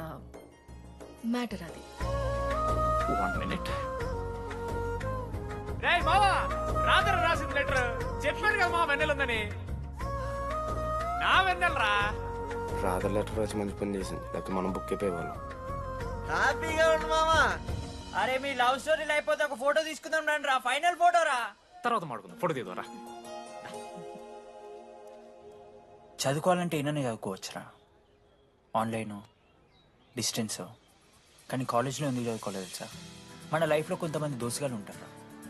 మ్యాటర్ అది. 1 minute. రే మావా, రాత్రి రాసింది లెటర్. చెప్పాను కదా మా వెన్నెల ఉందని. నా వెన్నెలరా. రాధ లెటర్ రాసి మంచి పని చేసింది, లేకపోతే మనం బుక్ అయిపోయేవాళ్ళం. హ్యాపీగా ఉండు మామా. అరే మీ లవ్ స్టోరీ అయిపోతే ఒక ఫోటో తీసుకుందాం రండి రా. ఫైనల్ ఫోటో రా. తర్వాత మాడుకుందాం. ఫోటో తీద్దాం. చదువుకోవాలంటే ఏమైనా చదువుకోవచ్చురా, ఆన్లైన్ డిస్టెన్స్. కానీ కాలేజ్లో ఎందుకు చదువుకోలేదు తెలుసా? మన లైఫ్లో కొంతమంది దోస్తుగాలు ఉంటారు.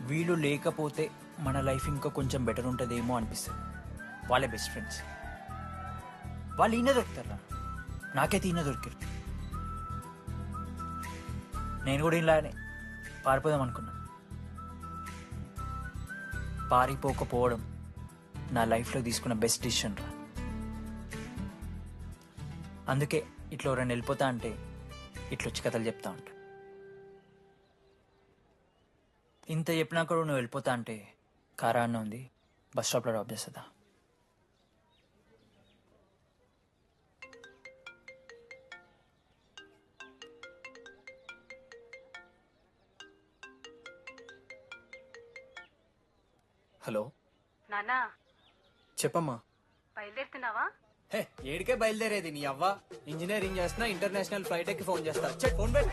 వీళ్ళు లేకపోతే మన లైఫ్ ఇంకా కొంచెం బెటర్ ఉంటుందేమో అనిపిస్తుంది. వాళ్ళే బెస్ట్ ఫ్రెండ్స్. వాళ్ళు ఈయన దొరుకుతారా, నాకైతే ఈయన దొరికారు. నేను కూడా ఇలానే పారిపోదాం అనుకున్నా. పారిపోకపోవడం నా లైఫ్లో తీసుకున్న బెస్ట్ డిసిషన్ రా. అందుకే ఇట్లా ఎవరైనా వెళ్ళిపోతా అంటే ఇట్లొచ్చి కథలు చెప్తా ఉంటా. ఇంత చెప్పినా కూడా నువ్వు వెళ్ళిపోతా అంటే కారా అన్న ఉంది, బస్ స్టాప్లో డ్రాప్ చేస్తుందా? హలో నానా చెప్పమ్మా. బయలుదేరుతున్నావా? హే ఏడికే బయలుదేరేది నీ అవ్వ. ఇంజనీరింగ్ చేస్తున్నా, ఇంటర్నేషనల్ ఫ్లైట్ ఎక్కి ఫోన్ చేస్తా. చెక్ ఫోన్ పెట్.